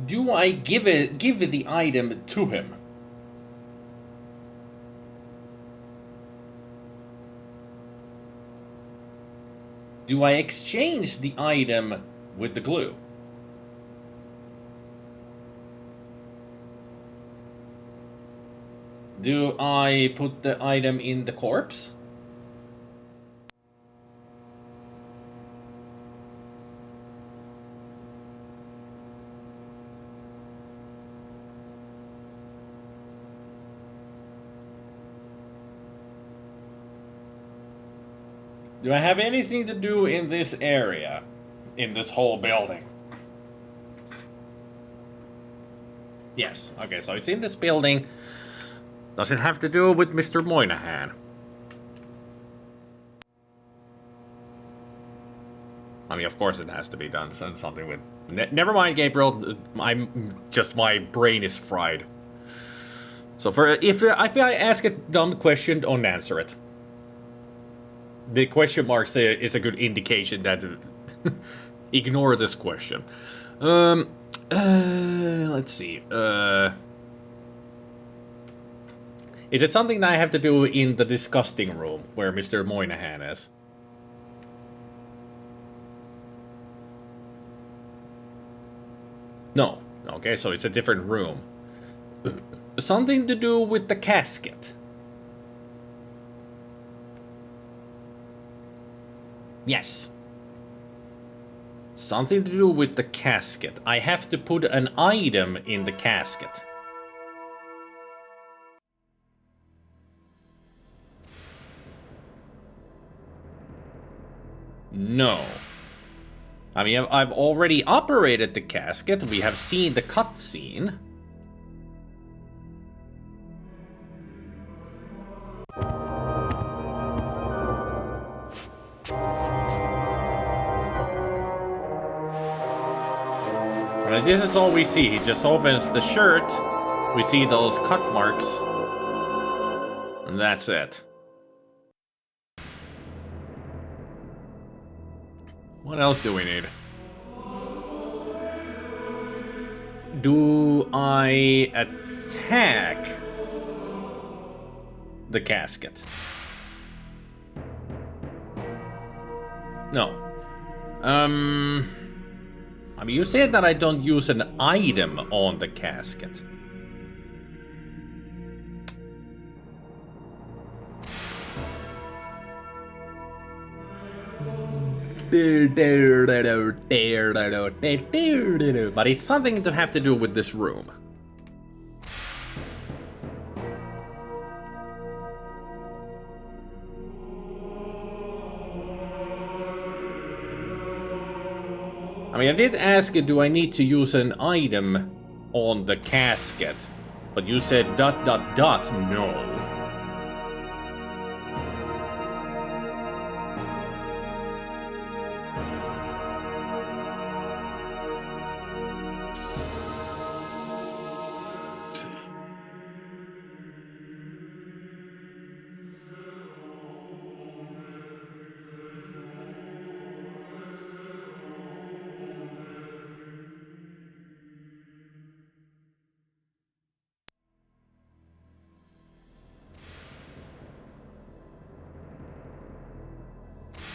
Do I give the item to him? Do I exchange the item with the glue? Do I put the item in the corpse? Do I have anything to do in this area? In this whole building? Yes. Okay, so it's in this building. Does it have to do with Mr. Moynihan? I mean, of course it has to be done. Something with... Never mind, Gabriel. My brain is fried. So if I ask a dumb question, don't answer it. The question mark is a good indication that... ignore this question. Let's see. Is it something that I have to do in the disgusting room where Mr. Moynihan is? No. Okay, so it's a different room. Something to do with the casket. Yes. Something to do with the casket. I have to put an item in the casket. No. I mean, I've already operated the casket. We have seen the cutscene. Right, this is all we see. He just opens the shirt. We see those cut marks. And that's it. What else do we need? Do I attack the casket? No. I mean, you said that I don't use an item on the casket. But it's something to have to do with this room. I mean, I did ask, do I need to use an item on the casket? But you said ... no.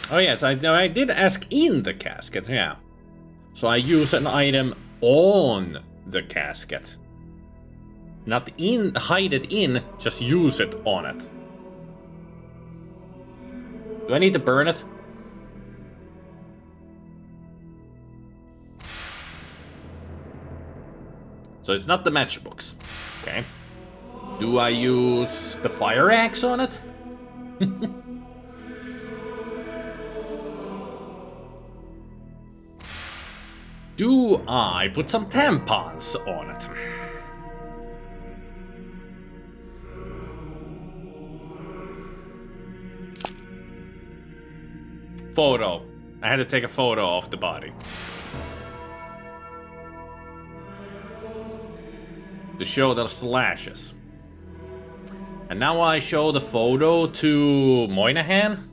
Oh yes, I did ask in the casket, yeah. So I use an item on the casket. Not in, hide it in, just use it on it. Do I need to burn it? So it's not the matchbooks. Okay. Do I use the fire axe on it? Do I put some tampons on it? Photo. I had to take a photo of the body. To show the slashes. And now I show the photo to Moynihan.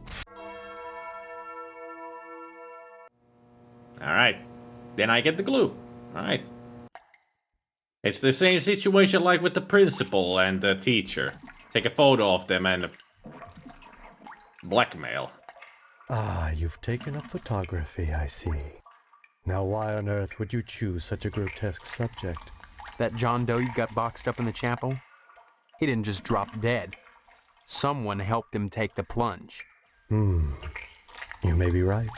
Alright. Then I get the glue. Alright. It's the same situation like with the principal and the teacher. Take a photo of them and blackmail. Ah, you've taken up photography, I see. Now why on earth would you choose such a grotesque subject? That John Doe you got boxed up in the chapel? He didn't just drop dead. Someone helped him take the plunge. You may be right.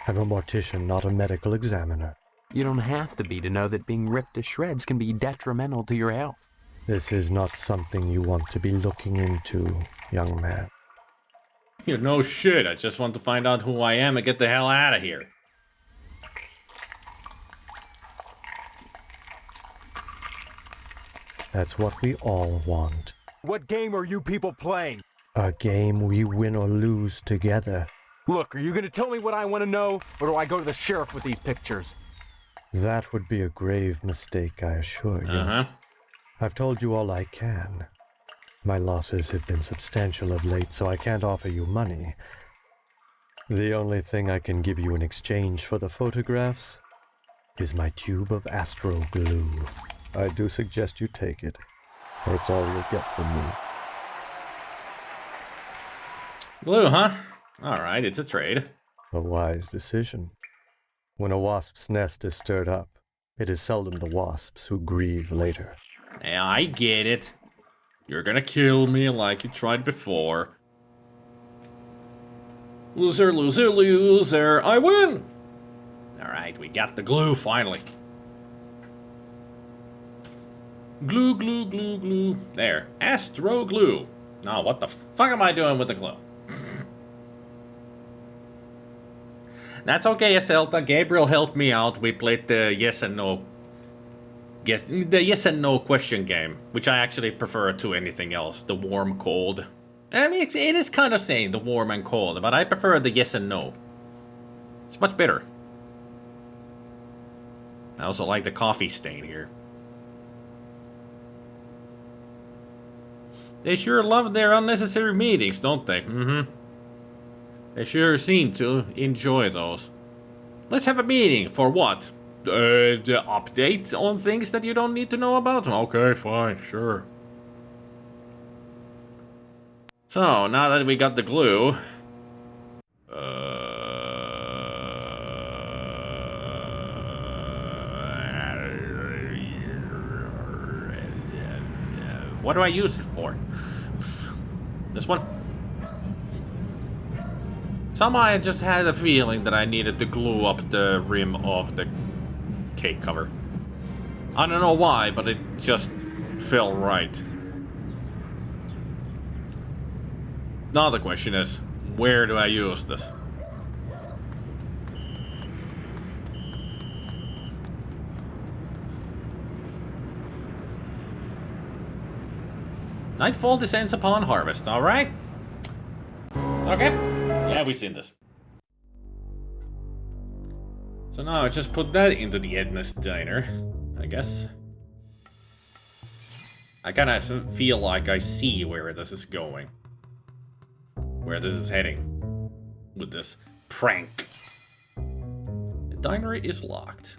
I'm a mortician, not a medical examiner. You don't have to be to know that being ripped to shreds can be detrimental to your health. This is not something you want to be looking into, young man. You know shit, I just want to find out who I am and get the hell out of here. That's what we all want. What game are you people playing? A game we win or lose together. Look, are you gonna tell me what I want to know, or do I go to the sheriff with these pictures? That would be a grave mistake, I assure you. I've told you all I can. My losses have been substantial of late, so I can't offer you money. The only thing I can give you in exchange for the photographs is my tube of astro glue. I do suggest you take it, or it's all you'll get from me. Glue, huh? Alright, it's a trade. A wise decision. When a wasp's nest is stirred up, it is seldom the wasps who grieve later. Yeah, I get it. You're gonna kill me like you tried before. Loser, loser, loser. I win! Alright, we got the glue finally. Glue, glue, glue, glue. There. Astro glue. Now, what the fuck am I doing with the glue? That's okay, Eselta. Gabriel helped me out. We played the yes and no. The yes and no question game, which I actually prefer to anything else. The warm, cold. I mean, it is kind of saying the warm and cold, but I prefer the yes and no. It's much better. I also like the coffee stain here. They sure love their unnecessary meetings, don't they? They sure seem to enjoy those. Let's have a meeting for what? The update on things that you don't need to know about? Okay, fine, sure. So, now that we got the glue... what do I use it for? This one? Somehow I just had a feeling that I needed to glue up the rim of the cake cover. I don't know why, but it just felt right. Now the question is, where do I use this? Nightfall descends upon harvest, alright? Okay. Yeah, we've seen this. So now I just put that into the Edna's Diner, I guess. I kind of feel like I see where this is going. Where this is heading. With this prank. The diner is locked.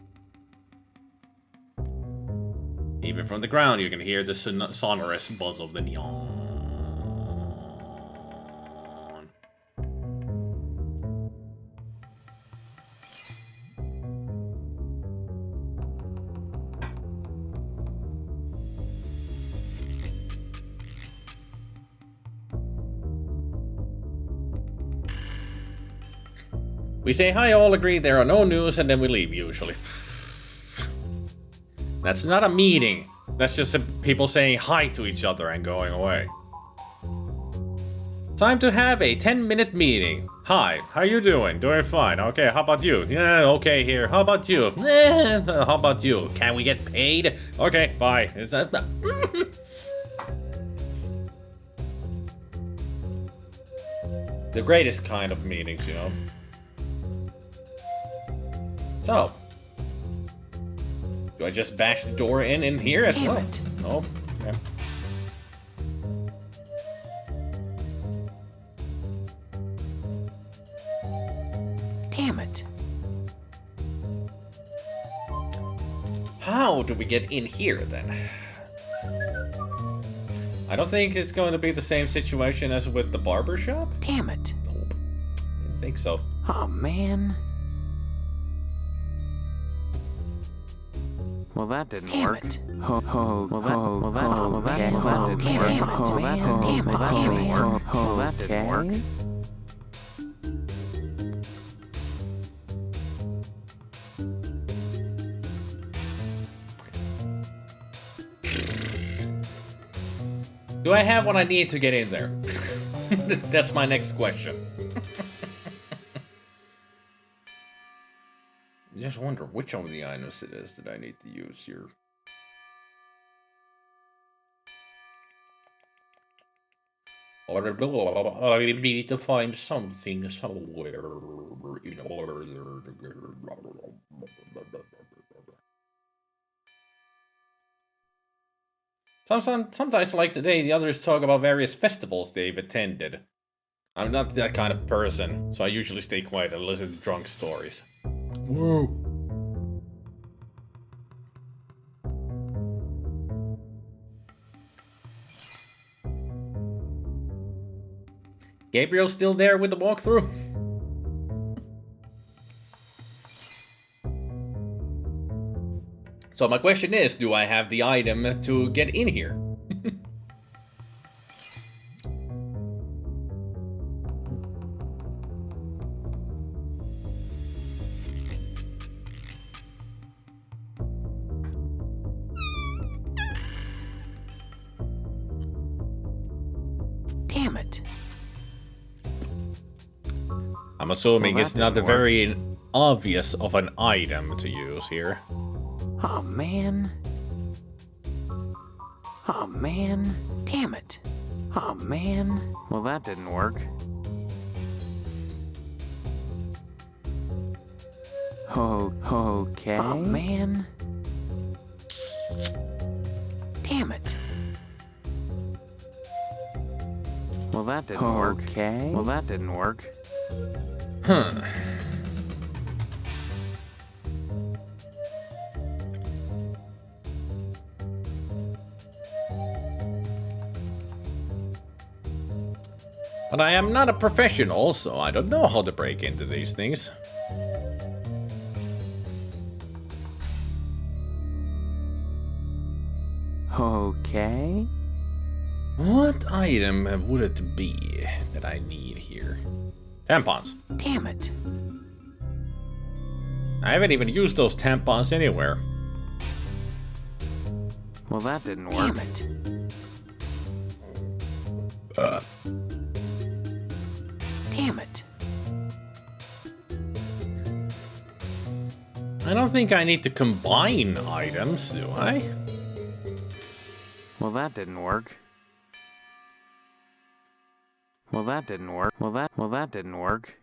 Even from the ground you can hear the sonorous buzz of the neon. We say hi, all agree there are no news, and then we leave, usually. That's not a meeting. That's just people saying hi to each other and going away. Time to have a 10-minute meeting. Hi, how you doing? Doing fine. Okay, how about you? Yeah, okay here. How about you? How about you? Can we get paid? Okay, bye. Is that... The greatest kind of meetings, you know. So, do I just bash the door in here as well? No. Okay. Damn it. How do we get in here then? I don't think it's going to be the same situation as with the barber shop. Damn it. Nope. Didn't think so. Oh, man. Well, that didn't work. Well, that didn't work. Well, that didn't work. Do I have what I need to get in there? That's my next question. I just wonder which of the items it is that I need to use here. Or I need to find something somewhere in order. Sometimes, like today, the others talk about various festivals they've attended. I'm not that kind of person, so I usually stay quiet and listen to drunk stories. Woo! Gabriel's still there with the walkthrough? So my question is, do I have the item to get in here? Damn it. I'm assuming it's not very obvious of an item to use here. Oh, man. Oh, man. Damn it. Oh, man. Well, that didn't work. Oh, okay. Oh, man. Damn it. Well, that didn't work. Okay. Well, that didn't work. Huh. But I am not a professional, so I don't know how to break into these things. Okay. What item would it be that I need here? Tampons. Damn it. I haven't even used those tampons anywhere. Well, that didn't work. Damn it. Damn it. I don't think I need to combine items, do I? Well, that didn't work. Well, that didn't work. Well, that didn't work.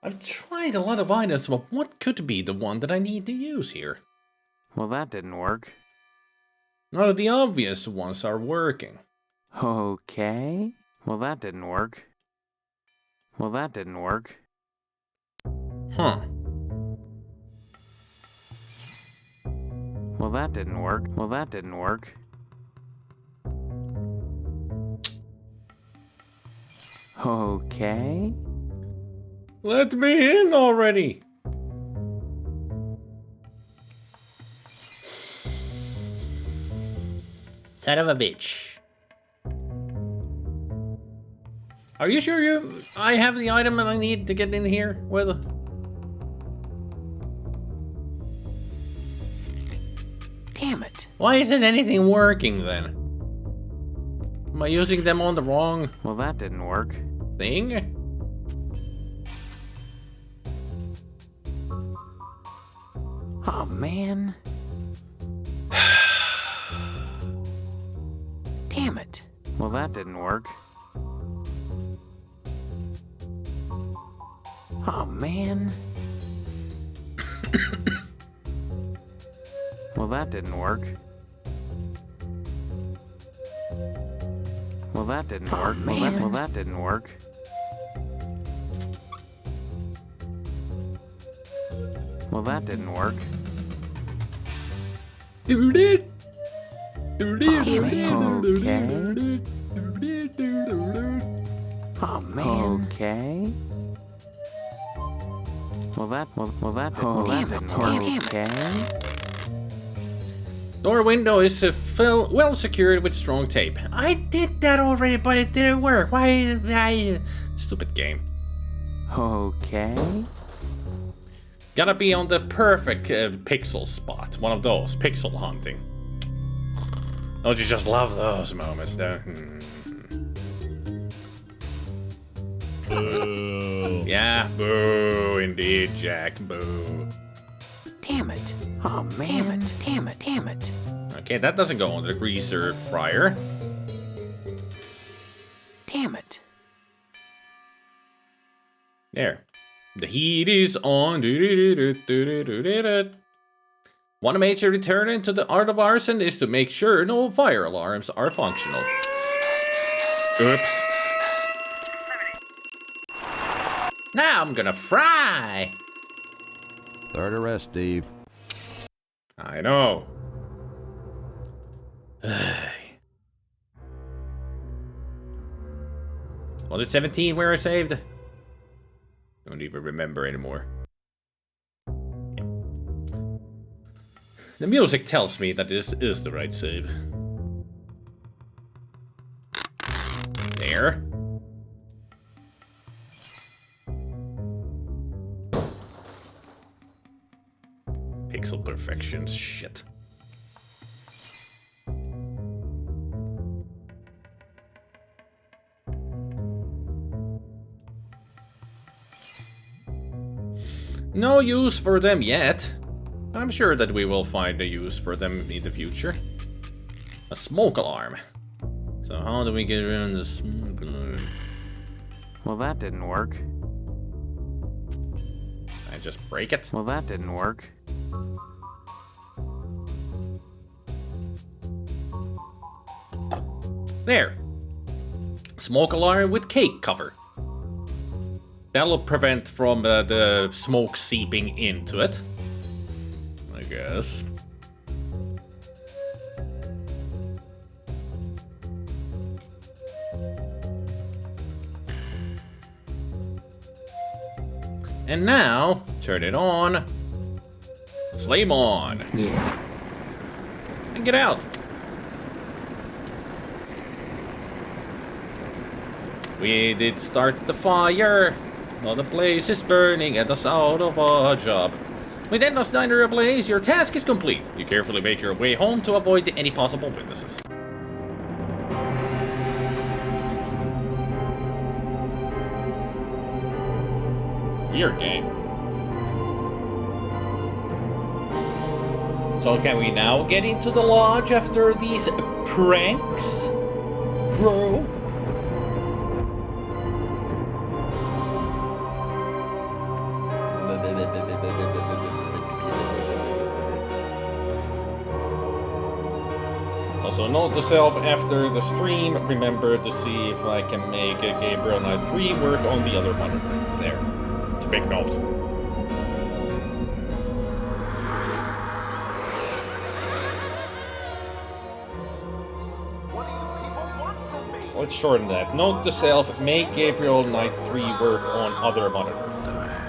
I've tried a lot of items, but what could be the one that I need to use here? Well, that didn't work. None of the obvious ones are working. Okay. Well, that didn't work. Well, that didn't work. Huh. Well, that didn't work. Well, that didn't work. Okay. Let me in already. Son of a bitch. Are you sure I have the item that I need to get in here with? Damn it. Why isn't anything working then? Am I using them on the wrong... Well, that didn't work. Thing? Oh, man. Damn it. Well, that didn't work. Oh, man. Well, that didn't work. Well, that didn't work. Well, that didn't work. Well, that didn't work. Okay. Oh, man. Okay. Well, that didn't work. Okay. Door window is well secured with strong tape. I did that already, but it didn't work. Why? Stupid game. Okay. Gotta be on the perfect pixel spot. One of those. Pixel hunting. Don't you just love those moments, though? Boo. Yeah, boo, indeed, Jack. Boo. Damn it. Oh, man. Damn it. Okay, that doesn't go on the greaser fryer. Damn it. There. The heat is on. One major deterrent to the art of arson is to make sure no fire alarms are functional. Oops. Now I'm gonna fry. Third arrest, Steve. I know. Was it 17 where I saved? Don't even remember anymore. The music tells me that this is the right save. There. Pixel perfection shit. No use for them yet. I'm sure that we will find a use for them in the future. A smoke alarm. So how do we get around the smoke alarm? Well, that didn't work. I just break it? Well, that didn't work. There. Smoke alarm with cake cover. That'll prevent from the smoke seeping into it, I guess. And now, turn it on. Flame on. Yeah. And get out. We did start the fire. Now the place is burning and us out of a job. With Endless Diner ablaze, your task is complete. You carefully make your way home to avoid any possible witnesses. Weird game. So can we now get into the lodge after these pranks, bro? Also, note to self, after the stream, remember to see if I can make Gabriel Knight 3 work on the other monitor. There. It's a big note. Let's shorten that. Note to self, make Gabriel Knight 3 work on other monitor.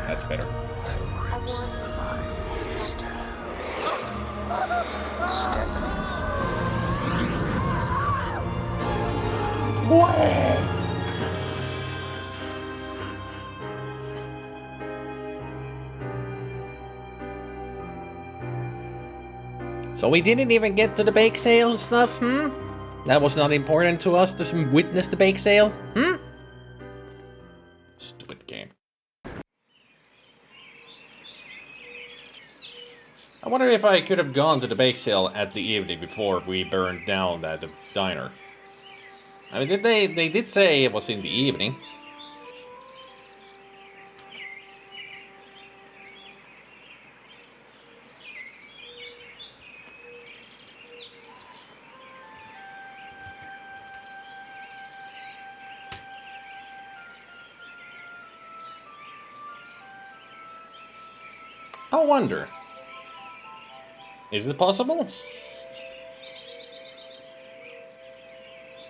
That's better. What? So we didn't even get to the bake sale stuff, That was not important to us to witness the bake sale? Hmm? Stupid game. I wonder if I could have gone to the bake sale at the evening before we burned down that diner. I mean, they did say it was in the evening. I wonder. Is it possible?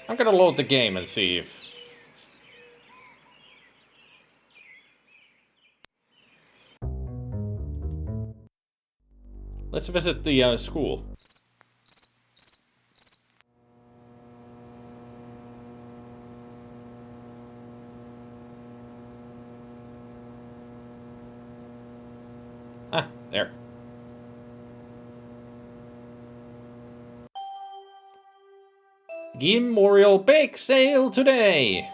I'm gonna load the game and see if... Let's visit the school. Ah, there. Memorial Bake Sale today!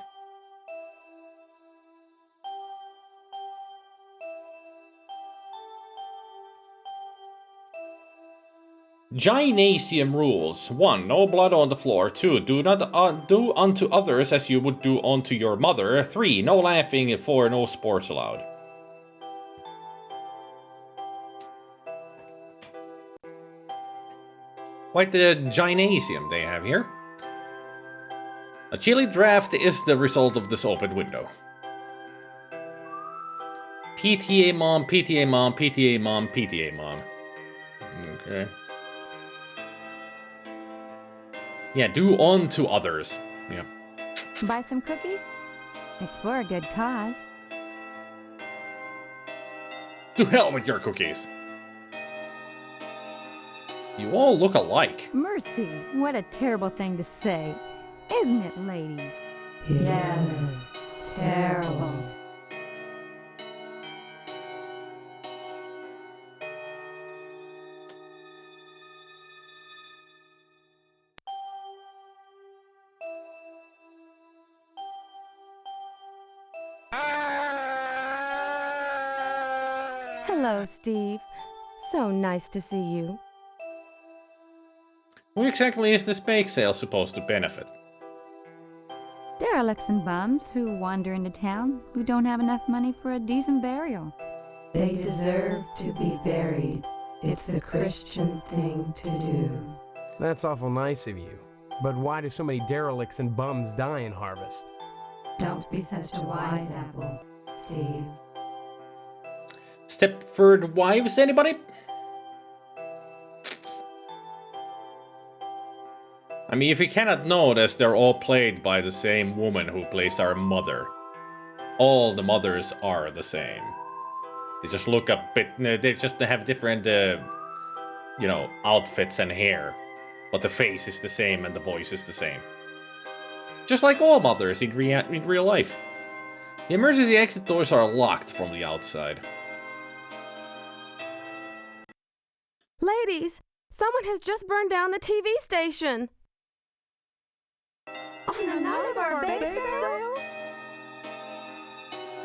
Gymnasium rules. 1. No blood on the floor. 2. Do not do unto others as you would do unto your mother. 3. No laughing. 4. No sports allowed. Quite the gymnasium they have here. A chilly draft is the result of this open window. PTA mom, PTA mom, PTA mom, PTA mom. Okay. Yeah, do unto others. Yeah. Buy some cookies? It's for a good cause. To hell with your cookies. You all look alike. Mercy, what a terrible thing to say. Isn't it, ladies? Yes, terrible. Hello, Steve. So nice to see you. Who exactly is this bake sale supposed to benefit? Derelicts and bums who wander into town who don't have enough money for a decent burial. They deserve to be buried. It's the Christian thing to do. That's awful nice of you. But why do so many derelicts and bums die in Harvest? Don't be such a wise apple, Steve. Stepford Wives, anybody? I mean, if you cannot notice, they're all played by the same woman who plays our mother. All the mothers are the same. They just look a bit... They just have different, you know, outfits and hair. But the face is the same and the voice is the same. Just like all mothers in real life. The emergency exit doors are locked from the outside. Ladies, someone has just burned down the TV station. On the night of our bake sale?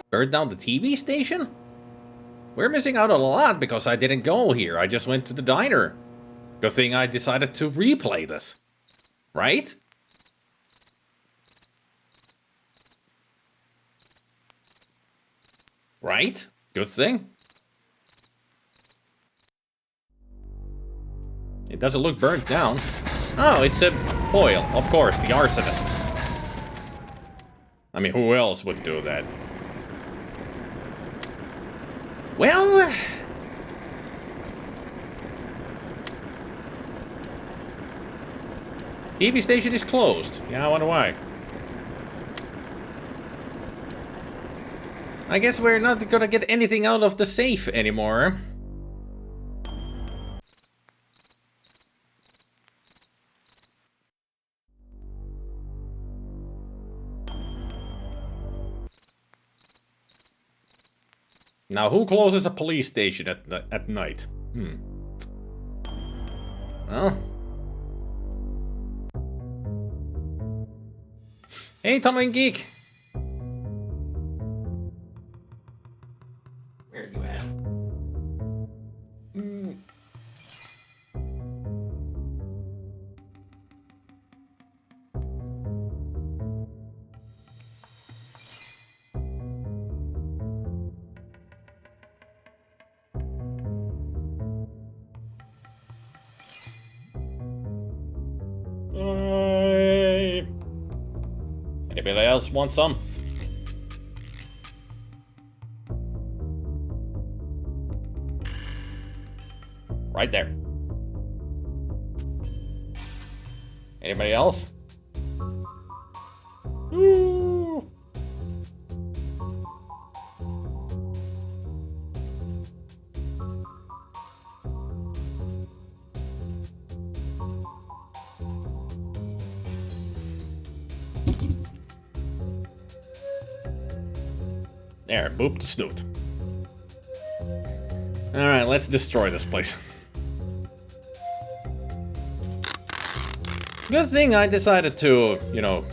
Burned down the TV station? We're missing out on a lot because I didn't go here. I just went to the diner. Good thing I decided to replay this. Right? Right? Good thing. It doesn't look burnt down. Oh, it's a Boyle, of course, the arsonist. I mean, who else would do that? Well... TV station is closed. Yeah, I wonder why. I guess we're not gonna get anything out of the safe anymore. Now, who closes a police station at night? Well... Hey, Tumbling Geek. Where are you at? Anybody else want some? Right there. Anybody else? Ooh. There, boop the snoot. Alright, let's destroy this place. Good thing I decided to, you know,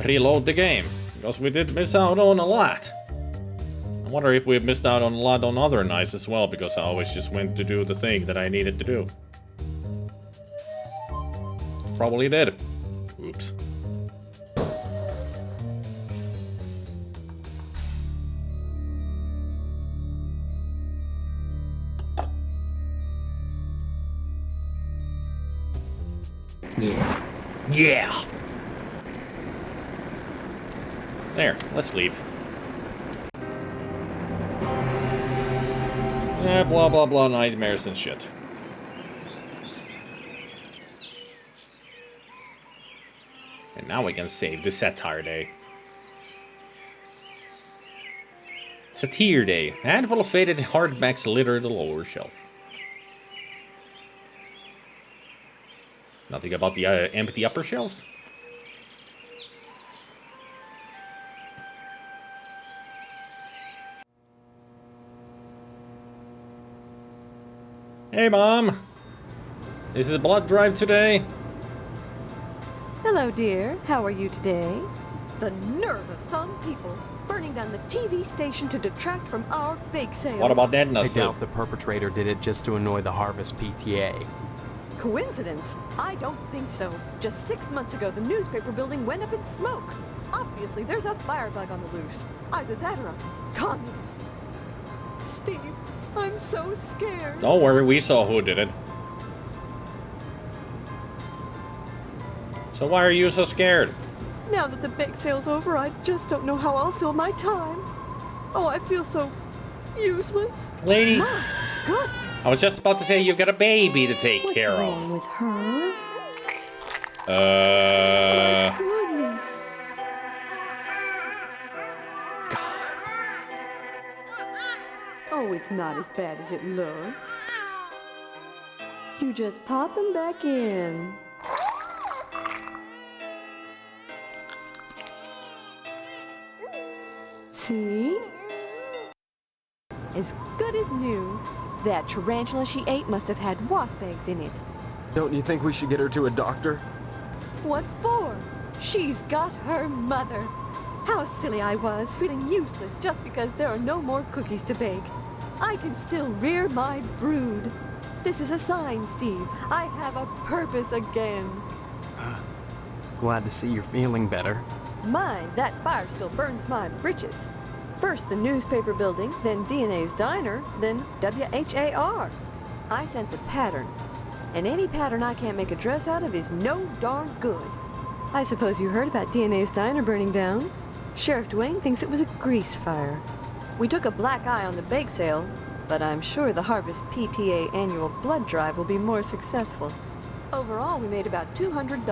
reload the game. Because we did miss out on a lot. I wonder if we missed out on a lot on other nights as well, because I always just went to do the thing that I needed to do. Probably did. Oops. Yeah. Yeah! There, let's leave. Yeah, blah blah blah, nightmares and shit. And now we can save the Satire Day. Satire Day. A handful of faded hardbacks litter the lower shelf. Nothing about the empty upper shelves? Hey, Mom! Is it the blood drive today? Hello, dear. How are you today? The nerve of some people burning down the TV station to detract from our bake sale. What about that, I doubt the perpetrator did it just to annoy the Harvest PTA. Coincidence? I don't think so. Just 6 months ago, the newspaper building went up in smoke. Obviously, there's a firebug on the loose. Either that or a communist. Steve, I'm so scared. Don't worry, we saw who did it. So why are you so scared? Now that the bake sale's over, I just don't know how I'll fill my time. Oh, I feel so useless. Lady, My goodness. I was just about to say you've got a baby to take What's care wrong with her? of. Goodness. Oh, it's not as bad as it looks. You just pop them back in. See? As good as new. That tarantula she ate must have had wasp eggs in it. Don't you think we should get her to a doctor? What for? She's got her mother. How silly I was, feeling useless just because there are no more cookies to bake. I can still rear my brood. This is a sign, Steve. I have a purpose again. Glad to see you're feeling better. Mind, that fire still burns my britches. First the newspaper building, then DNA's diner, then WHAR. I sense a pattern. And any pattern I can't make a dress out of is no darn good. I suppose you heard about DNA's diner burning down? Sheriff Dwayne thinks it was a grease fire. We took a black eye on the bake sale, but I'm sure the Harvest PTA annual blood drive will be more successful. Overall, we made about $200,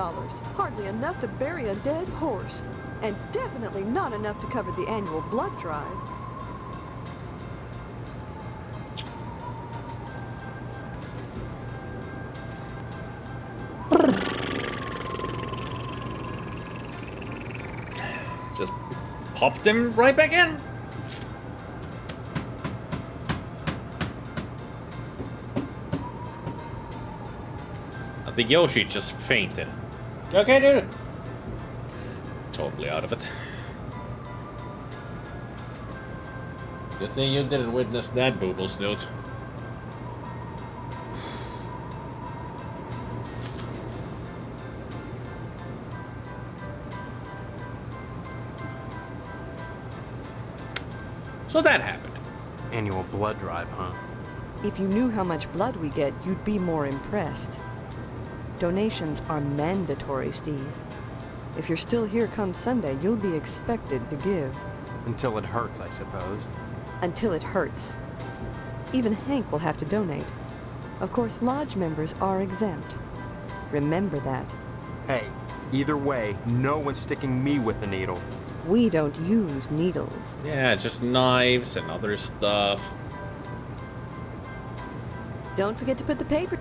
hardly enough to bury a dead horse, and definitely not enough to cover the annual blood drive. Just pop them right back in. I think Yoshi just fainted. Okay, dude. totally out of it. Good thing you didn't witness that, Booble Snoot. So that happened. Annual blood drive, huh? If you knew how much blood we get, you'd be more impressed. Donations are mandatory, Steve. If you're still here come Sunday, you'll be expected to give. Until it hurts, I suppose. Until it hurts. Even Hank will have to donate. Of course, lodge members are exempt. Remember that. Hey, either way, no one's sticking me with the needle. We don't use needles. Yeah, just knives and other stuff. Don't forget to put the paper...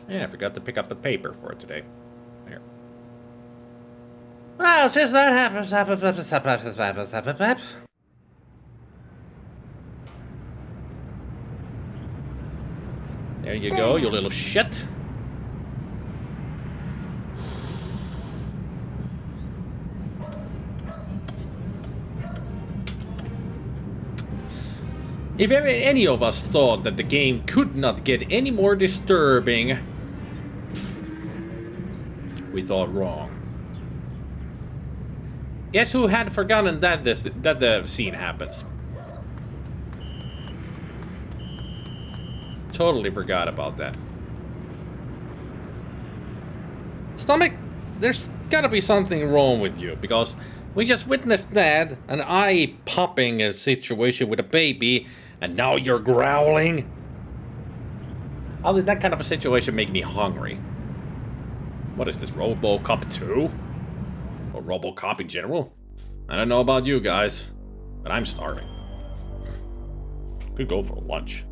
Yeah, I forgot to pick up the paper for today. Here. Well, since that happens. There you go, you little shit. If any of us thought that the game could not get any more disturbing, we thought wrong. Guess who had forgotten that the scene happens? Totally forgot about that. Stomach, there's gotta be something wrong with you, because we just witnessed that, an eye-popping situation with a baby, and now you're growling? How did that kind of a situation make me hungry? What is this, RoboCop 2? Or RoboCop in general? I don't know about you guys, but I'm starving. Could go for lunch.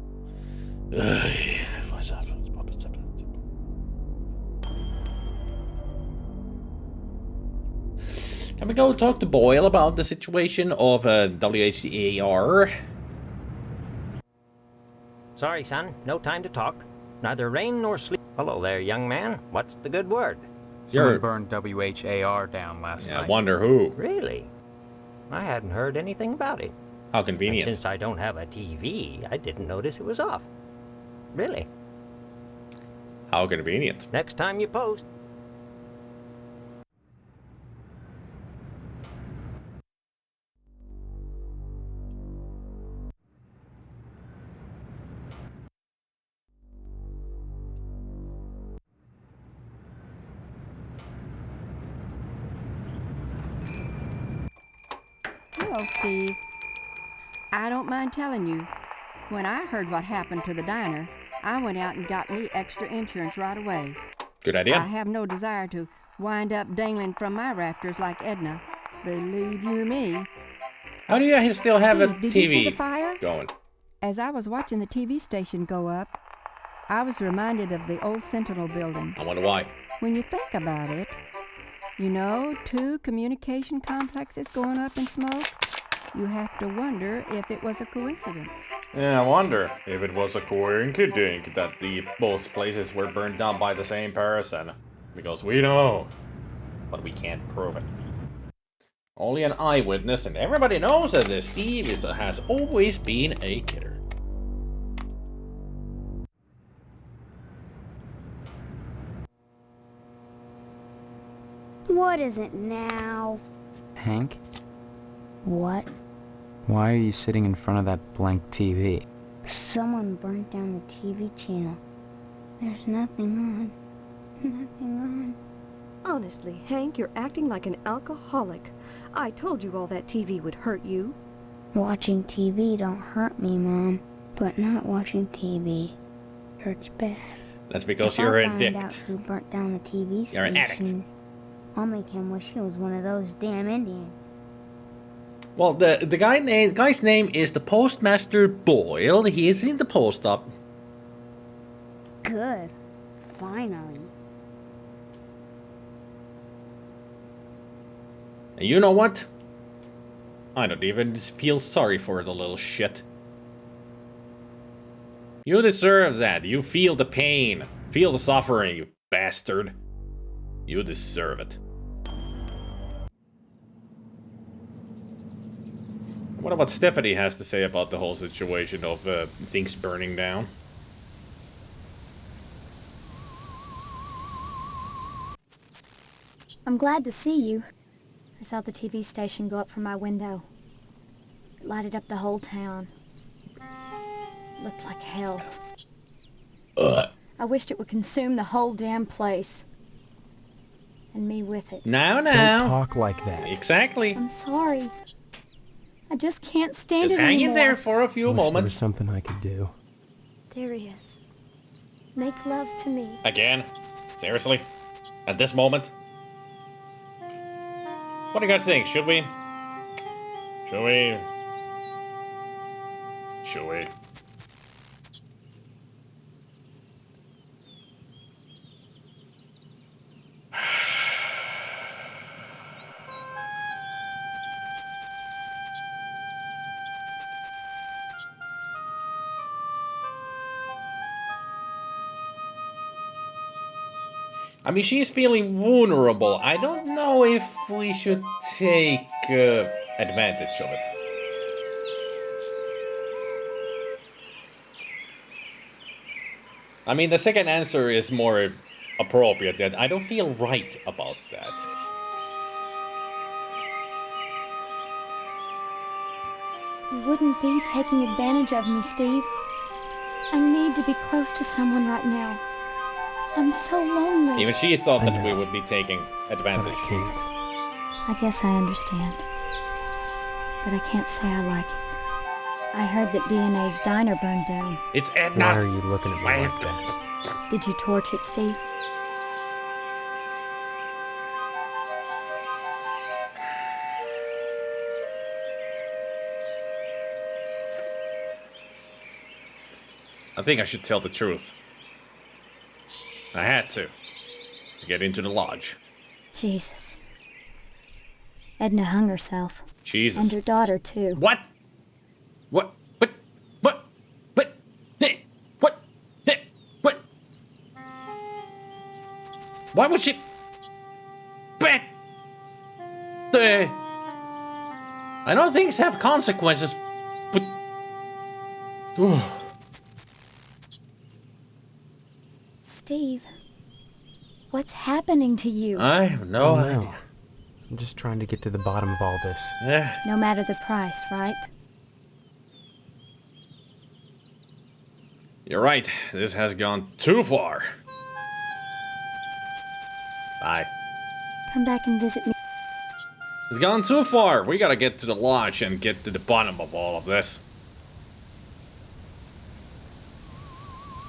Can we go talk to Boyle about the situation of WHCAR? Sorry, son. No time to talk. Neither rain nor sleep. Hello there, young man. What's the good word? Someone burned WHAR down last night. I wonder who. Really? I hadn't heard anything about it. How convenient. And since I don't have a TV, I didn't notice it was off. Really? How convenient. Next time you post. Hello, Steve. I don't mind telling you, when I heard what happened to the diner, I went out and got me extra insurance right away. Good idea. I have no desire to wind up dangling from my rafters like Edna. Believe you me. How do you still have Steve, a did you see TV the fire? going? As I was watching the TV station go up, I was reminded of the old Sentinel building. I wonder why. When you think about it, you know, 2 communication complexes going up in smoke, you have to wonder if it was a coincidence. Yeah, I wonder if it was a coincidence that both places were burned down by the same person. Because we know, but we can't prove it. Only an eyewitness, and everybody knows that this Steve has always been a kidder. What is it now? Hank? What? Why are you sitting in front of that blank TV? Someone burnt down the TV channel. There's nothing on. Nothing on. Honestly, Hank, you're acting like an alcoholic. I told you all that TV would hurt you. Watching TV don't hurt me, Mom. But not watching TV hurts bad. That's because If you're I an find addict. out who burnt down the TV station, You're an addict. I'll make him wish he was one of those damn Indians. Well, the guy's name is the Postmaster Boyle. He is in the post op. Good. Finally. And you know what? I don't even feel sorry for the little shit. You deserve that. You feel the pain. Feel the suffering, you bastard. You deserve it. What about Stephanie has to say about the whole situation of things burning down? I'm glad to see you. I saw the TV station go up from my window. It lighted up the whole town. It looked like hell. I wished it would consume the whole damn place. And me with it. Now. Don't talk like that. Exactly. I'm sorry. I just can't stand Just it hang anymore. in there for a few There was moments. something I could do. There he is. Make love to me. Again? Seriously? At this moment? What do you guys think? Should we? Should we? Should we? I mean, she's feeling vulnerable. I don't know if we should take advantage of it. I mean, the second answer is more appropriate. That I don't feel right about that. You wouldn't be taking advantage of me, Steve. I need to be close to someone right now. I'm so lonely. Even she thought that we would be taking advantage. I guess I understand. But I can't say I like it. I heard that DNA's diner burned down. It's Edna's. Why are you looking at me like that? Did you torch it, Steve? I think I should tell the truth. I had to get into the lodge. Jesus. Edna hung herself. Jesus. And her daughter, too. What? What? What? What? What? Hey! What? Hey! What? Why would she? Bet. I know things have consequences, but. Steve, what's happening to you? I have no idea. I'm just trying to get to the bottom of all this. No matter the price, right? You're right. This has gone too far. Bye. Come back and visit me. It's gone too far. We gotta get to the lodge and get to the bottom of all of this.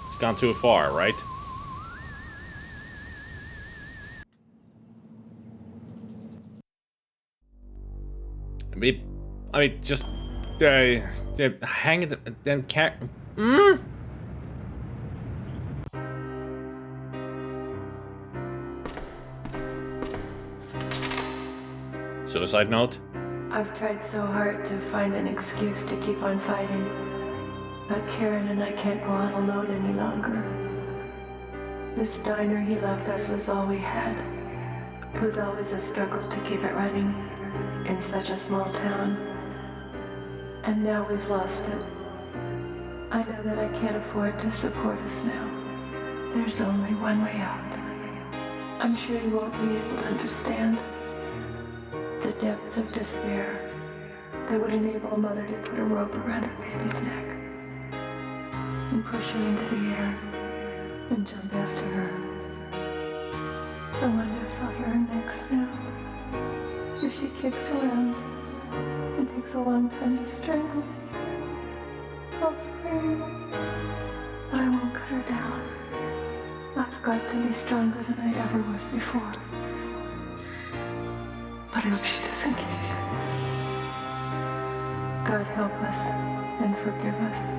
It's gone too far, right? I mean, just hang it, then cat. Suicide note? I've tried so hard to find an excuse to keep on fighting. But Karen and I can't go out alone any longer. This diner he left us was all we had. It was always a struggle to keep it running in such a small town. And now we've lost it. I know that I can't afford to support us now. There's only one way out. I'm sure you won't be able to understand the depth of despair that would enable a mother to put a rope around her baby's neck and push her into the air and jump after her. I wonder if I'll hear her next now. If she kicks around and takes a long time to strangle, I'll scream, but I won't cut her down. I've got to be stronger than I ever was before. But I hope she doesn't get it. God help us and forgive us,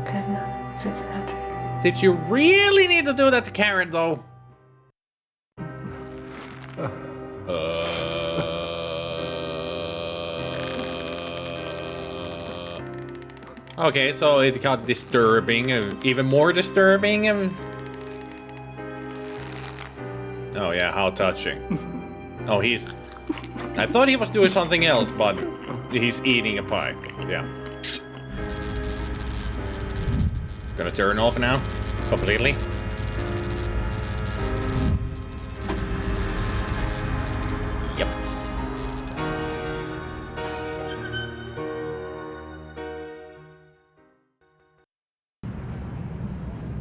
Edna Fitzpatrick. Did you really need to do that to Karen, though? Okay, so it got disturbing, even more disturbing. Oh yeah, how touching. Oh, he's... I thought he was doing something else, but he's eating a pie. Yeah. Gonna turn off now, completely. Yep.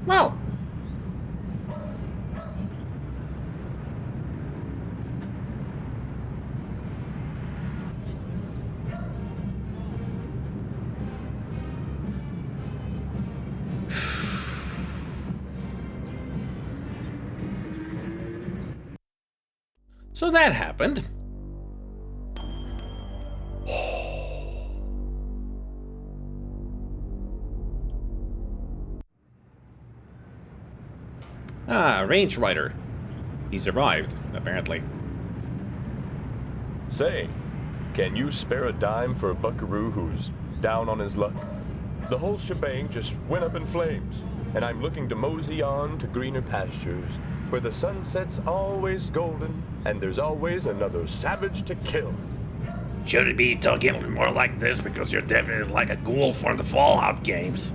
Well. So that happened. Ah, Range Rider. He survived, apparently. Say, can you spare a dime for a buckaroo who's down on his luck? The whole shebang just went up in flames, and I'm looking to mosey on to greener pastures, where the sunset's always golden, and there's always another savage to kill. Should it be talking more like this because you're definitely like a ghoul from the Fallout games?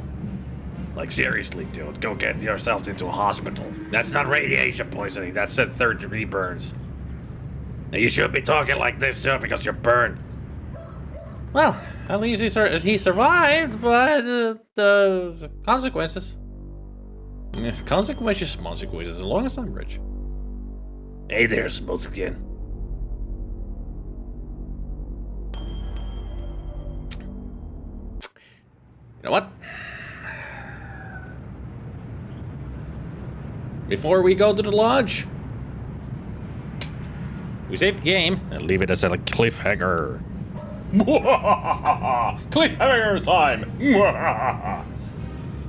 Like seriously, dude, go get yourself into a hospital. That's not radiation poisoning, that's at 3rd-degree burns. Now you should be talking like this too because you're burned. Well, at least he survived, but the consequences. Yeah, consequences, as long as I'm rich. Hey there, Smokeskin. You know what? Before we go to the lodge, we save the game and leave it as a cliffhanger. Cliffhanger time!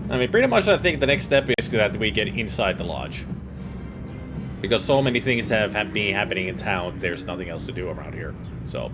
I mean, pretty much I think the next step is that we get inside the lodge. Because so many things have been happening in town, there's nothing else to do around here. So,